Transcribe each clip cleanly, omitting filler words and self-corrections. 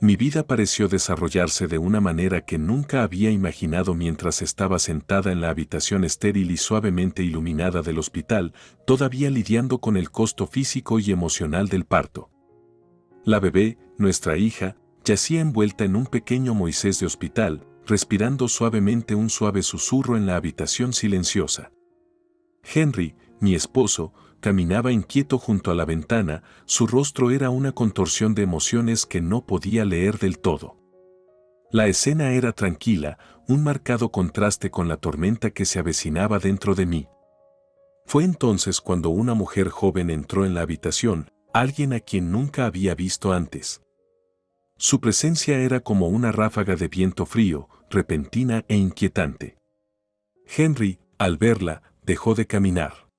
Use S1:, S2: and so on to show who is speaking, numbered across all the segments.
S1: Mi vida pareció desarrollarse de una manera que nunca había imaginado mientras estaba sentada en la habitación estéril y suavemente iluminada del hospital, todavía lidiando con el costo físico y emocional del parto. La bebé, nuestra hija, yacía envuelta en un pequeño Moisés de hospital, respirando suavemente un suave susurro en la habitación silenciosa. Henry, mi esposo, caminaba inquieto junto a la ventana, su rostro era una contorsión de emociones que no podía leer del todo. La escena era tranquila, un marcado contraste con la tormenta que se avecinaba dentro de mí. Fue entonces cuando una mujer joven entró en la habitación, alguien a quien nunca había visto antes. Su presencia era como una ráfaga de viento frío, repentina e inquietante. Henry, al verla, dejó de caminar.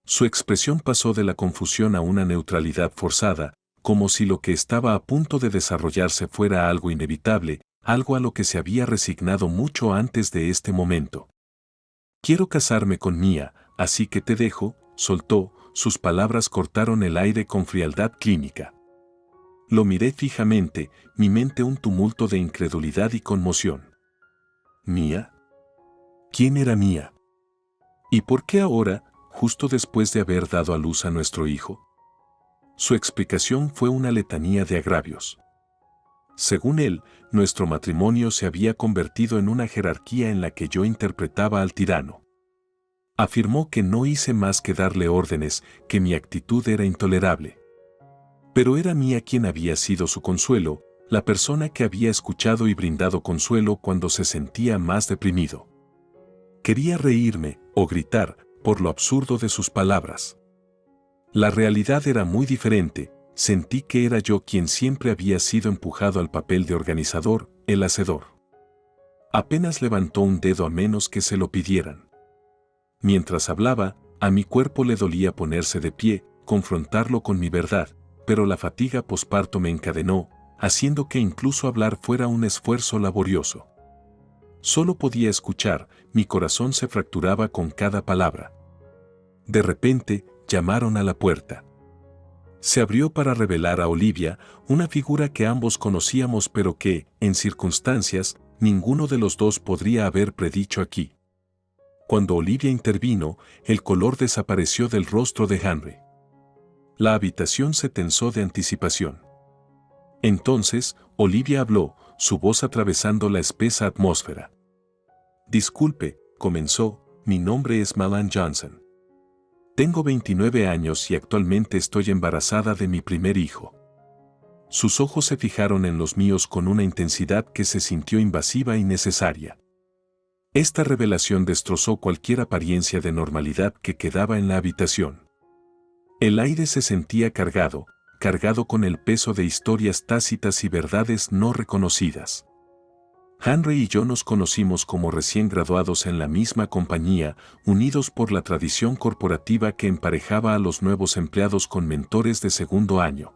S1: Su expresión pasó de la confusión a una neutralidad forzada, como si lo que estaba a punto de desarrollarse fuera algo inevitable, algo a lo que se había resignado mucho antes de este momento. Quiero casarme con Mia, así que te dejo, soltó, sus palabras cortaron el aire con frialdad clínica. Lo miré fijamente, mi mente un tumulto de incredulidad y conmoción. ¿Mia? ¿Quién era Mia? ¿Y por qué ahora, justo después de haber dado a luz a nuestro hijo? Su explicación fue una letanía de agravios. Según él, nuestro matrimonio se había convertido en una jerarquía en la que yo interpretaba al tirano. Afirmó que no hice más que darle órdenes, que mi actitud era intolerable. Pero era Mia quien había sido su consuelo, la persona que había escuchado y brindado consuelo cuando se sentía más deprimido. Quería reírme o gritar por lo absurdo de sus palabras. La realidad era muy diferente, sentí que era yo quien siempre había sido empujado al papel de organizador, el hacedor. Apenas levantó un dedo a menos que se lo pidieran. Mientras hablaba, a mi cuerpo le dolía ponerse de pie, confrontarlo con mi verdad, pero la fatiga posparto me encadenó, haciendo que incluso hablar fuera un esfuerzo laborioso. Solo podía escuchar, mi corazón se fracturaba con cada palabra. De repente, llamaron a la puerta. Se abrió para revelar a Olivia, una figura que ambos conocíamos pero que, en circunstancias, ninguno de los dos podría haber predicho aquí. Cuando Olivia intervino, el color desapareció del rostro de Henry. La habitación se tensó de anticipación. Entonces, Olivia habló, su voz atravesando la espesa atmósfera. Disculpe, comenzó, mi nombre es Malan Johnson. Tengo 29 años y actualmente estoy embarazada de mi primer hijo. Sus ojos se fijaron en los míos con una intensidad que se sintió invasiva y necesaria. Esta revelación destrozó cualquier apariencia de normalidad que quedaba en la habitación. El aire se sentía cargado con el peso de historias tácitas y verdades no reconocidas. Henry y yo nos conocimos como recién graduados en la misma compañía, unidos por la tradición corporativa que emparejaba a los nuevos empleados con mentores de segundo año.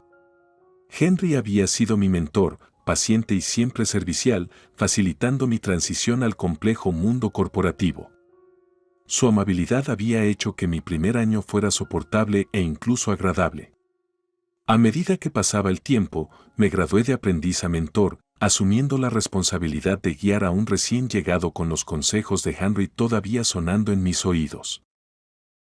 S1: Henry había sido mi mentor, paciente y siempre servicial, facilitando mi transición al complejo mundo corporativo. Su amabilidad había hecho que mi primer año fuera soportable e incluso agradable. A medida que pasaba el tiempo, me gradué de aprendiz a mentor, asumiendo la responsabilidad de guiar a un recién llegado con los consejos de Henry todavía sonando en mis oídos.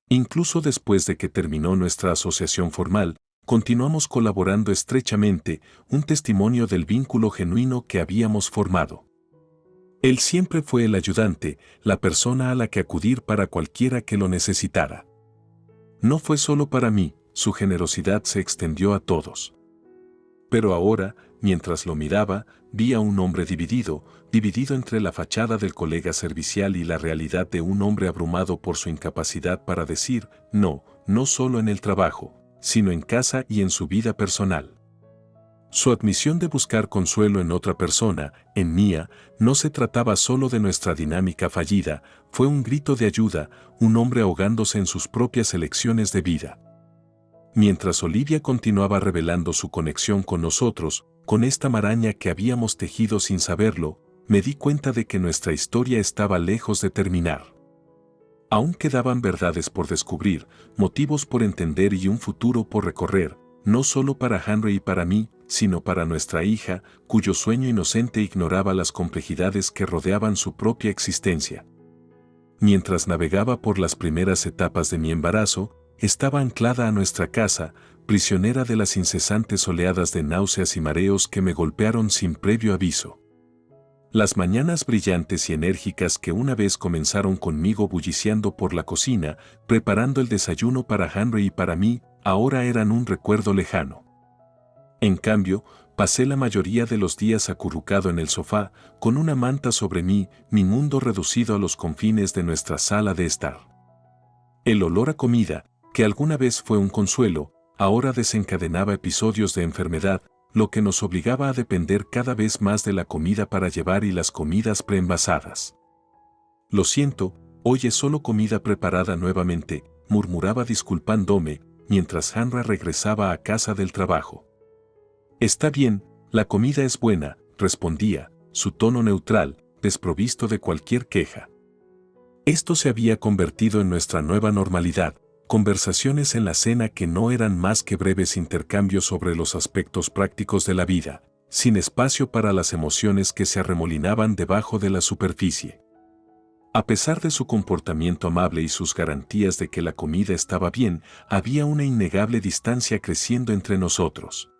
S1: Incluso después de que terminó nuestra asociación formal, continuamos colaborando estrechamente, un testimonio del vínculo genuino que habíamos formado. Él siempre fue el ayudante, la persona a la que acudir para cualquiera que lo necesitara. No fue solo para mí, su generosidad se extendió a todos. Pero ahora, mientras lo miraba, vi a un hombre dividido entre la fachada del colega servicial y la realidad de un hombre abrumado por su incapacidad para decir no, no solo en el trabajo, sino en casa y en su vida personal. Su admisión de buscar consuelo en otra persona, en Mia, no se trataba solo de nuestra dinámica fallida, fue un grito de ayuda, un hombre ahogándose en sus propias elecciones de vida. Mientras Olivia continuaba revelando su conexión con nosotros, con esta maraña que habíamos tejido sin saberlo, me di cuenta de que nuestra historia estaba lejos de terminar. Aún quedaban verdades por descubrir, motivos por entender y un futuro por recorrer, no solo para Henry y para mí, sino para nuestra hija, cuyo sueño inocente ignoraba las complejidades que rodeaban su propia existencia. Mientras navegaba por las primeras etapas de mi embarazo, estaba anclada a nuestra casa, prisionera de las incesantes oleadas de náuseas y mareos que me golpearon sin previo aviso. Las mañanas brillantes y enérgicas que una vez comenzaron conmigo bulliciando por la cocina, preparando el desayuno para Henry y para mí, ahora eran un recuerdo lejano. En cambio, pasé la mayoría de los días acurrucado en el sofá, con una manta sobre mí, mi mundo reducido a los confines de nuestra sala de estar. El olor a comida, que alguna vez fue un consuelo, ahora desencadenaba episodios de enfermedad, lo que nos obligaba a depender cada vez más de la comida para llevar y las comidas preenvasadas. Lo siento, hoy es solo comida preparada nuevamente, murmuraba disculpándome, mientras Henry regresaba a casa del trabajo. Está bien, la comida es buena, respondía, su tono neutral, desprovisto de cualquier queja. Esto se había convertido en nuestra nueva normalidad, conversaciones en la cena que no eran más que breves intercambios sobre los aspectos prácticos de la vida, sin espacio para las emociones que se arremolinaban debajo de la superficie. A pesar de su comportamiento amable y sus garantías de que la comida estaba bien, había una innegable distancia creciendo entre nosotros.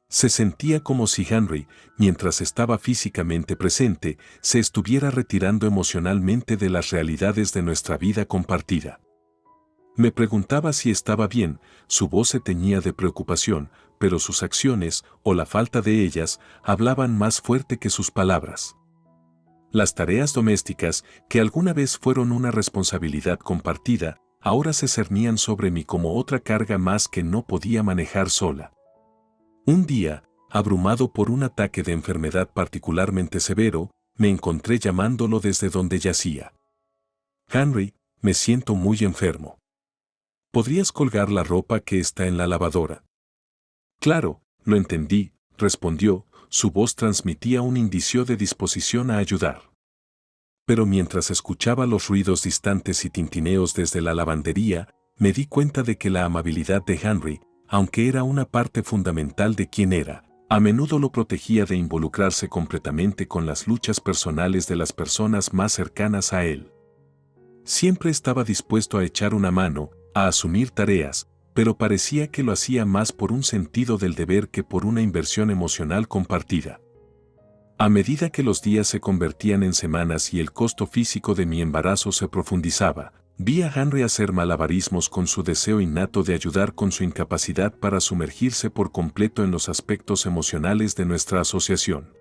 S1: Se sentía como si Henry, mientras estaba físicamente presente, se estuviera retirando emocionalmente de las realidades de nuestra vida compartida. Me preguntaba si estaba bien, su voz se teñía de preocupación, pero sus acciones, o la falta de ellas, hablaban más fuerte que sus palabras. Las tareas domésticas, que alguna vez fueron una responsabilidad compartida, ahora se cernían sobre mí como otra carga más que no podía manejar sola. Un día, abrumado por un ataque de enfermedad particularmente severo, me encontré llamándolo desde donde yacía. Henry, me siento muy enfermo. ¿Podrías colgar la ropa que está en la lavadora? Claro, lo entendí, respondió, su voz transmitía un indicio de disposición a ayudar. Pero mientras escuchaba los ruidos distantes y tintineos desde la lavandería, me di cuenta de que la amabilidad de Henry, aunque era una parte fundamental de quién era, a menudo lo protegía de involucrarse completamente con las luchas personales de las personas más cercanas a él. Siempre estaba dispuesto a echar una mano, a asumir tareas, pero parecía que lo hacía más por un sentido del deber que por una inversión emocional compartida. A medida que los días se convertían en semanas y el costo físico de mi embarazo se profundizaba, vi a Henry hacer malabarismos con su deseo innato de ayudar con su incapacidad para sumergirse por completo en los aspectos emocionales de nuestra asociación.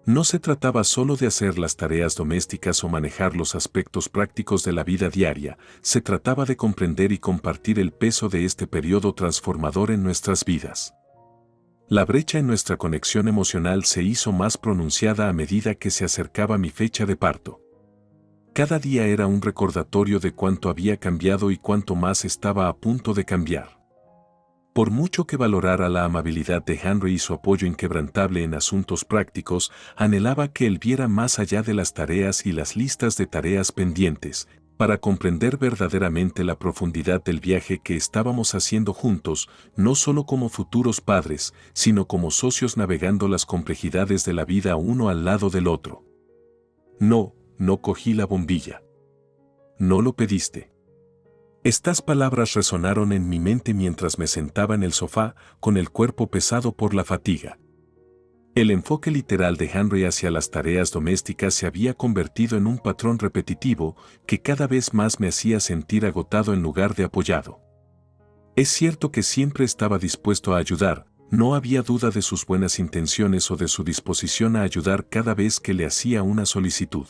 S1: No se trataba solo de hacer las tareas domésticas o manejar los aspectos prácticos de la vida diaria, se trataba de comprender y compartir el peso de este periodo transformador en nuestras vidas. La brecha en nuestra conexión emocional se hizo más pronunciada a medida que se acercaba mi fecha de parto. Cada día era un recordatorio de cuánto había cambiado y cuánto más estaba a punto de cambiar. Por mucho que valorara la amabilidad de Henry y su apoyo inquebrantable en asuntos prácticos, anhelaba que él viera más allá de las tareas y las listas de tareas pendientes, para comprender verdaderamente la profundidad del viaje que estábamos haciendo juntos, no solo como futuros padres, sino como socios navegando las complejidades de la vida uno al lado del otro. No cogí la bombilla. No lo pediste. Estas palabras resonaron en mi mente mientras me sentaba en el sofá, con el cuerpo pesado por la fatiga. El enfoque literal de Henry hacia las tareas domésticas se había convertido en un patrón repetitivo que cada vez más me hacía sentir agotado en lugar de apoyado. Es cierto que siempre estaba dispuesto a ayudar, no había duda de sus buenas intenciones o de su disposición a ayudar cada vez que le hacía una solicitud.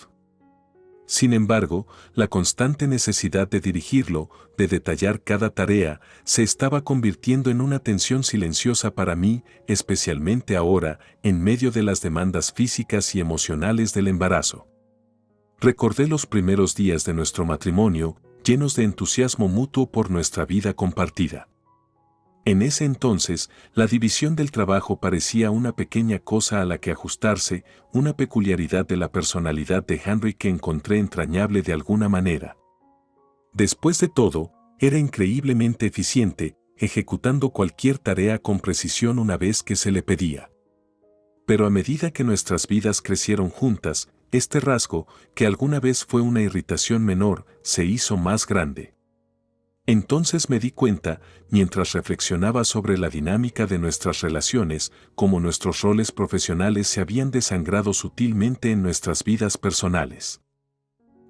S1: Sin embargo, la constante necesidad de dirigirlo, de detallar cada tarea, se estaba convirtiendo en una tensión silenciosa para mí, especialmente ahora, en medio de las demandas físicas y emocionales del embarazo. Recordé los primeros días de nuestro matrimonio, llenos de entusiasmo mutuo por nuestra vida compartida. En ese entonces, la división del trabajo parecía una pequeña cosa a la que ajustarse, una peculiaridad de la personalidad de Henry que encontré entrañable de alguna manera. Después de todo, era increíblemente eficiente, ejecutando cualquier tarea con precisión una vez que se le pedía. Pero a medida que nuestras vidas crecieron juntas, este rasgo, que alguna vez fue una irritación menor, se hizo más grande. Entonces me di cuenta, mientras reflexionaba sobre la dinámica de nuestras relaciones, cómo nuestros roles profesionales se habían desangrado sutilmente en nuestras vidas personales.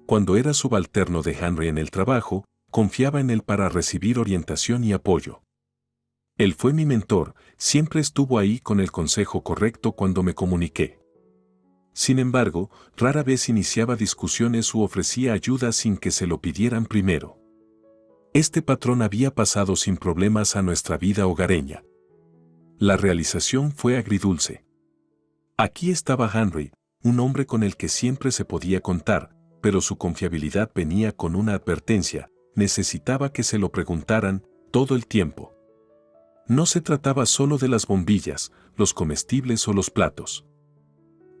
S1: Cuando era subalterno de Henry en el trabajo, confiaba en él para recibir orientación y apoyo. Él fue mi mentor, siempre estuvo ahí con el consejo correcto cuando me comuniqué. Sin embargo, rara vez iniciaba discusiones u ofrecía ayuda sin que se lo pidieran primero. Este patrón había pasado sin problemas a nuestra vida hogareña. La realización fue agridulce. Aquí estaba Henry, un hombre con el que siempre se podía contar, pero su confiabilidad venía con una advertencia: necesitaba que se lo preguntaran todo el tiempo. No se trataba solo de las bombillas, los comestibles o los platos.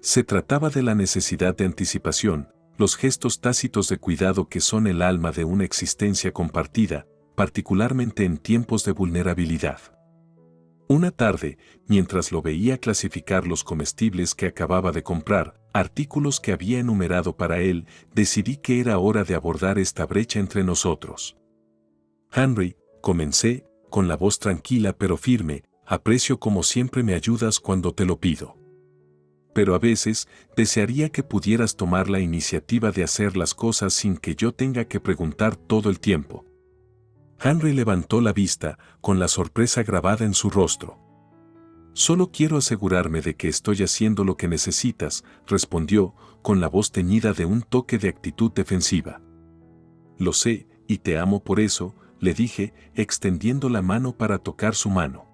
S1: Se trataba de la necesidad de anticipación, los gestos tácitos de cuidado que son el alma de una existencia compartida, particularmente en tiempos de vulnerabilidad. Una tarde, mientras lo veía clasificar los comestibles que acababa de comprar, artículos que había enumerado para él, decidí que era hora de abordar esta brecha entre nosotros. Henry, comencé, con la voz tranquila pero firme, aprecio como siempre me ayudas cuando te lo pido. Pero a veces, desearía que pudieras tomar la iniciativa de hacer las cosas sin que yo tenga que preguntar todo el tiempo. Henry levantó la vista, con la sorpresa grabada en su rostro. Solo quiero asegurarme de que estoy haciendo lo que necesitas, respondió, con la voz teñida de un toque de actitud defensiva. Lo sé, y te amo por eso, le dije, extendiendo la mano para tocar su mano.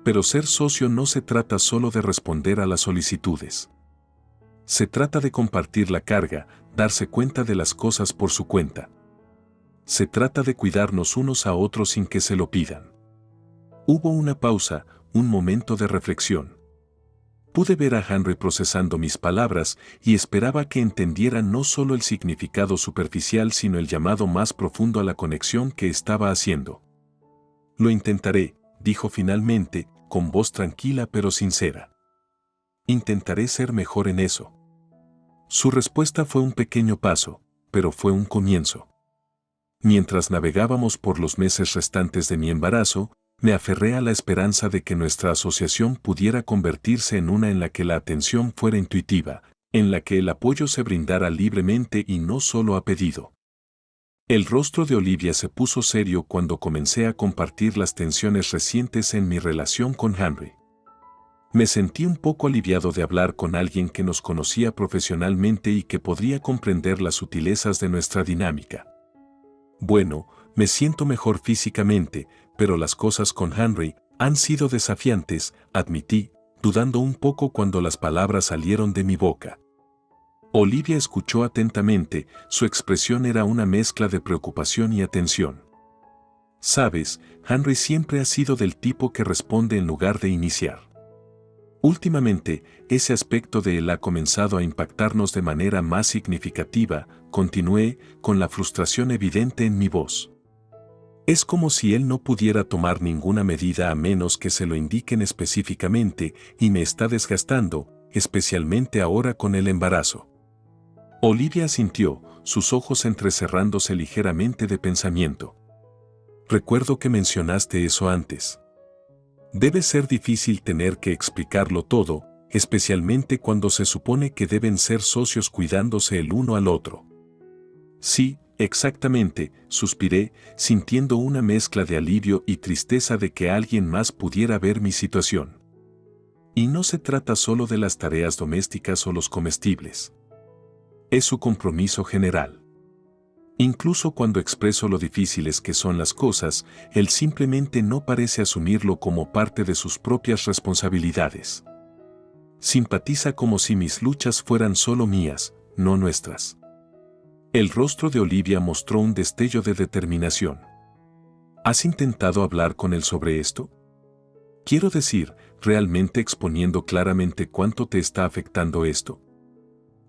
S1: Pero ser socio no se trata solo de responder a las solicitudes. Se trata de compartir la carga, darse cuenta de las cosas por su cuenta. Se trata de cuidarnos unos a otros sin que se lo pidan. Hubo una pausa, un momento de reflexión. Pude ver a Henry procesando mis palabras y esperaba que entendiera no solo el significado superficial sino el llamado más profundo a la conexión que estaba haciendo. Lo intentaré, dijo finalmente, con voz tranquila pero sincera. Intentaré ser mejor en eso. Su respuesta fue un pequeño paso, pero fue un comienzo. Mientras navegábamos por los meses restantes de mi embarazo, me aferré a la esperanza de que nuestra asociación pudiera convertirse en una en la que la atención fuera intuitiva, en la que el apoyo se brindara libremente y no solo a pedido. El rostro de Olivia se puso serio cuando comencé a compartir las tensiones recientes en mi relación con Henry. Me sentí un poco aliviado de hablar con alguien que nos conocía profesionalmente y que podría comprender las sutilezas de nuestra dinámica. Bueno, me siento mejor físicamente, pero las cosas con Henry han sido desafiantes, admití, dudando un poco cuando las palabras salieron de mi boca. Olivia escuchó atentamente, su expresión era una mezcla de preocupación y atención. Sabes, Henry siempre ha sido del tipo que responde en lugar de iniciar. Últimamente, ese aspecto de él ha comenzado a impactarnos de manera más significativa, continué, con la frustración evidente en mi voz. Es como si él no pudiera tomar ninguna medida a menos que se lo indiquen específicamente y me está desgastando, especialmente ahora con el embarazo. Olivia asintió, sus ojos entrecerrándose ligeramente de pensamiento. Recuerdo que mencionaste eso antes. Debe ser difícil tener que explicarlo todo, especialmente cuando se supone que deben ser socios cuidándose el uno al otro. Sí, exactamente, suspiré, sintiendo una mezcla de alivio y tristeza de que alguien más pudiera ver mi situación. Y no se trata solo de las tareas domésticas o los comestibles. Es su compromiso general. Incluso cuando expreso lo difíciles que son las cosas, él simplemente no parece asumirlo como parte de sus propias responsabilidades. Simpatiza como si mis luchas fueran solo mías, no nuestras. El rostro de Olivia mostró un destello de determinación. ¿Has intentado hablar con él sobre esto? Quiero decir, realmente exponiendo claramente cuánto te está afectando esto.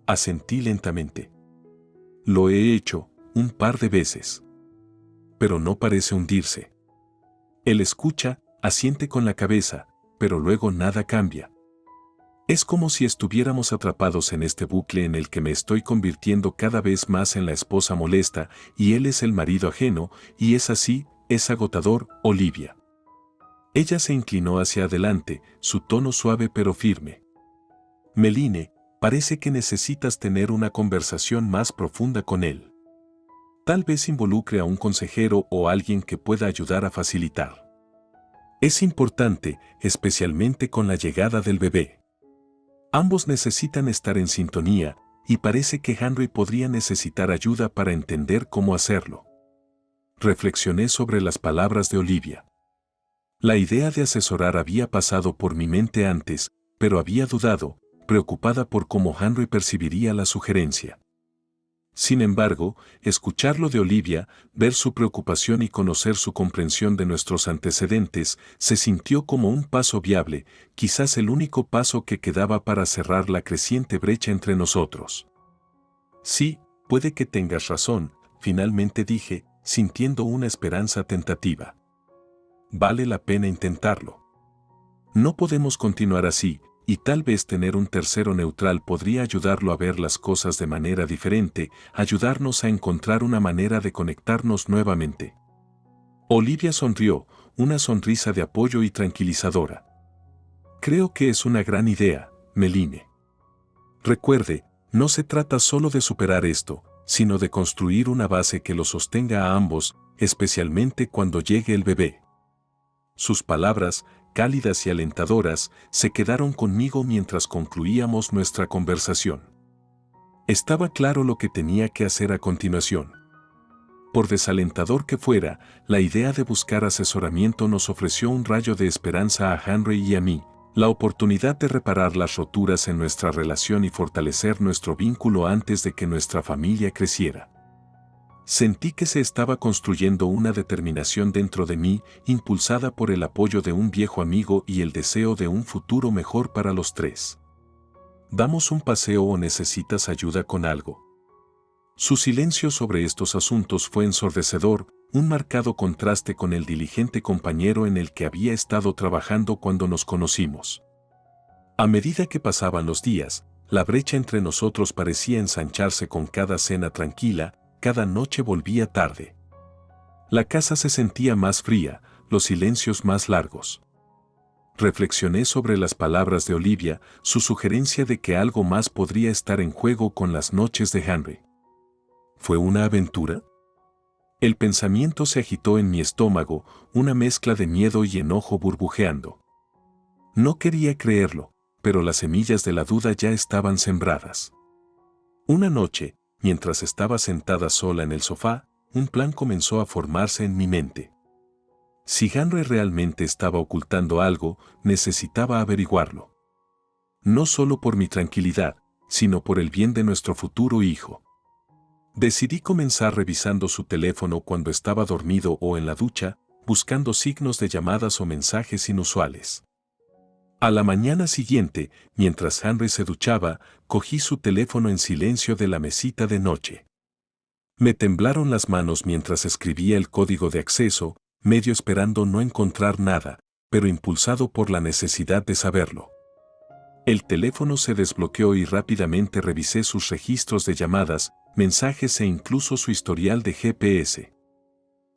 S1: Asentí lentamente. Lo he hecho, un par de veces. Pero no parece hundirse. Él escucha, asiente con la cabeza, pero luego nada cambia. Es como si estuviéramos atrapados en este bucle en el que me estoy convirtiendo cada vez más en la esposa molesta y él es el marido ajeno, y es así, es agotador, Olivia. Ella se inclinó hacia adelante, su tono suave pero firme. Meline, parece que necesitas tener una conversación más profunda con él. Tal vez involucre a un consejero o alguien que pueda ayudar a facilitar. Es importante, especialmente con la llegada del bebé. Ambos necesitan estar en sintonía, y parece que Henry podría necesitar ayuda para entender cómo hacerlo. Reflexioné sobre las palabras de Olivia. La idea de asesorar había pasado por mi mente antes, pero había dudado, preocupada por cómo Henry percibiría la sugerencia. Sin embargo, escucharlo de Olivia, ver su preocupación y conocer su comprensión de nuestros antecedentes, se sintió como un paso viable, quizás el único paso que quedaba para cerrar la creciente brecha entre nosotros. Sí, puede que tengas razón, finalmente dije, sintiendo una esperanza tentativa. Vale la pena intentarlo. No podemos continuar así, y tal vez tener un tercero neutral podría ayudarlo a ver las cosas de manera diferente, ayudarnos a encontrar una manera de conectarnos nuevamente. Olivia sonrió, una sonrisa de apoyo y tranquilizadora. Creo que es una gran idea, Meline. Recuerde, no se trata solo de superar esto, sino de construir una base que lo sostenga a ambos, especialmente cuando llegue el bebé. Sus palabras, cálidas y alentadoras, se quedaron conmigo mientras concluíamos nuestra conversación. Estaba claro lo que tenía que hacer a continuación. Por desalentador que fuera, la idea de buscar asesoramiento nos ofreció un rayo de esperanza a Henry y a mí, la oportunidad de reparar las roturas en nuestra relación y fortalecer nuestro vínculo antes de que nuestra familia creciera. Sentí que se estaba construyendo una determinación dentro de mí, impulsada por el apoyo de un viejo amigo y el deseo de un futuro mejor para los tres. ¿Damos un paseo o necesitas ayuda con algo? Su silencio sobre estos asuntos fue ensordecedor, un marcado contraste con el diligente compañero en el que había estado trabajando cuando nos conocimos. A medida que pasaban los días, la brecha entre nosotros parecía ensancharse con cada cena tranquila. Cada noche volvía tarde. La casa se sentía más fría, los silencios más largos. Reflexioné sobre las palabras de Olivia, su sugerencia de que algo más podría estar en juego con las noches de Henry. ¿Fue una aventura? El pensamiento se agitó en mi estómago, una mezcla de miedo y enojo burbujeando. No quería creerlo, pero las semillas de la duda ya estaban sembradas. Una noche, mientras estaba sentada sola en el sofá, un plan comenzó a formarse en mi mente. Si Henry realmente estaba ocultando algo, necesitaba averiguarlo. No solo por mi tranquilidad, sino por el bien de nuestro futuro hijo. Decidí comenzar revisando su teléfono cuando estaba dormido o en la ducha, buscando signos de llamadas o mensajes inusuales. A la mañana siguiente, mientras Henry se duchaba, cogí su teléfono en silencio de la mesita de noche. Me temblaron las manos mientras escribía el código de acceso, medio esperando no encontrar nada, pero impulsado por la necesidad de saberlo. El teléfono se desbloqueó y rápidamente revisé sus registros de llamadas, mensajes e incluso su historial de GPS.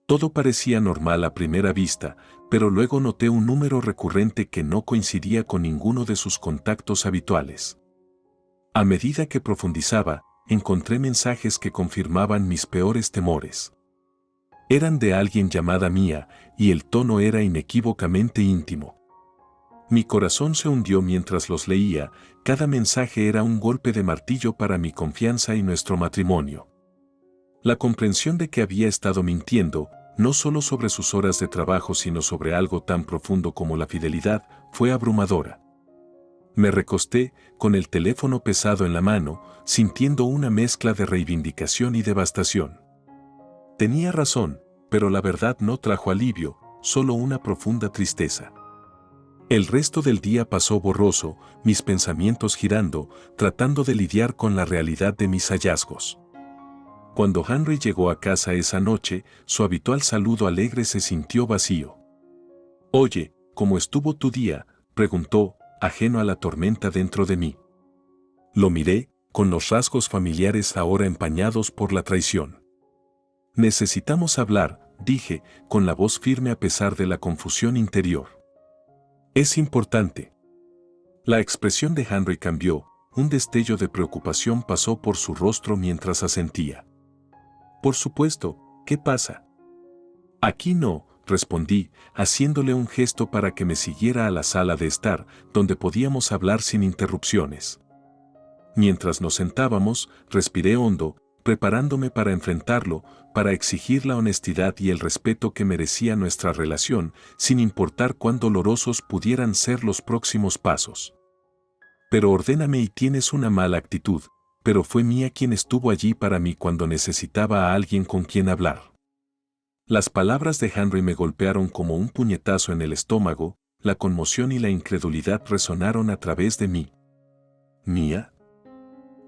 S1: Todo parecía normal a primera vista, pero luego noté un número recurrente que no coincidía con ninguno de sus contactos habituales. A medida que profundizaba, encontré mensajes que confirmaban mis peores temores. Eran de alguien llamada Mía, y el tono era inequívocamente íntimo. Mi corazón se hundió mientras los leía, cada mensaje era un golpe de martillo para mi confianza y nuestro matrimonio. La comprensión de que había estado mintiendo, no solo sobre sus horas de trabajo sino sobre algo tan profundo como la fidelidad, fue abrumadora. Me recosté, con el teléfono pesado en la mano, sintiendo una mezcla de reivindicación y devastación. Tenía razón, pero la verdad no trajo alivio, solo una profunda tristeza. El resto del día pasó borroso, mis pensamientos girando, tratando de lidiar con la realidad de mis hallazgos. Cuando Henry llegó a casa esa noche, su habitual saludo alegre se sintió vacío. Oye, ¿cómo estuvo tu día?, preguntó, ajeno a la tormenta dentro de mí. Lo miré, con los rasgos familiares ahora empañados por la traición. Necesitamos hablar, dije, con la voz firme a pesar de la confusión interior. Es importante. La expresión de Henry cambió, un destello de preocupación pasó por su rostro mientras asentía. Por supuesto, ¿qué pasa? Aquí no, respondí, haciéndole un gesto para que me siguiera a la sala de estar, donde podíamos hablar sin interrupciones. Mientras nos sentábamos, respiré hondo, preparándome para enfrentarlo, para exigir la honestidad y el respeto que merecía nuestra relación, sin importar cuán dolorosos pudieran ser los próximos pasos. Pero ordéname y tienes una mala actitud, pero fue Mía quien estuvo allí para mí cuando necesitaba a alguien con quien hablar. Las palabras de Henry me golpearon como un puñetazo en el estómago, la conmoción y la incredulidad resonaron a través de mí. ¿Mía?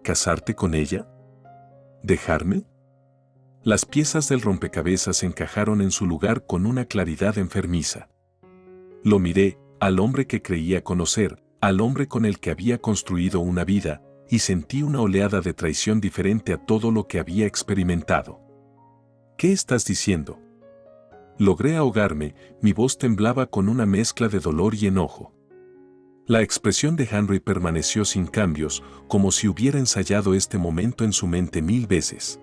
S1: ¿Casarte con ella? ¿Dejarme? Las piezas del rompecabezas encajaron en su lugar con una claridad enfermiza. Lo miré, al hombre que creía conocer, al hombre con el que había construido una vida, y sentí una oleada de traición diferente a todo lo que había experimentado. ¿Qué estás diciendo? Logré ahogarme, mi voz temblaba con una mezcla de dolor y enojo. La expresión de Henry permaneció sin cambios, como si hubiera ensayado este momento en su mente 1000 veces.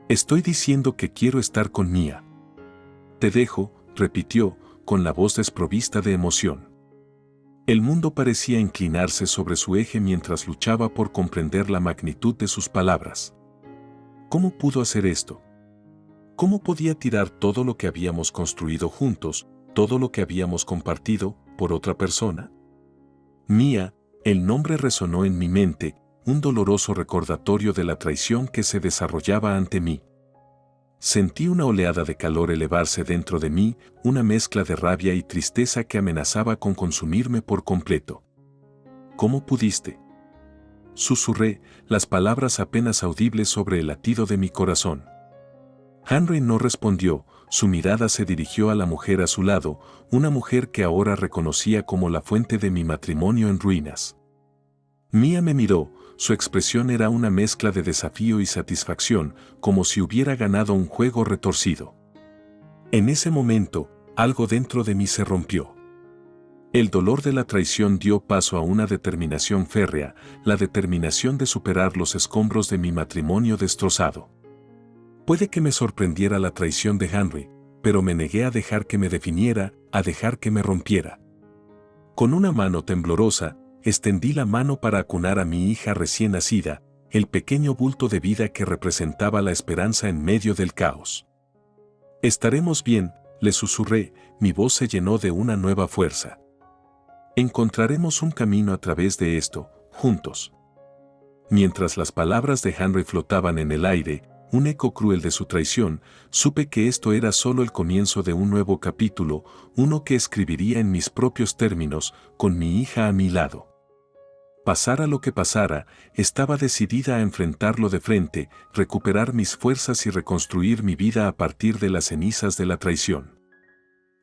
S1: Estoy diciendo que quiero estar con Mía. Te dejo, repitió, con la voz desprovista de emoción. El mundo parecía inclinarse sobre su eje mientras luchaba por comprender la magnitud de sus palabras. ¿Cómo pudo hacer esto? ¿Cómo podía tirar todo lo que habíamos construido juntos, todo lo que habíamos compartido, por otra persona? Mía, el nombre resonó en mi mente, un doloroso recordatorio de la traición que se desarrollaba ante mí. Sentí una oleada de calor elevarse dentro de mí, una mezcla de rabia y tristeza que amenazaba con consumirme por completo. ¿Cómo pudiste? Susurré, las palabras apenas audibles sobre el latido de mi corazón. Henry no respondió, su mirada se dirigió a la mujer a su lado, una mujer que ahora reconocía como la fuente de mi matrimonio en ruinas. Mía me miró, su expresión era una mezcla de desafío y satisfacción, como si hubiera ganado un juego retorcido. En ese momento, algo dentro de mí se rompió. El dolor de la traición dio paso a una determinación férrea, la determinación de superar los escombros de mi matrimonio destrozado. Puede que me sorprendiera la traición de Henry, pero me negué a dejar que me definiera, a dejar que me rompiera. Con una mano temblorosa, extendí la mano para acunar a mi hija recién nacida, el pequeño bulto de vida que representaba la esperanza en medio del caos. Estaremos bien, le susurré, mi voz se llenó de una nueva fuerza. Encontraremos un camino a través de esto, juntos. Mientras las palabras de Henry flotaban en el aire, un eco cruel de su traición, supe que esto era solo el comienzo de un nuevo capítulo, uno que escribiría en mis propios términos, con mi hija a mi lado. Pasara lo que pasara, estaba decidida a enfrentarlo de frente, recuperar mis fuerzas y reconstruir mi vida a partir de las cenizas de la traición.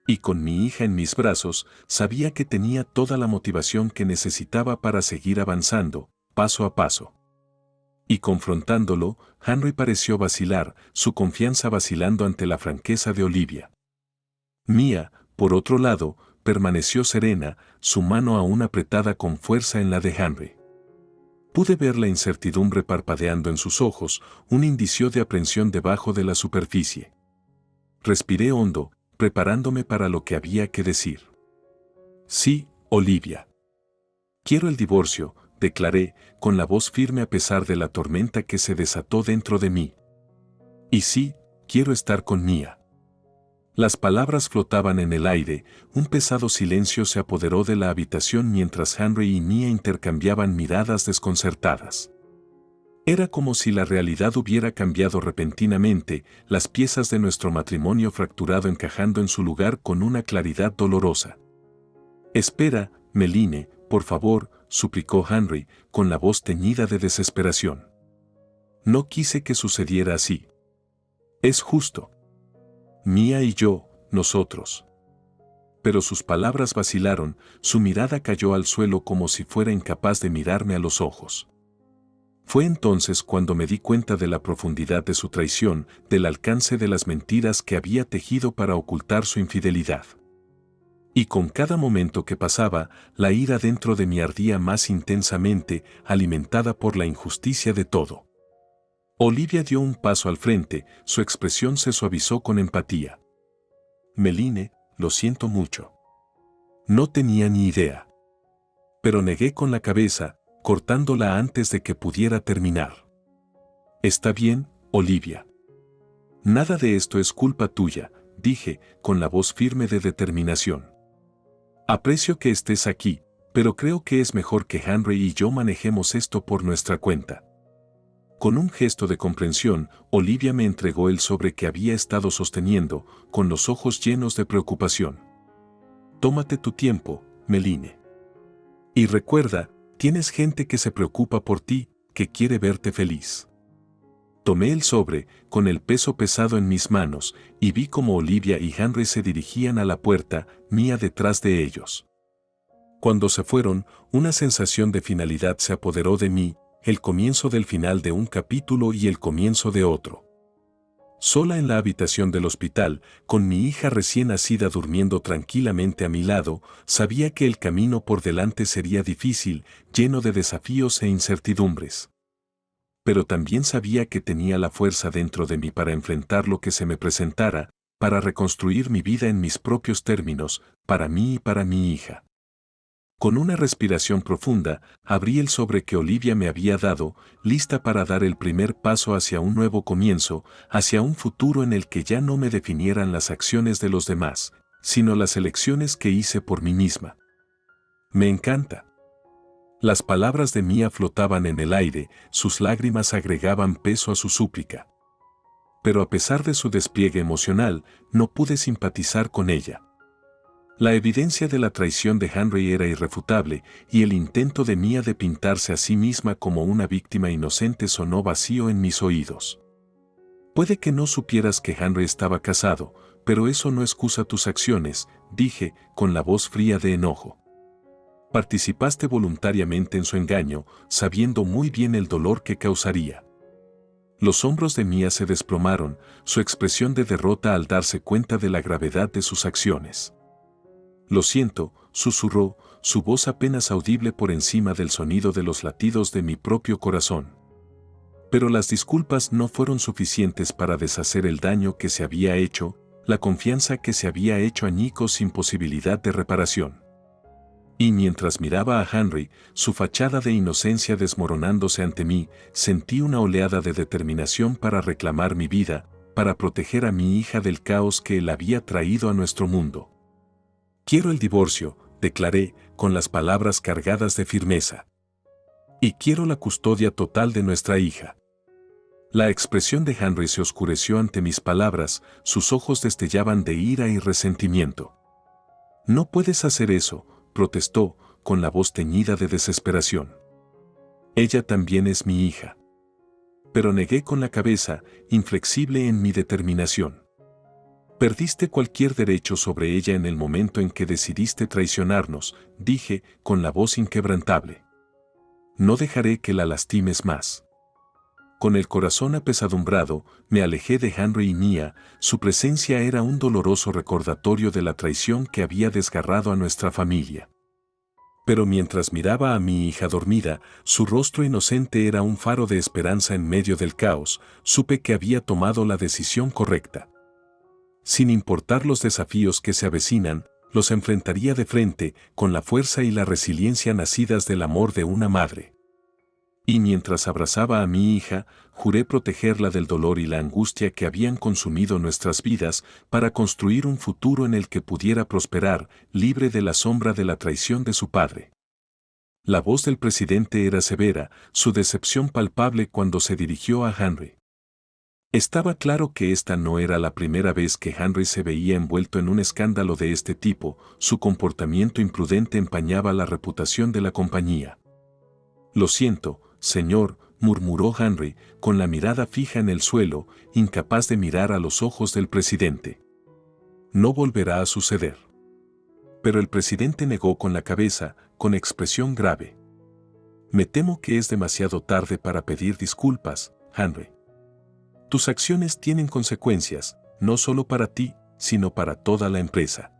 S1: Y con mi hija en mis brazos, sabía que tenía toda la motivación que necesitaba para seguir avanzando, paso a paso. Y confrontándolo, Henry pareció vacilar, su confianza vacilando ante la franqueza de Olivia. Mía, por otro lado, permaneció serena, su mano aún apretada con fuerza en la de Henry. Pude ver la incertidumbre parpadeando en sus ojos, un indicio de aprensión debajo de la superficie. Respiré hondo, preparándome para lo que había que decir. Sí, Olivia. Quiero el divorcio, declaré, con la voz firme a pesar de la tormenta que se desató dentro de mí. Y sí, quiero estar con Mía. Las palabras flotaban en el aire, un pesado silencio se apoderó de la habitación mientras Henry y Mía intercambiaban miradas desconcertadas. Era como si la realidad hubiera cambiado repentinamente, las piezas de nuestro matrimonio fracturado encajando en su lugar con una claridad dolorosa. Espera, Meline, por favor, suplicó Henry, con la voz teñida de desesperación. No quise que sucediera así. Es justo. Mía y yo, nosotros. pero sus palabras vacilaron, su mirada cayó al suelo como si fuera incapaz de mirarme a los ojos. Fue entonces cuando me di cuenta de la profundidad de su traición, del alcance de las mentiras que había tejido para ocultar su infidelidad. Y con cada momento que pasaba, la ira dentro de mí ardía más intensamente, alimentada por la injusticia de todo. Olivia dio un paso al frente, su expresión se suavizó con empatía. Meline, lo siento mucho. No tenía ni idea. Pero negué con la cabeza, cortándola antes de que pudiera terminar. Está bien, Olivia. Nada de esto es culpa tuya, dije, con la voz firme de determinación. Aprecio que estés aquí, pero creo que es mejor que Henry y yo manejemos esto por nuestra cuenta. Con un gesto de comprensión, Olivia me entregó el sobre que había estado sosteniendo, con los ojos llenos de preocupación. Tómate tu tiempo, Meline. Y recuerda, tienes gente que se preocupa por ti, que quiere verte feliz. Tomé el sobre, con el peso pesado en mis manos, y vi cómo Olivia y Henry se dirigían a la puerta, Mía detrás de ellos. Cuando se fueron, una sensación de finalidad se apoderó de mí, el comienzo del final de un capítulo y el comienzo de otro. Sola en la habitación del hospital, con mi hija recién nacida durmiendo tranquilamente a mi lado, sabía que el camino por delante sería difícil, lleno de desafíos e incertidumbres. Pero también sabía que tenía la fuerza dentro de mí para enfrentar lo que se me presentara, para reconstruir mi vida en mis propios términos, para mí y para mi hija. Con una respiración profunda, abrí el sobre que Olivia me había dado, lista para dar el primer paso hacia un nuevo comienzo, hacia un futuro en el que ya no me definieran las acciones de los demás, sino las elecciones que hice por mí misma. Me encanta. Las palabras de Mía flotaban en el aire, sus lágrimas agregaban peso a su súplica. Pero a pesar de su despliegue emocional, no pude simpatizar con ella. La evidencia de la traición de Henry era irrefutable, y el intento de Mía de pintarse a sí misma como una víctima inocente sonó vacío en mis oídos. Puede que no supieras que Henry estaba casado, pero eso no excusa tus acciones, dije, con la voz fría de enojo. Participaste voluntariamente en su engaño, sabiendo muy bien el dolor que causaría. Los hombros de Mía se desplomaron, su expresión de derrota al darse cuenta de la gravedad de sus acciones. Lo siento, susurró, su voz apenas audible por encima del sonido de los latidos de mi propio corazón. Pero las disculpas no fueron suficientes para deshacer el daño que se había hecho, la confianza que se había hecho añicos sin posibilidad de reparación. Y mientras miraba a Henry, su fachada de inocencia desmoronándose ante mí, sentí una oleada de determinación para reclamar mi vida, para proteger a mi hija del caos que él había traído a nuestro mundo. Quiero el divorcio, declaré, con las palabras cargadas de firmeza. Y quiero la custodia total de nuestra hija. La expresión de Henry se oscureció ante mis palabras, sus ojos destellaban de ira y resentimiento. No puedes hacer eso, protestó, con la voz teñida de desesperación. Ella también es mi hija. Pero negué con la cabeza, inflexible en mi determinación. Perdiste cualquier derecho sobre ella en el momento en que decidiste traicionarnos, dije, con la voz inquebrantable. No dejaré que la lastimes más. Con el corazón apesadumbrado, me alejé de Henry y Mía, su presencia era un doloroso recordatorio de la traición que había desgarrado a nuestra familia. Pero mientras miraba a mi hija dormida, su rostro inocente era un faro de esperanza en medio del caos, supe que había tomado la decisión correcta. Sin importar los desafíos que se avecinan, los enfrentaría de frente, con la fuerza y la resiliencia nacidas del amor de una madre. Y mientras abrazaba a mi hija, juré protegerla del dolor y la angustia que habían consumido nuestras vidas para construir un futuro en el que pudiera prosperar, libre de la sombra de la traición de su padre. La voz del presidente era severa, su decepción palpable cuando se dirigió a Henry. Estaba claro que esta no era la primera vez que Henry se veía envuelto en un escándalo de este tipo, su comportamiento imprudente empañaba la reputación de la compañía. Lo siento, señor, murmuró Henry, con la mirada fija en el suelo, incapaz de mirar a los ojos del presidente. No volverá a suceder. Pero el presidente negó con la cabeza, con expresión grave. Me temo que es demasiado tarde para pedir disculpas, Henry. Tus acciones tienen consecuencias, no solo para ti, sino para toda la empresa.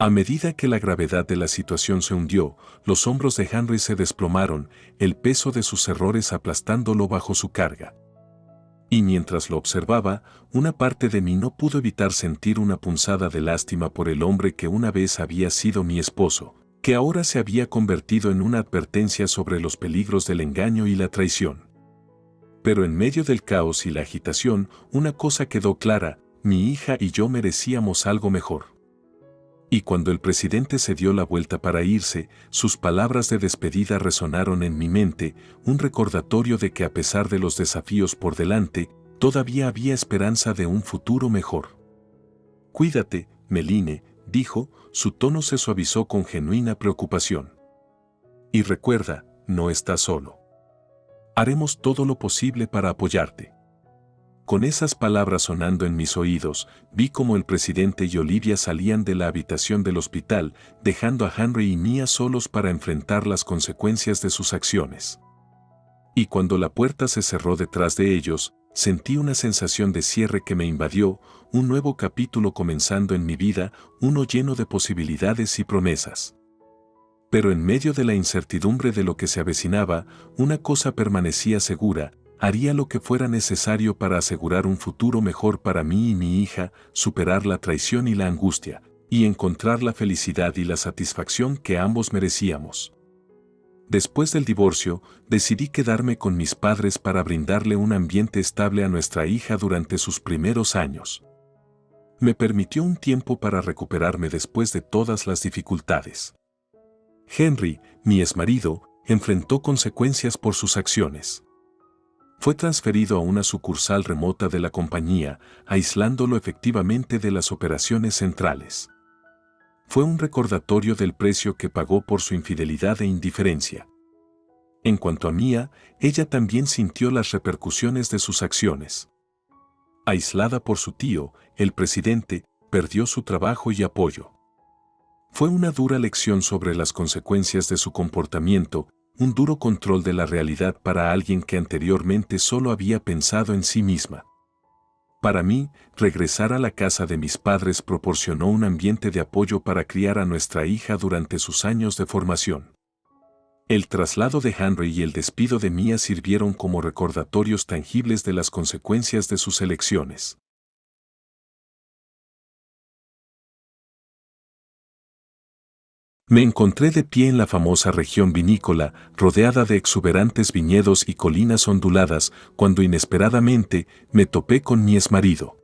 S1: A medida que la gravedad de la situación se hundió, los hombros de Henry se desplomaron, el peso de sus errores aplastándolo bajo su carga. Y mientras lo observaba, una parte de mí no pudo evitar sentir una punzada de lástima por el hombre que una vez había sido mi esposo, que ahora se había convertido en una advertencia sobre los peligros del engaño y la traición. Pero en medio del caos y la agitación, una cosa quedó clara: mi hija y yo merecíamos algo mejor. Y cuando el presidente se dio la vuelta para irse, sus palabras de despedida resonaron en mi mente, un recordatorio de que a pesar de los desafíos por delante, todavía había esperanza de un futuro mejor. Cuídate, Meline, dijo, su tono se suavizó con genuina preocupación. Y recuerda, no estás solo. Haremos todo lo posible para apoyarte. Con esas palabras sonando en mis oídos, vi cómo el presidente y Olivia salían de la habitación del hospital, dejando a Henry y Mia solos para enfrentar las consecuencias de sus acciones. Y cuando la puerta se cerró detrás de ellos, sentí una sensación de cierre que me invadió, un nuevo capítulo comenzando en mi vida, uno lleno de posibilidades y promesas. Pero en medio de la incertidumbre de lo que se avecinaba, una cosa permanecía segura: haría lo que fuera necesario para asegurar un futuro mejor para mí y mi hija, superar la traición y la angustia, y encontrar la felicidad y la satisfacción que ambos merecíamos. Después del divorcio, decidí quedarme con mis padres para brindarle un ambiente estable a nuestra hija durante sus primeros años. Me permitió un tiempo para recuperarme después de todas las dificultades. Henry, mi exmarido, enfrentó consecuencias por sus acciones. Fue transferido a una sucursal remota de la compañía, aislándolo efectivamente de las operaciones centrales. Fue un recordatorio del precio que pagó por su infidelidad e indiferencia. En cuanto a Mia, ella también sintió las repercusiones de sus acciones. Aislada por su tío, el presidente, perdió su trabajo y apoyo. Fue una dura lección sobre las consecuencias de su comportamiento, un duro control de la realidad para alguien que anteriormente solo había pensado en sí misma. Para mí, regresar a la casa de mis padres proporcionó un ambiente de apoyo para criar a nuestra hija durante sus años de formación. El traslado de Henry y el despido de Mia sirvieron como recordatorios tangibles de las consecuencias de sus elecciones. Me encontré de pie en la famosa región vinícola, rodeada de exuberantes viñedos y colinas onduladas, cuando inesperadamente me topé con mi exmarido.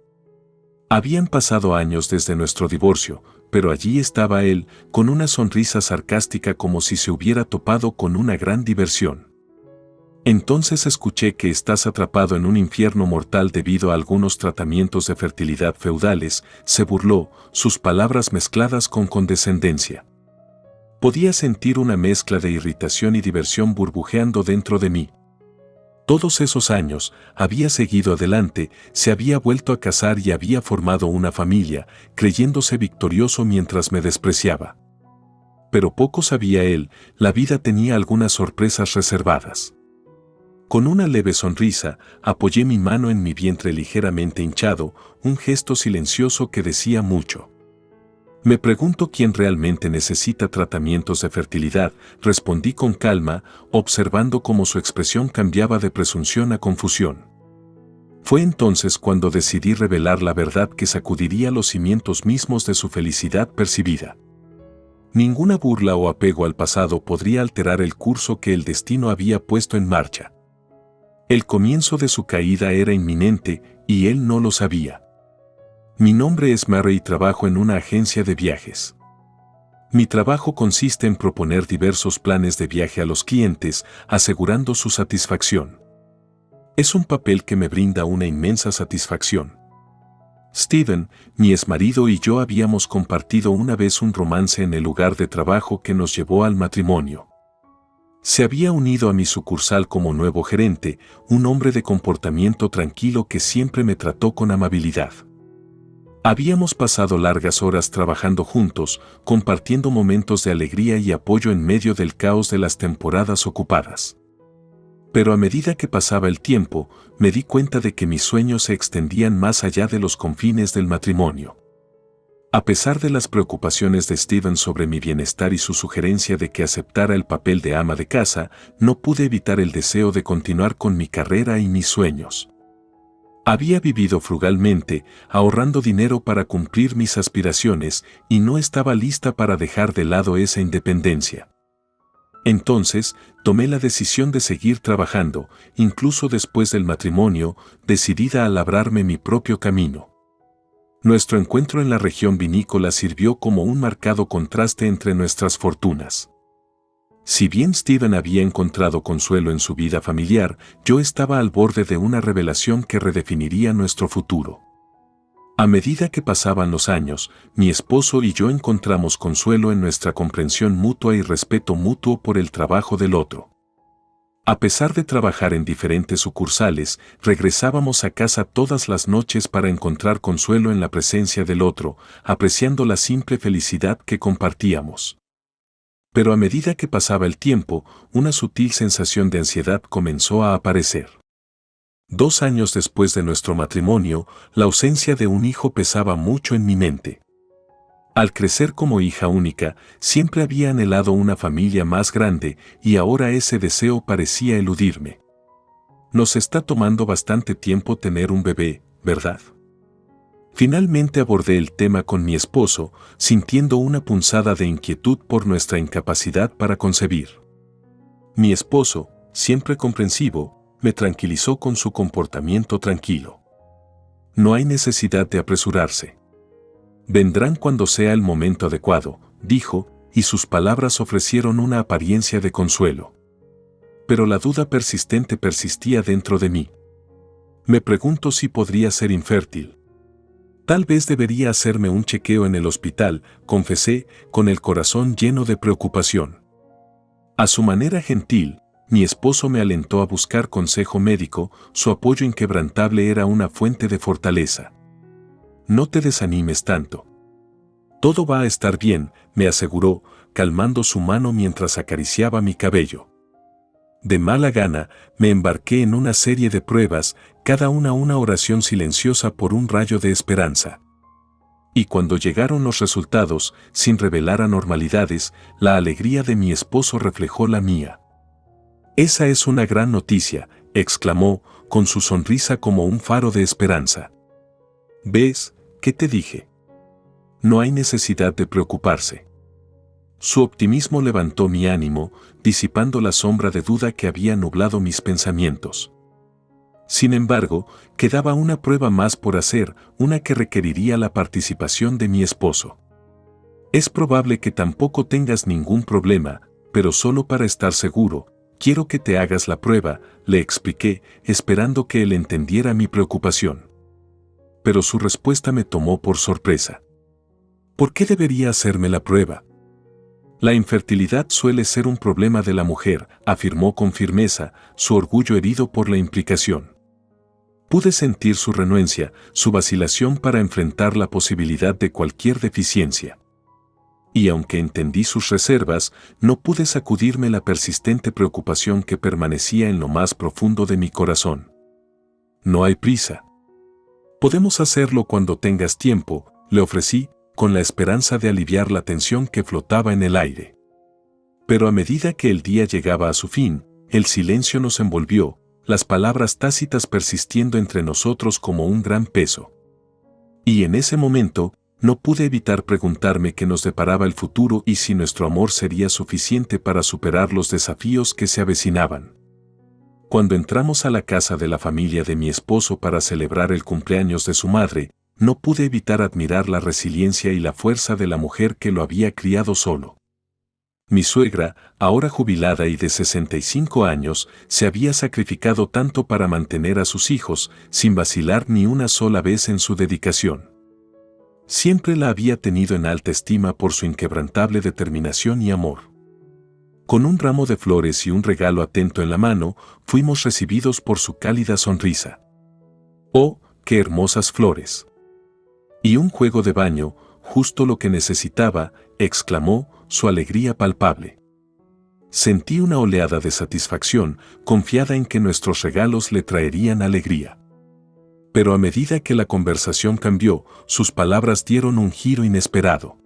S1: Habían pasado años desde nuestro divorcio, pero allí estaba él, con una sonrisa sarcástica como si se hubiera topado con una gran diversión. Entonces escuché que estás atrapado en un infierno mortal debido a algunos tratamientos de fertilidad feudales, se burló, sus palabras mezcladas con condescendencia. Podía sentir una mezcla de irritación y diversión burbujeando dentro de mí. Todos esos años, había seguido adelante, se había vuelto a casar y había formado una familia, creyéndose victorioso mientras me despreciaba. Pero poco sabía él, la vida tenía algunas sorpresas reservadas. Con una leve sonrisa, apoyé mi mano en mi vientre ligeramente hinchado, un gesto silencioso que decía mucho. Me pregunto quién realmente necesita tratamientos de fertilidad, respondí con calma, observando cómo su expresión cambiaba de presunción a confusión. Fue entonces cuando decidí revelar la verdad que sacudiría los cimientos mismos de su felicidad percibida. Ninguna burla o apego al pasado podría alterar el curso que el destino había puesto en marcha. El comienzo de su caída era inminente, y él no lo sabía. Mi nombre es Mary y trabajo en una agencia de viajes. Mi trabajo consiste en proponer diversos planes de viaje a los clientes, asegurando su satisfacción. Es un papel que me brinda una inmensa satisfacción. Steven, mi exmarido y yo habíamos compartido una vez un romance en el lugar de trabajo que nos llevó al matrimonio. Se había unido a mi sucursal como nuevo gerente, un hombre de comportamiento tranquilo que siempre me trató con amabilidad. Habíamos pasado largas horas trabajando juntos, compartiendo momentos de alegría y apoyo en medio del caos de las temporadas ocupadas. Pero a medida que pasaba el tiempo, me di cuenta de que mis sueños se extendían más allá de los confines del matrimonio. A pesar de las preocupaciones de Steven sobre mi bienestar y su sugerencia de que aceptara el papel de ama de casa, no pude evitar el deseo de continuar con mi carrera y mis sueños. Había vivido frugalmente, ahorrando dinero para cumplir mis aspiraciones, y no estaba lista para dejar de lado esa independencia. Entonces, tomé la decisión de seguir trabajando, incluso después del matrimonio, decidida a labrarme mi propio camino. Nuestro encuentro en la región vinícola sirvió como un marcado contraste entre nuestras fortunas. Si bien Steven había encontrado consuelo en su vida familiar, yo estaba al borde de una revelación que redefiniría nuestro futuro. A medida que pasaban los años, mi esposo y yo encontramos consuelo en nuestra comprensión mutua y respeto mutuo por el trabajo del otro. A pesar de trabajar en diferentes sucursales, regresábamos a casa todas las noches para encontrar consuelo en la presencia del otro, apreciando la simple felicidad que compartíamos. Pero a medida que pasaba el tiempo, una sutil sensación de ansiedad comenzó a aparecer. 2 años después de nuestro matrimonio, la ausencia de un hijo pesaba mucho en mi mente. Al crecer como hija única, siempre había anhelado una familia más grande y ahora ese deseo parecía eludirme. Nos está tomando bastante tiempo tener un bebé, ¿verdad? Finalmente abordé el tema con mi esposo, sintiendo una punzada de inquietud por nuestra incapacidad para concebir. Mi esposo, siempre comprensivo, me tranquilizó con su comportamiento tranquilo. No hay necesidad de apresurarse. Vendrán cuando sea el momento adecuado, dijo, y sus palabras ofrecieron una apariencia de consuelo. Pero la duda persistente persistía dentro de mí. Me pregunto si podría ser infértil. Tal vez debería hacerme un chequeo en el hospital, confesé, con el corazón lleno de preocupación. A su manera gentil, mi esposo me alentó a buscar consejo médico, su apoyo inquebrantable era una fuente de fortaleza. No te desanimes tanto. Todo va a estar bien, me aseguró, calmando su mano mientras acariciaba mi cabello. De mala gana, me embarqué en una serie de pruebas, cada una oración silenciosa por un rayo de esperanza. Y cuando llegaron los resultados, sin revelar anormalidades, la alegría de mi esposo reflejó la mía. Esa es una gran noticia, exclamó, con su sonrisa como un faro de esperanza. ¿Ves? ¿Qué te dije? No hay necesidad de preocuparse. Su optimismo levantó mi ánimo, disipando la sombra de duda que había nublado mis pensamientos. Sin embargo, quedaba una prueba más por hacer, una que requeriría la participación de mi esposo. Es probable que tampoco tengas ningún problema, pero solo para estar seguro, quiero que te hagas la prueba, le expliqué, esperando que él entendiera mi preocupación. Pero su respuesta me tomó por sorpresa. ¿Por qué debería hacerme la prueba? La infertilidad suele ser un problema de la mujer, afirmó con firmeza, su orgullo herido por la implicación. Pude sentir su renuencia, su vacilación para enfrentar la posibilidad de cualquier deficiencia. Y aunque entendí sus reservas, no pude sacudirme la persistente preocupación que permanecía en lo más profundo de mi corazón. No hay prisa. Podemos hacerlo cuando tengas tiempo, le ofrecí, con la esperanza de aliviar la tensión que flotaba en el aire. Pero a medida que el día llegaba a su fin, el silencio nos envolvió, las palabras tácitas persistiendo entre nosotros como un gran peso. Y en ese momento, no pude evitar preguntarme qué nos deparaba el futuro y si nuestro amor sería suficiente para superar los desafíos que se avecinaban. Cuando entramos a la casa de la familia de mi esposo para celebrar el cumpleaños de su madre, no pude evitar admirar la resiliencia y la fuerza de la mujer que lo había criado solo. Mi suegra, ahora jubilada y de 65 años, se había sacrificado tanto para mantener a sus hijos, sin vacilar ni una sola vez en su dedicación. Siempre la había tenido en alta estima por su inquebrantable determinación y amor. Con un ramo de flores y un regalo atento en la mano, fuimos recibidos por su cálida sonrisa. ¡Oh, qué hermosas flores! Y un juego de baño, justo lo que necesitaba, exclamó, su alegría palpable. Sentí una oleada de satisfacción, confiada en que nuestros regalos le traerían alegría. Pero a medida que la conversación cambió, sus palabras dieron un giro inesperado.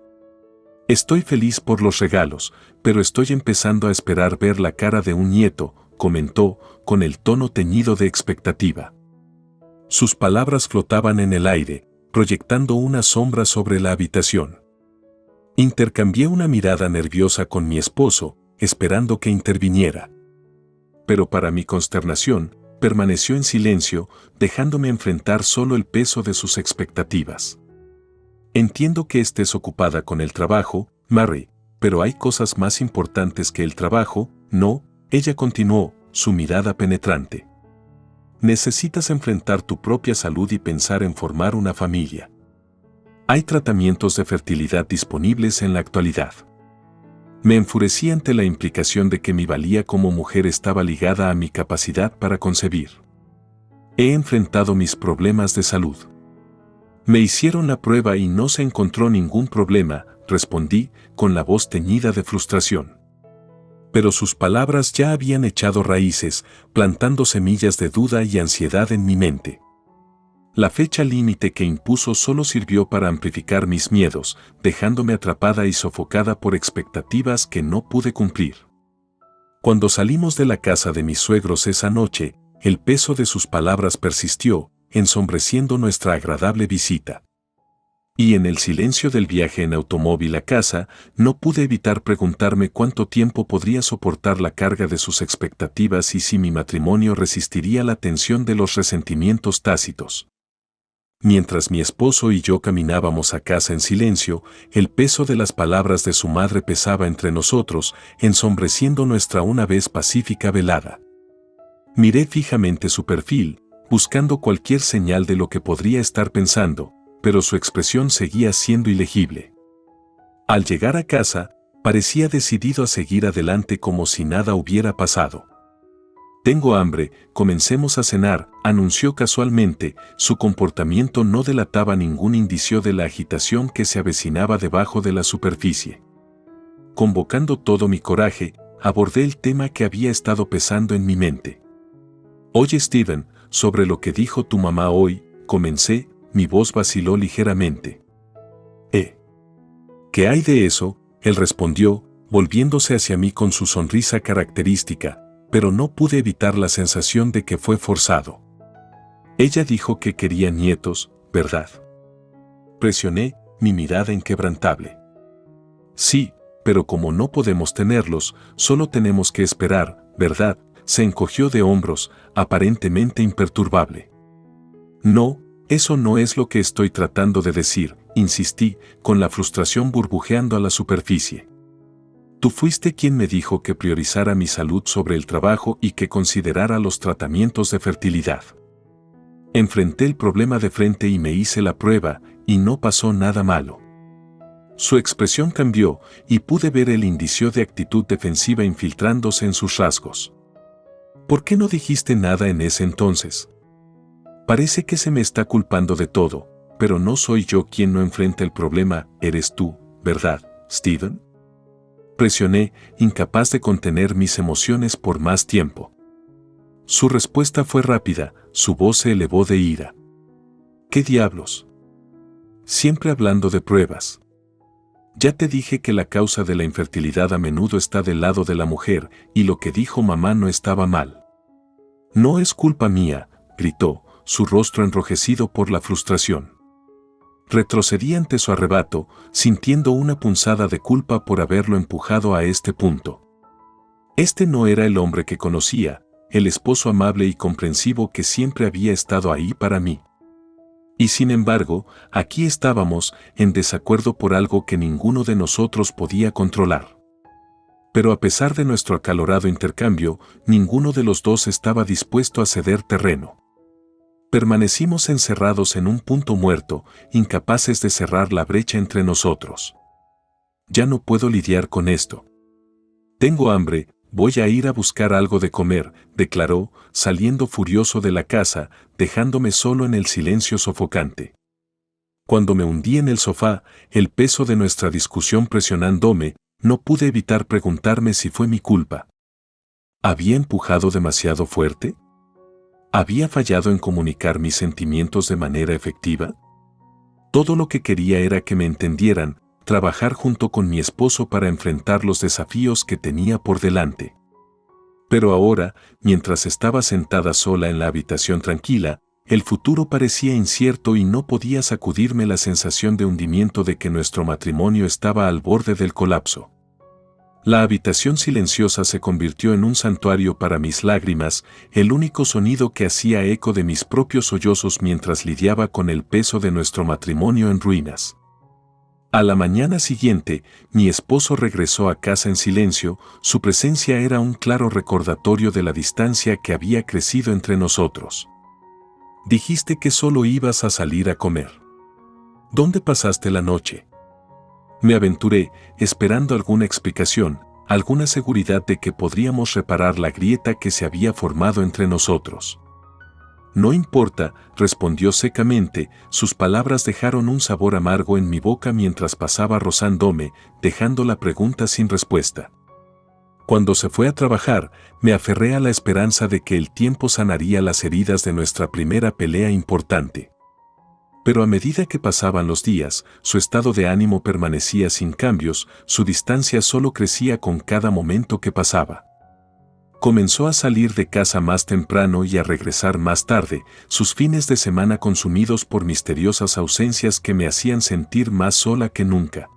S1: Estoy feliz por los regalos, pero estoy empezando a esperar ver la cara de un nieto, comentó, con el tono teñido de expectativa. Sus palabras flotaban en el aire, proyectando una sombra sobre la habitación. Intercambié una mirada nerviosa con mi esposo, esperando que interviniera. Pero para mi consternación, permaneció en silencio, dejándome enfrentar solo el peso de sus expectativas. Entiendo que estés ocupada con el trabajo, Mary, pero hay cosas más importantes que el trabajo, ¿no? Ella continuó, su mirada penetrante. Necesitas enfrentar tu propia salud y pensar en formar una familia. Hay tratamientos de fertilidad disponibles en la actualidad. Me enfurecí ante la implicación de que mi valía como mujer estaba ligada a mi capacidad para concebir. He enfrentado mis problemas de salud. Me hicieron la prueba y no se encontró ningún problema, respondí, con la voz teñida de frustración. Pero sus palabras ya habían echado raíces, plantando semillas de duda y ansiedad en mi mente. La fecha límite que impuso solo sirvió para amplificar mis miedos, dejándome atrapada y sofocada por expectativas que no pude cumplir. Cuando salimos de la casa de mis suegros esa noche, el peso de sus palabras persistió, ensombreciendo nuestra agradable visita. Y en el silencio del viaje en automóvil a casa, no pude evitar preguntarme cuánto tiempo podría soportar la carga de sus expectativas y si mi matrimonio resistiría la tensión de los resentimientos tácitos. Mientras mi esposo y yo caminábamos a casa en silencio, el peso de las palabras de su madre pesaba entre nosotros, ensombreciendo nuestra una vez pacífica velada. Miré fijamente su perfil, buscando cualquier señal de lo que podría estar pensando, pero su expresión seguía siendo ilegible. Al llegar a casa, parecía decidido a seguir adelante como si nada hubiera pasado. Tengo hambre, comencemos a cenar, anunció casualmente, su comportamiento no delataba ningún indicio de la agitación que se avecinaba debajo de la superficie. Convocando todo mi coraje, abordé el tema que había estado pesando en mi mente. Oye, Steven, sobre lo que dijo tu mamá hoy, comencé, mi voz vaciló ligeramente. ¿Qué hay de eso?, él respondió, volviéndose hacia mí con su sonrisa característica, pero no pude evitar la sensación de que fue forzado. Ella dijo que quería nietos, ¿verdad? Presioné, mi mirada inquebrantable. Sí, pero como no podemos tenerlos, solo tenemos que esperar, ¿verdad? Se encogió de hombros, aparentemente imperturbable. No, eso no es lo que estoy tratando de decir, insistí, con la frustración burbujeando a la superficie. Tú fuiste quien me dijo que priorizara mi salud sobre el trabajo y que considerara los tratamientos de fertilidad. Enfrenté el problema de frente y me hice la prueba, y no pasó nada malo. Su expresión cambió, y pude ver el indicio de actitud defensiva infiltrándose en sus rasgos. ¿Por qué no dijiste nada en ese entonces? Parece que se me está culpando de todo, pero no soy yo quien no enfrenta el problema, eres tú, ¿verdad, Steven? Presioné, incapaz de contener mis emociones por más tiempo. Su respuesta fue rápida, su voz se elevó de ira. ¿Qué diablos? Siempre hablando de pruebas. Ya te dije que la causa de la infertilidad a menudo está del lado de la mujer, y lo que dijo mamá no estaba mal. No es culpa mía, gritó, su rostro enrojecido por la frustración. Retrocedí ante su arrebato, sintiendo una punzada de culpa por haberlo empujado a este punto. Este no era el hombre que conocía, el esposo amable y comprensivo que siempre había estado ahí para mí. Y sin embargo, aquí estábamos, en desacuerdo por algo que ninguno de nosotros podía controlar. Pero a pesar de nuestro acalorado intercambio, ninguno de los dos estaba dispuesto a ceder terreno. Permanecimos encerrados en un punto muerto, incapaces de cerrar la brecha entre nosotros. Ya no puedo lidiar con esto. Tengo hambre, voy a ir a buscar algo de comer, declaró, saliendo furioso de la casa, dejándome solo en el silencio sofocante. Cuando me hundí en el sofá, el peso de nuestra discusión presionándome, no pude evitar preguntarme si fue mi culpa. ¿Había empujado demasiado fuerte? ¿Había fallado en comunicar mis sentimientos de manera efectiva? Todo lo que quería era que me entendieran, trabajar junto con mi esposo para enfrentar los desafíos que tenía por delante. Pero ahora, mientras estaba sentada sola en la habitación tranquila, el futuro parecía incierto y no podía sacudirme la sensación de hundimiento de que nuestro matrimonio estaba al borde del colapso. La habitación silenciosa se convirtió en un santuario para mis lágrimas, el único sonido que hacía eco de mis propios sollozos mientras lidiaba con el peso de nuestro matrimonio en ruinas. A la mañana siguiente, mi esposo regresó a casa en silencio, su presencia era un claro recordatorio de la distancia que había crecido entre nosotros. Dijiste que solo ibas a salir a comer. ¿Dónde pasaste la noche? Me aventuré, esperando alguna explicación, alguna seguridad de que podríamos reparar la grieta que se había formado entre nosotros. No importa, respondió secamente, sus palabras dejaron un sabor amargo en mi boca mientras pasaba rozándome, dejando la pregunta sin respuesta. Cuando se fue a trabajar, me aferré a la esperanza de que el tiempo sanaría las heridas de nuestra primera pelea importante. Pero a medida que pasaban los días, su estado de ánimo permanecía sin cambios, su distancia solo crecía con cada momento que pasaba. Comenzó a salir de casa más temprano y a regresar más tarde, sus fines de semana consumidos por misteriosas ausencias que me hacían sentir más sola que nunca.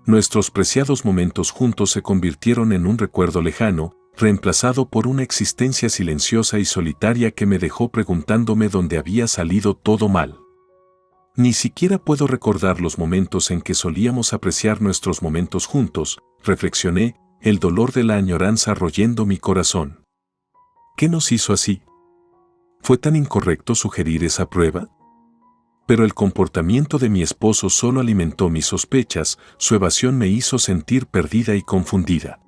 S1: Nuestros preciados momentos juntos se convirtieron en un recuerdo lejano, reemplazado por una existencia silenciosa y solitaria que me dejó preguntándome dónde había salido todo mal. Ni siquiera puedo recordar los momentos en que solíamos apreciar nuestros momentos juntos, reflexioné, el dolor de la añoranza royendo mi corazón. ¿Qué nos hizo así? ¿Fue tan incorrecto sugerir esa prueba? Pero el comportamiento de mi esposo solo alimentó mis sospechas, su evasión me hizo sentir perdida y confundida.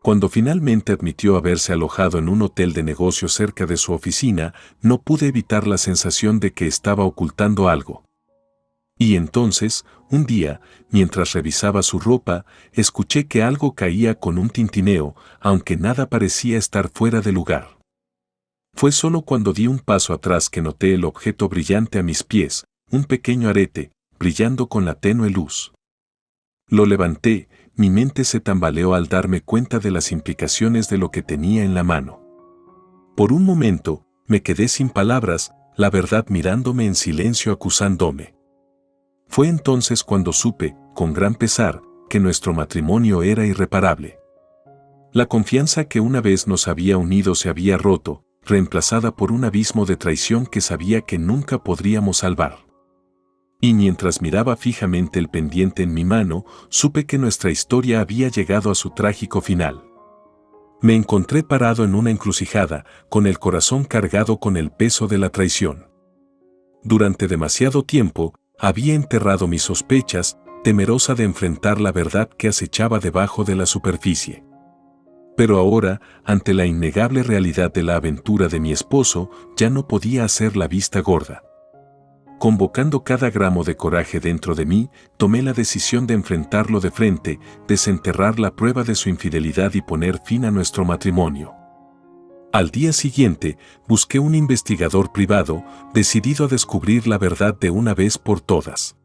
S1: Cuando finalmente admitió haberse alojado en un hotel de negocios cerca de su oficina, no pude evitar la sensación de que estaba ocultando algo. Y entonces, un día, mientras revisaba su ropa, escuché que algo caía con un tintineo, aunque nada parecía estar fuera de lugar. Fue solo cuando di un paso atrás que noté el objeto brillante a mis pies, un pequeño arete, brillando con la tenue luz. Lo levanté, mi mente se tambaleó al darme cuenta de las implicaciones de lo que tenía en la mano. Por un momento, me quedé sin palabras, la verdad mirándome en silencio acusándome. Fue entonces cuando supe, con gran pesar, que nuestro matrimonio era irreparable. La confianza que una vez nos había unido se había roto, reemplazada por un abismo de traición que sabía que nunca podríamos salvar. Y mientras miraba fijamente el pendiente en mi mano, supe que nuestra historia había llegado a su trágico final. Me encontré parado en una encrucijada, con el corazón cargado con el peso de la traición. Durante demasiado tiempo, había enterrado mis sospechas, temerosa de enfrentar la verdad que acechaba debajo de la superficie. Pero ahora, ante la innegable realidad de la aventura de mi esposo, ya no podía hacer la vista gorda. Convocando cada gramo de coraje dentro de mí, tomé la decisión de enfrentarlo de frente, desenterrar la prueba de su infidelidad y poner fin a nuestro matrimonio. Al día siguiente, busqué un investigador privado, decidido a descubrir la verdad de una vez por todas.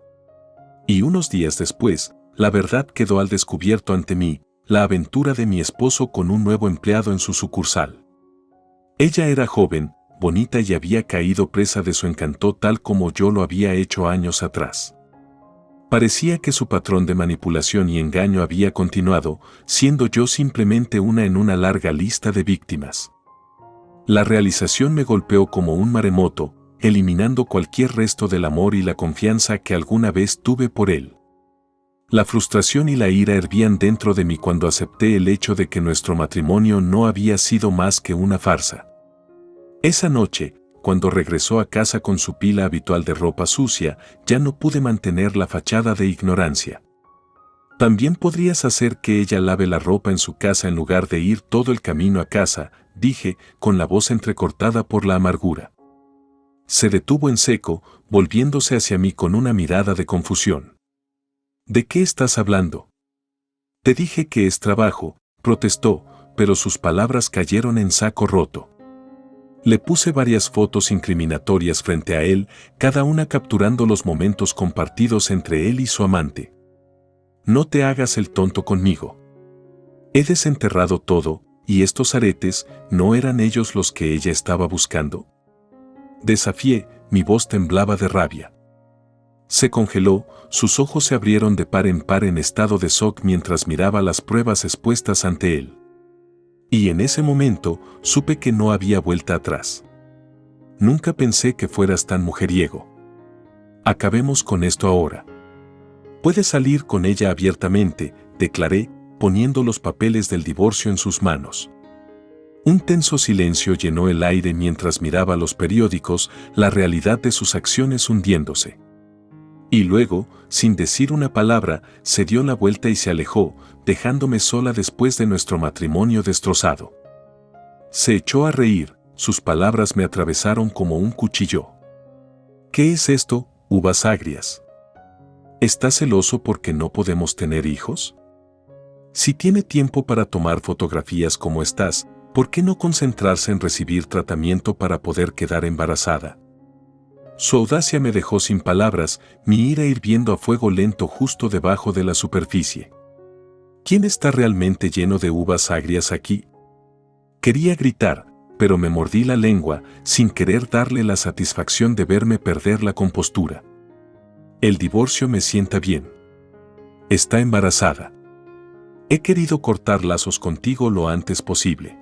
S1: Y unos días después, la verdad quedó al descubierto ante mí, la aventura de mi esposo con un nuevo empleado en su sucursal. Ella era joven, bonita y había caído presa de su encanto tal como yo lo había hecho años atrás. Parecía que su patrón de manipulación y engaño había continuado, siendo yo simplemente una en una larga lista de víctimas. La realización me golpeó como un maremoto, eliminando cualquier resto del amor y la confianza que alguna vez tuve por él. La frustración y la ira hervían dentro de mí cuando acepté el hecho de que nuestro matrimonio no había sido más que una farsa. Esa noche, cuando regresó a casa con su pila habitual de ropa sucia, ya no pude mantener la fachada de ignorancia. También podrías hacer que ella lave la ropa en su casa en lugar de ir todo el camino a casa, dije, con la voz entrecortada por la amargura. Se detuvo en seco, volviéndose hacia mí con una mirada de confusión. ¿De qué estás hablando? Te dije que es trabajo, protestó, pero sus palabras cayeron en saco roto. Le puse varias fotos incriminatorias frente a él, cada una capturando los momentos compartidos entre él y su amante. No te hagas el tonto conmigo. He desenterrado todo, y estos aretes, ¿no eran ellos los que ella estaba buscando? Desafié, mi voz temblaba de rabia. Se congeló, sus ojos se abrieron de par en estado de shock mientras miraba las pruebas expuestas ante él. Y en ese momento, supe que no había vuelta atrás. Nunca pensé que fueras tan mujeriego. Acabemos con esto ahora. Puedes salir con ella abiertamente, declaré, poniendo los papeles del divorcio en sus manos. Un tenso silencio llenó el aire mientras miraba los periódicos, la realidad de sus acciones hundiéndose. Y luego, sin decir una palabra, se dio la vuelta y se alejó, dejándome sola después de nuestro matrimonio destrozado. Se echó a reír, sus palabras me atravesaron como un cuchillo. ¿Qué es esto, uvas agrias? ¿Estás celoso porque no podemos tener hijos? Si tiene tiempo para tomar fotografías como estás, ¿por qué no concentrarse en recibir tratamiento para poder quedar embarazada? Su audacia me dejó sin palabras, mi ira hirviendo a fuego lento justo debajo de la superficie. ¿Quién está realmente lleno de uvas agrias aquí? Quería gritar, pero me mordí la lengua, sin querer darle la satisfacción de verme perder la compostura. El divorcio me sienta bien. Está embarazada. He querido cortar lazos contigo lo antes posible.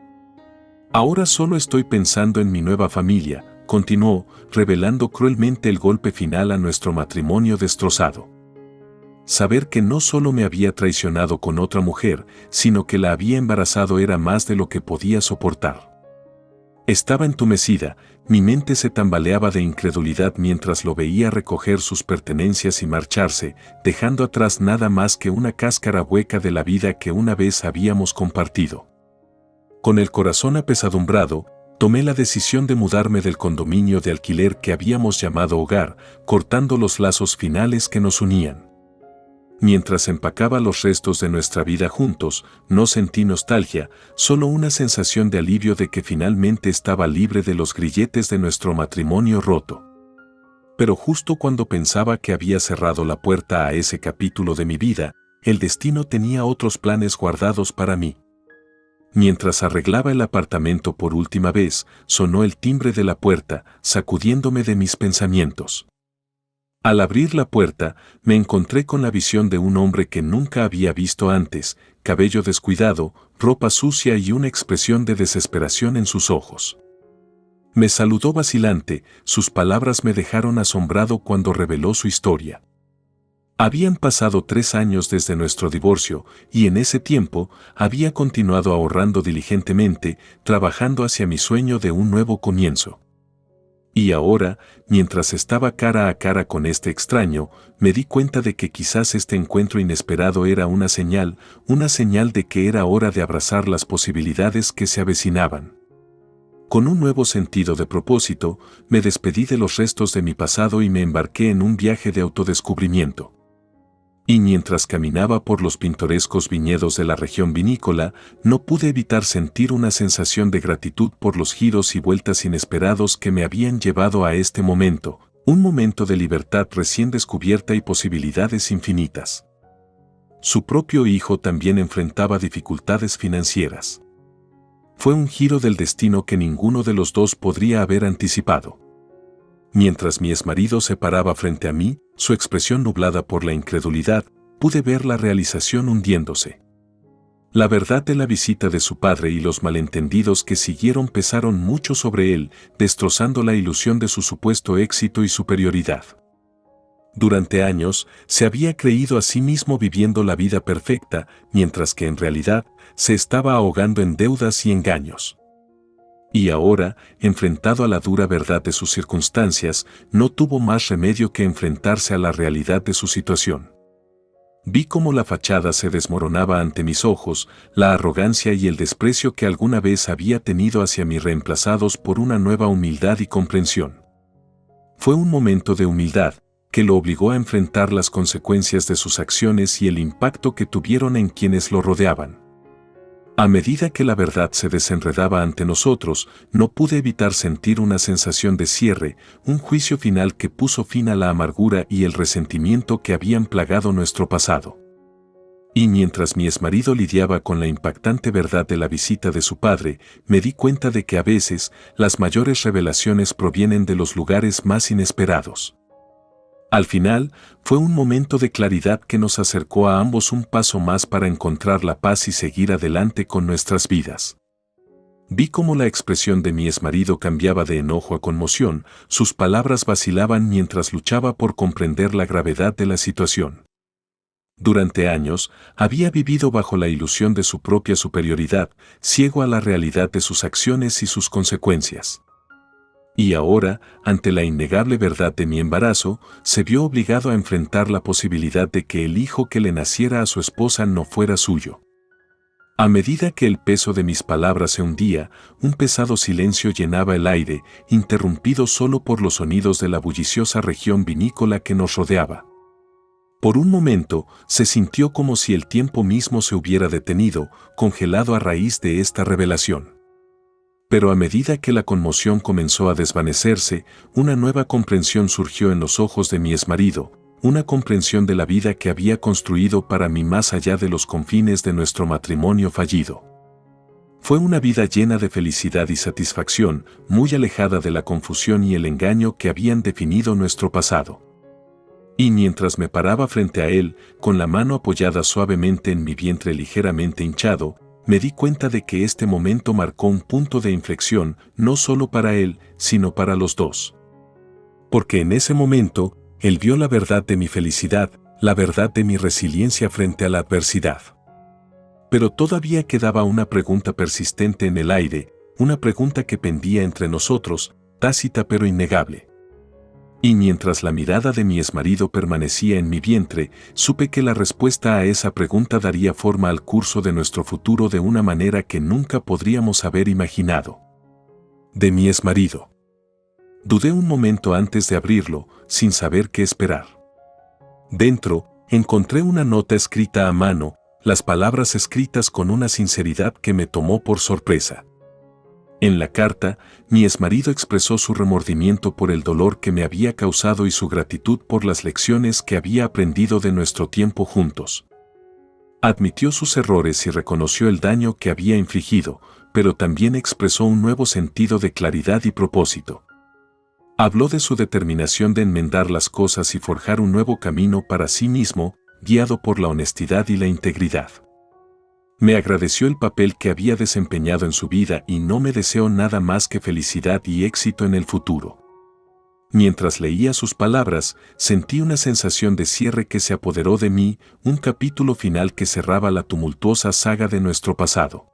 S1: Ahora solo estoy pensando en mi nueva familia, continuó, revelando cruelmente el golpe final a nuestro matrimonio destrozado. Saber que no solo me había traicionado con otra mujer, sino que la había embarazado era más de lo que podía soportar. Estaba entumecida, mi mente se tambaleaba de incredulidad mientras lo veía recoger sus pertenencias y marcharse, dejando atrás nada más que una cáscara hueca de la vida que una vez habíamos compartido. Con el corazón apesadumbrado, tomé la decisión de mudarme del condominio de alquiler que habíamos llamado hogar, cortando los lazos finales que nos unían. Mientras empacaba los restos de nuestra vida juntos, no sentí nostalgia, solo una sensación de alivio de que finalmente estaba libre de los grilletes de nuestro matrimonio roto. Pero justo cuando pensaba que había cerrado la puerta a ese capítulo de mi vida, el destino tenía otros planes guardados para mí. Mientras arreglaba el apartamento por última vez, sonó el timbre de la puerta, sacudiéndome de mis pensamientos. Al abrir la puerta, me encontré con la visión de un hombre que nunca había visto antes, cabello descuidado, ropa sucia y una expresión de desesperación en sus ojos. Me saludó vacilante, sus palabras me dejaron asombrado cuando reveló su historia. Habían pasado 3 años desde nuestro divorcio, y en ese tiempo había continuado ahorrando diligentemente, trabajando hacia mi sueño de un nuevo comienzo. Y ahora, mientras estaba cara a cara con este extraño, me di cuenta de que quizás este encuentro inesperado era una señal de que era hora de abrazar las posibilidades que se avecinaban. Con un nuevo sentido de propósito, me despedí de los restos de mi pasado y me embarqué en un viaje de autodescubrimiento. Y mientras caminaba por los pintorescos viñedos de la región vinícola, no pude evitar sentir una sensación de gratitud por los giros y vueltas inesperados que me habían llevado a este momento, un momento de libertad recién descubierta y posibilidades infinitas. Su propio hijo también enfrentaba dificultades financieras. Fue un giro del destino que ninguno de los dos podría haber anticipado. Mientras mi exmarido se paraba frente a mí, su expresión nublada por la incredulidad, pude ver la realización hundiéndose. La verdad de la visita de su padre y los malentendidos que siguieron pesaron mucho sobre él, destrozando la ilusión de su supuesto éxito y superioridad. Durante años, se había creído a sí mismo viviendo la vida perfecta, mientras que en realidad, se estaba ahogando en deudas y engaños. Y ahora, enfrentado a la dura verdad de sus circunstancias, no tuvo más remedio que enfrentarse a la realidad de su situación. Vi cómo la fachada se desmoronaba ante mis ojos, la arrogancia y el desprecio que alguna vez había tenido hacia mí reemplazados por una nueva humildad y comprensión. Fue un momento de humildad, que lo obligó a enfrentar las consecuencias de sus acciones y el impacto que tuvieron en quienes lo rodeaban. A medida que la verdad se desenredaba ante nosotros, no pude evitar sentir una sensación de cierre, un juicio final que puso fin a la amargura y el resentimiento que habían plagado nuestro pasado. Y mientras mi exmarido lidiaba con la impactante verdad de la visita de su padre, me di cuenta de que a veces las mayores revelaciones provienen de los lugares más inesperados. Al final, fue un momento de claridad que nos acercó a ambos un paso más para encontrar la paz y seguir adelante con nuestras vidas. Vi cómo la expresión de mi exmarido cambiaba de enojo a conmoción, sus palabras vacilaban mientras luchaba por comprender la gravedad de la situación. Durante años, había vivido bajo la ilusión de su propia superioridad, ciego a la realidad de sus acciones y sus consecuencias. Y ahora, ante la innegable verdad de mi embarazo, se vio obligado a enfrentar la posibilidad de que el hijo que le naciera a su esposa no fuera suyo. A medida que el peso de mis palabras se hundía, un pesado silencio llenaba el aire, interrumpido solo por los sonidos de la bulliciosa región vinícola que nos rodeaba. Por un momento, se sintió como si el tiempo mismo se hubiera detenido, congelado a raíz de esta revelación. Pero a medida que la conmoción comenzó a desvanecerse, una nueva comprensión surgió en los ojos de mi exmarido, una comprensión de la vida que había construido para mí más allá de los confines de nuestro matrimonio fallido. Fue una vida llena de felicidad y satisfacción, muy alejada de la confusión y el engaño que habían definido nuestro pasado. Y mientras me paraba frente a él, con la mano apoyada suavemente en mi vientre ligeramente hinchado, me di cuenta de que este momento marcó un punto de inflexión, no solo para él, sino para los dos. Porque en ese momento, él vio la verdad de mi felicidad, la verdad de mi resiliencia frente a la adversidad. Pero todavía quedaba una pregunta persistente en el aire, una pregunta que pendía entre nosotros, tácita pero innegable. Y mientras la mirada de mi exmarido permanecía en mi vientre, supe que la respuesta a esa pregunta daría forma al curso de nuestro futuro de una manera que nunca podríamos haber imaginado. De mi exmarido. Dudé un momento antes de abrirlo, sin saber qué esperar. Dentro, encontré una nota escrita a mano, las palabras escritas con una sinceridad que me tomó por sorpresa. En la carta, mi exmarido expresó su remordimiento por el dolor que me había causado y su gratitud por las lecciones que había aprendido de nuestro tiempo juntos. Admitió sus errores y reconoció el daño que había infligido, pero también expresó un nuevo sentido de claridad y propósito. Habló de su determinación de enmendar las cosas y forjar un nuevo camino para sí mismo, guiado por la honestidad y la integridad. Me agradeció el papel que había desempeñado en su vida y no me deseó nada más que felicidad y éxito en el futuro. Mientras leía sus palabras, sentí una sensación de cierre que se apoderó de mí, un capítulo final que cerraba la tumultuosa saga de nuestro pasado.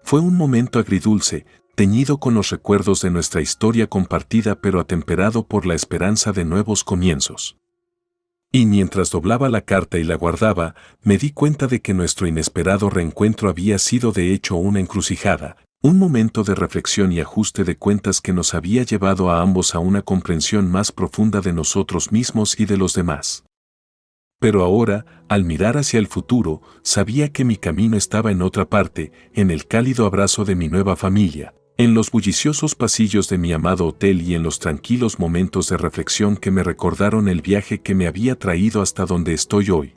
S1: Fue un momento agridulce, teñido con los recuerdos de nuestra historia compartida pero atemperado por la esperanza de nuevos comienzos. Y mientras doblaba la carta y la guardaba, me di cuenta de que nuestro inesperado reencuentro había sido de hecho una encrucijada, un momento de reflexión y ajuste de cuentas que nos había llevado a ambos a una comprensión más profunda de nosotros mismos y de los demás. Pero ahora, al mirar hacia el futuro, sabía que mi camino estaba en otra parte, en el cálido abrazo de mi nueva familia, en los bulliciosos pasillos de mi amado hotel y en los tranquilos momentos de reflexión que me recordaron el viaje que me había traído hasta donde estoy hoy.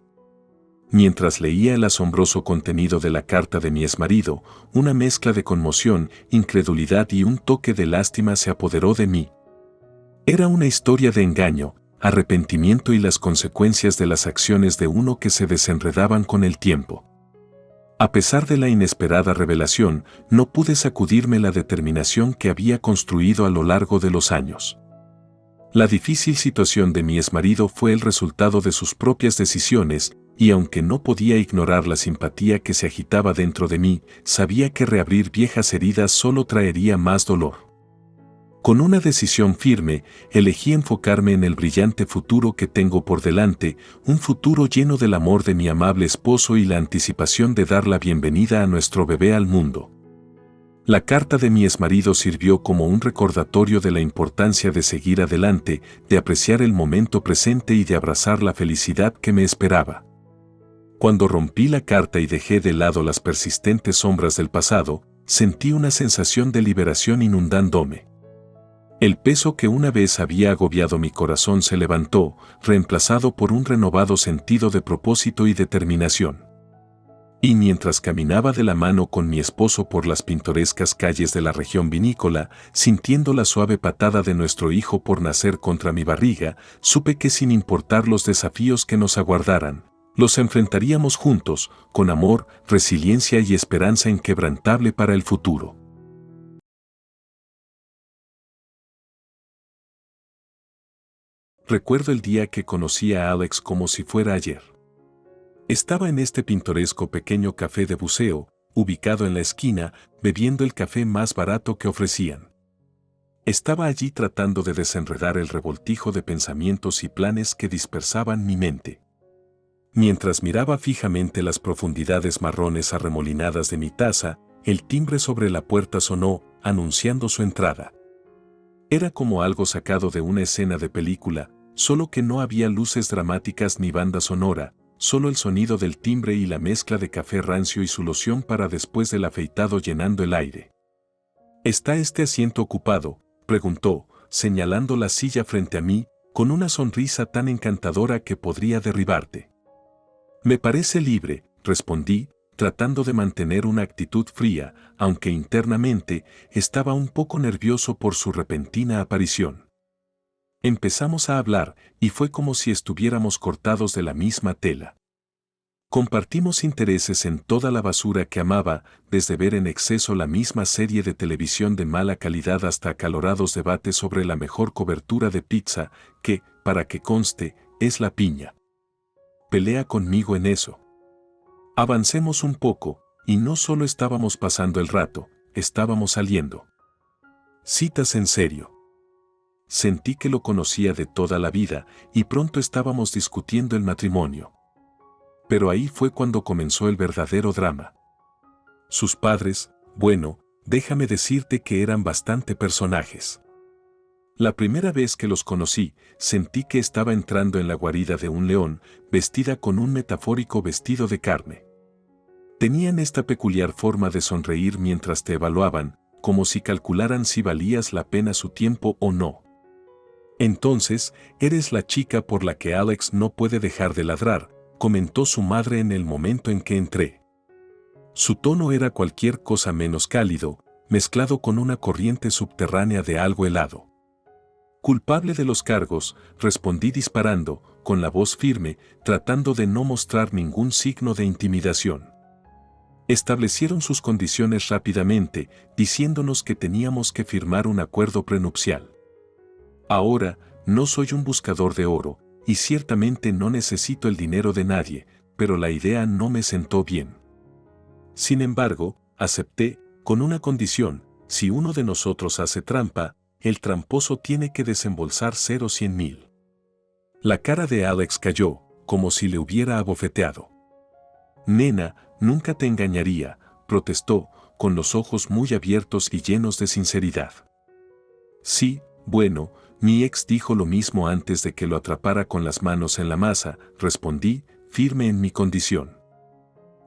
S1: Mientras leía el asombroso contenido de la carta de mi exmarido, una mezcla de conmoción, incredulidad y un toque de lástima se apoderó de mí. Era una historia de engaño, arrepentimiento y las consecuencias de las acciones de uno que se desenredaban con el tiempo. A pesar de la inesperada revelación, no pude sacudirme la determinación que había construido a lo largo de los años. La difícil situación de mi exmarido fue el resultado de sus propias decisiones, y aunque no podía ignorar la simpatía que se agitaba dentro de mí, sabía que reabrir viejas heridas solo traería más dolor. Con una decisión firme, elegí enfocarme en el brillante futuro que tengo por delante, un futuro lleno del amor de mi amable esposo y la anticipación de dar la bienvenida a nuestro bebé al mundo. La carta de mi exmarido sirvió como un recordatorio de la importancia de seguir adelante, de apreciar el momento presente y de abrazar la felicidad que me esperaba. Cuando rompí la carta y dejé de lado las persistentes sombras del pasado, sentí una sensación de liberación inundándome. El peso que una vez había agobiado mi corazón se levantó, reemplazado por un renovado sentido de propósito y determinación. Y mientras caminaba de la mano con mi esposo por las pintorescas calles de la región vinícola, sintiendo la suave patada de nuestro hijo por nacer contra mi barriga, supe que sin importar los desafíos que nos aguardaran, los enfrentaríamos juntos, con amor, resiliencia y esperanza inquebrantable para el futuro. Recuerdo el día que conocí a Alex como si fuera ayer. Estaba en este pintoresco pequeño café de buceo, ubicado en la esquina, bebiendo el café más barato que ofrecían. Estaba allí tratando de desenredar el revoltijo de pensamientos y planes que dispersaban mi mente. Mientras miraba fijamente las profundidades marrones arremolinadas de mi taza, el timbre sobre la puerta sonó, anunciando su entrada. Era como algo sacado de una escena de película, solo que no había luces dramáticas ni banda sonora, solo el sonido del timbre y la mezcla de café rancio y su loción para después del afeitado llenando el aire. ¿Está este asiento ocupado?, preguntó, señalando la silla frente a mí, con una sonrisa tan encantadora que podría derribarte. Me parece libre, respondí, tratando de mantener una actitud fría, aunque internamente estaba un poco nervioso por su repentina aparición. Empezamos a hablar, y fue como si estuviéramos cortados de la misma tela. Compartimos intereses en toda la basura que amaba, desde ver en exceso la misma serie de televisión de mala calidad hasta acalorados debates sobre la mejor cobertura de pizza, que, para que conste, es la piña. Pelea conmigo en eso. Avancemos un poco, y no solo estábamos pasando el rato, estábamos saliendo. Citas en serio. Sentí que lo conocía de toda la vida, y pronto estábamos discutiendo el matrimonio. Pero ahí fue cuando comenzó el verdadero drama. Sus padres, bueno, déjame decirte que eran bastante personajes. La primera vez que los conocí, sentí que estaba entrando en la guarida de un león, vestida con un metafórico vestido de carne. Tenían esta peculiar forma de sonreír mientras te evaluaban, como si calcularan si valías la pena su tiempo o no. Entonces, eres la chica por la que Alex no puede dejar de ladrar, comentó su madre en el momento en que entré. Su tono era cualquier cosa menos cálido, mezclado con una corriente subterránea de algo helado. Culpable de los cargos, respondí disparando, con la voz firme, tratando de no mostrar ningún signo de intimidación. Establecieron sus condiciones rápidamente, diciéndonos que teníamos que firmar un acuerdo prenupcial. Ahora, no soy un buscador de oro, y ciertamente no necesito el dinero de nadie, pero la idea no me sentó bien. Sin embargo, acepté, con una condición: si uno de nosotros hace trampa, el tramposo tiene que desembolsar 100.000. La cara de Alex cayó, como si le hubiera abofeteado. Nena, nunca te engañaría, protestó, con los ojos muy abiertos y llenos de sinceridad. Sí, bueno, mi ex dijo lo mismo antes de que lo atrapara con las manos en la masa, respondí, firme en mi condición.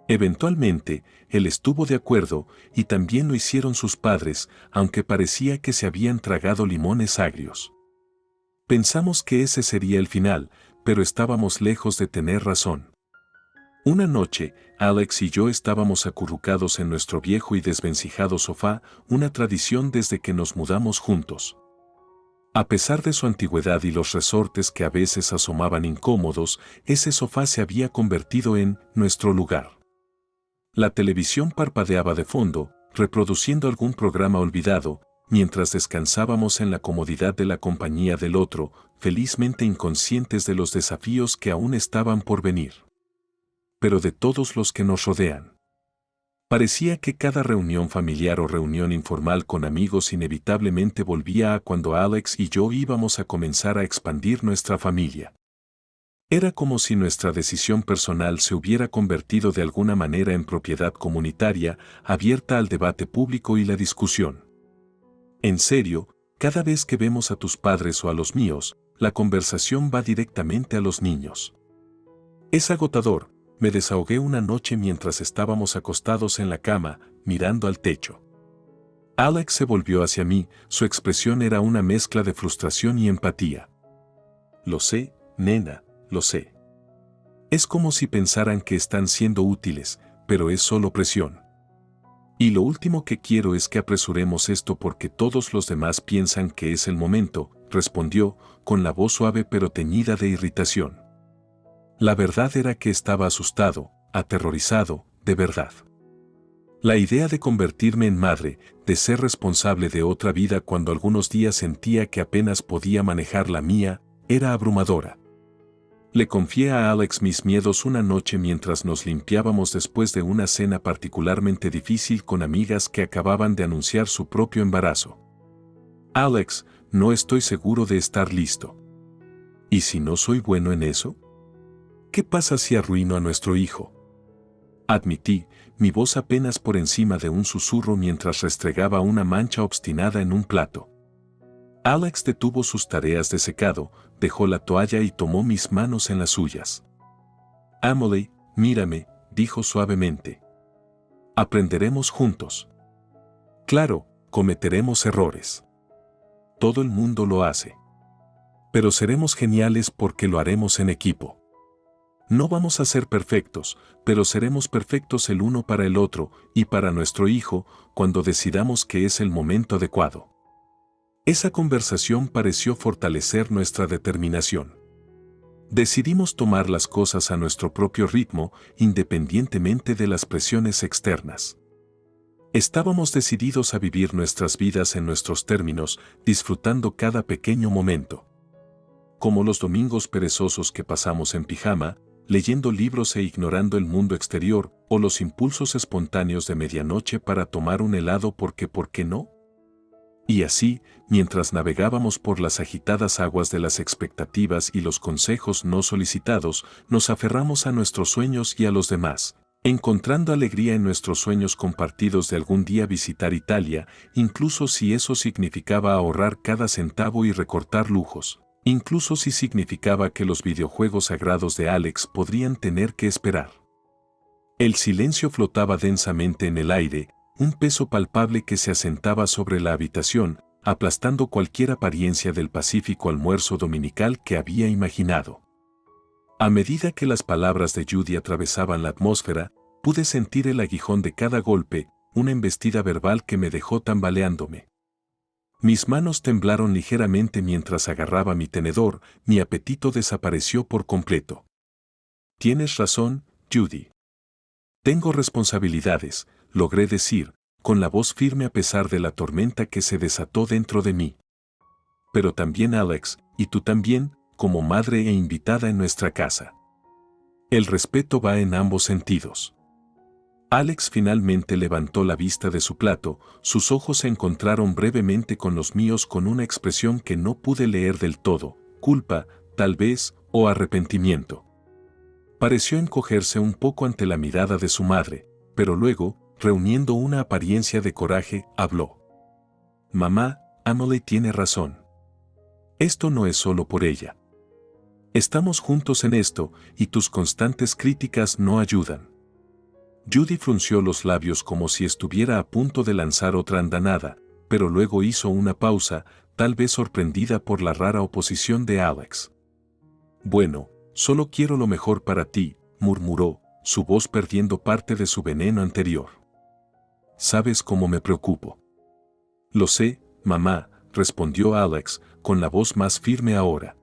S1: Eventualmente, él estuvo de acuerdo, y también lo hicieron sus padres, aunque parecía que se habían tragado limones agrios. Pensamos que ese sería el final, pero estábamos lejos de tener razón. Una noche, Alex y yo estábamos acurrucados en nuestro viejo y desvencijado sofá, una tradición desde que nos mudamos juntos. A pesar de su antigüedad y los resortes que a veces asomaban incómodos, ese sofá se había convertido en nuestro lugar. La televisión parpadeaba de fondo, reproduciendo algún programa olvidado, mientras descansábamos en la comodidad de la compañía del otro, felizmente inconscientes de los desafíos que aún estaban por venir. Pero de todos los que nos rodean. Parecía que cada reunión familiar o reunión informal con amigos inevitablemente volvía a cuando Alex y yo íbamos a comenzar a expandir nuestra familia. Era como si nuestra decisión personal se hubiera convertido de alguna manera en propiedad comunitaria, abierta al debate público y la discusión. En serio, cada vez que vemos a tus padres o a los míos, la conversación va directamente a los niños. Es agotador, me desahogué una noche mientras estábamos acostados en la cama, mirando al techo. Alex se volvió hacia mí, su expresión era una mezcla de frustración y empatía. Lo sé, nena, lo sé. Es como si pensaran que están siendo útiles, pero es solo presión. Y lo último que quiero es que apresuremos esto porque todos los demás piensan que es el momento, respondió, con la voz suave pero teñida de irritación. La verdad era que estaba asustado, aterrorizado, de verdad. La idea de convertirme en madre, de ser responsable de otra vida cuando algunos días sentía que apenas podía manejar la mía, era abrumadora. Le confié a Alex mis miedos una noche mientras nos limpiábamos después de una cena particularmente difícil con amigas que acababan de anunciar su propio embarazo. Alex, no estoy seguro de estar listo. ¿Y si no soy bueno en eso? ¿Qué pasa si arruino a nuestro hijo? Admití, mi voz apenas por encima de un susurro mientras restregaba una mancha obstinada en un plato. Alex detuvo sus tareas de secado, dejó la toalla y tomó mis manos en las suyas. Emily, mírame, dijo suavemente. Aprenderemos juntos. Claro, cometeremos errores. Todo el mundo lo hace. Pero seremos geniales porque lo haremos en equipo. No vamos a ser perfectos, pero seremos perfectos el uno para el otro y para nuestro hijo cuando decidamos que es el momento adecuado. Esa conversación pareció fortalecer nuestra determinación. Decidimos tomar las cosas a nuestro propio ritmo, independientemente de las presiones externas. Estábamos decididos a vivir nuestras vidas en nuestros términos, disfrutando cada pequeño momento. Como los domingos perezosos que pasamos en pijama, leyendo libros e ignorando el mundo exterior, o los impulsos espontáneos de medianoche para tomar un helado porque ¿por qué no? Y así, mientras navegábamos por las agitadas aguas de las expectativas y los consejos no solicitados, nos aferramos a nuestros sueños y a los demás, encontrando alegría en nuestros sueños compartidos de algún día visitar Italia, incluso si eso significaba ahorrar cada centavo y recortar lujos, incluso si significaba que los videojuegos sagrados de Alex podrían tener que esperar. El silencio flotaba densamente en el aire, un peso palpable que se asentaba sobre la habitación, aplastando cualquier apariencia del pacífico almuerzo dominical que había imaginado. A medida que las palabras de Judy atravesaban la atmósfera, pude sentir el aguijón de cada golpe, una embestida verbal que me dejó tambaleándome. Mis manos temblaron ligeramente mientras agarraba mi tenedor, mi apetito desapareció por completo. Tienes razón, Judy. Tengo responsabilidades, logré decir, con la voz firme a pesar de la tormenta que se desató dentro de mí. Pero también Alex, y tú también, como madre e invitada en nuestra casa. El respeto va en ambos sentidos. Alex finalmente levantó la vista de su plato, sus ojos se encontraron brevemente con los míos con una expresión que no pude leer del todo, culpa, tal vez, o arrepentimiento. Pareció encogerse un poco ante la mirada de su madre, pero luego, reuniendo una apariencia de coraje, habló. Mamá, Emily tiene razón. Esto no es solo por ella. Estamos juntos en esto, y tus constantes críticas no ayudan. Judy frunció los labios como si estuviera a punto de lanzar otra andanada, pero luego hizo una pausa, tal vez sorprendida por la rara oposición de Alex. Bueno, solo quiero lo mejor para ti, murmuró, su voz perdiendo parte de su veneno anterior. ¿Sabes cómo me preocupo? Lo sé, mamá, respondió Alex, con la voz más firme ahora.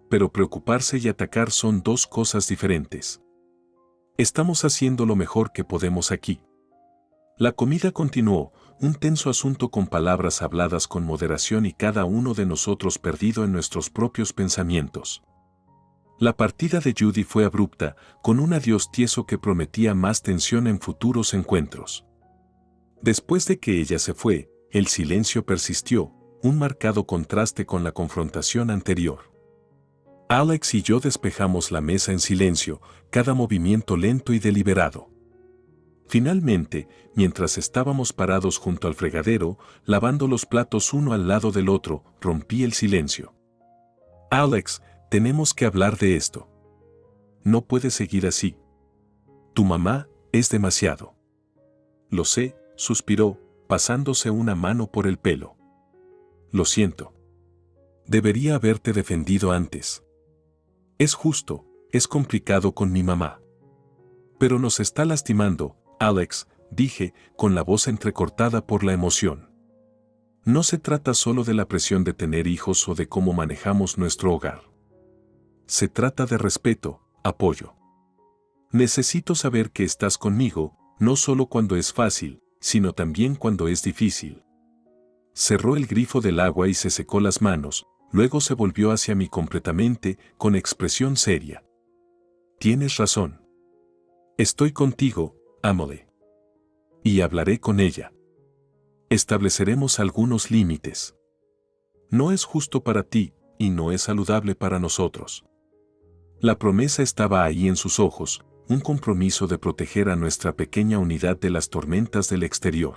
S1: Pero preocuparse y atacar son dos cosas diferentes. Estamos haciendo lo mejor que podemos aquí. La comida continuó, un tenso asunto con palabras habladas con moderación y cada uno de nosotros perdido en nuestros propios pensamientos. La partida de Judy fue abrupta, con un adiós tieso que prometía más tensión en futuros encuentros. Después de que ella se fue, el silencio persistió, un marcado contraste con la confrontación anterior. Alex y yo despejamos la mesa en silencio, cada movimiento lento y deliberado. Finalmente, mientras estábamos parados junto al fregadero, lavando los platos uno al lado del otro, rompí el silencio. Alex, tenemos que hablar de esto. No puedes seguir así. Tu mamá es demasiado. Lo sé, suspiró, pasándose una mano por el pelo. Lo siento. Debería haberte defendido antes. Es justo, es complicado con mi mamá. Pero nos está lastimando, Alex, dije, con la voz entrecortada por la emoción. No se trata solo de la presión de tener hijos o de cómo manejamos nuestro hogar. Se trata de respeto, apoyo. Necesito saber que estás conmigo, no solo cuando es fácil, sino también cuando es difícil. Cerró el grifo del agua y se secó las manos, luego se volvió hacia mí completamente, con expresión seria. Tienes razón. Estoy contigo, Emily. Y hablaré con ella. Estableceremos algunos límites. No es justo para ti, y no es saludable para nosotros. La promesa estaba ahí en sus ojos, un compromiso de proteger a nuestra pequeña unidad de las tormentas del exterior.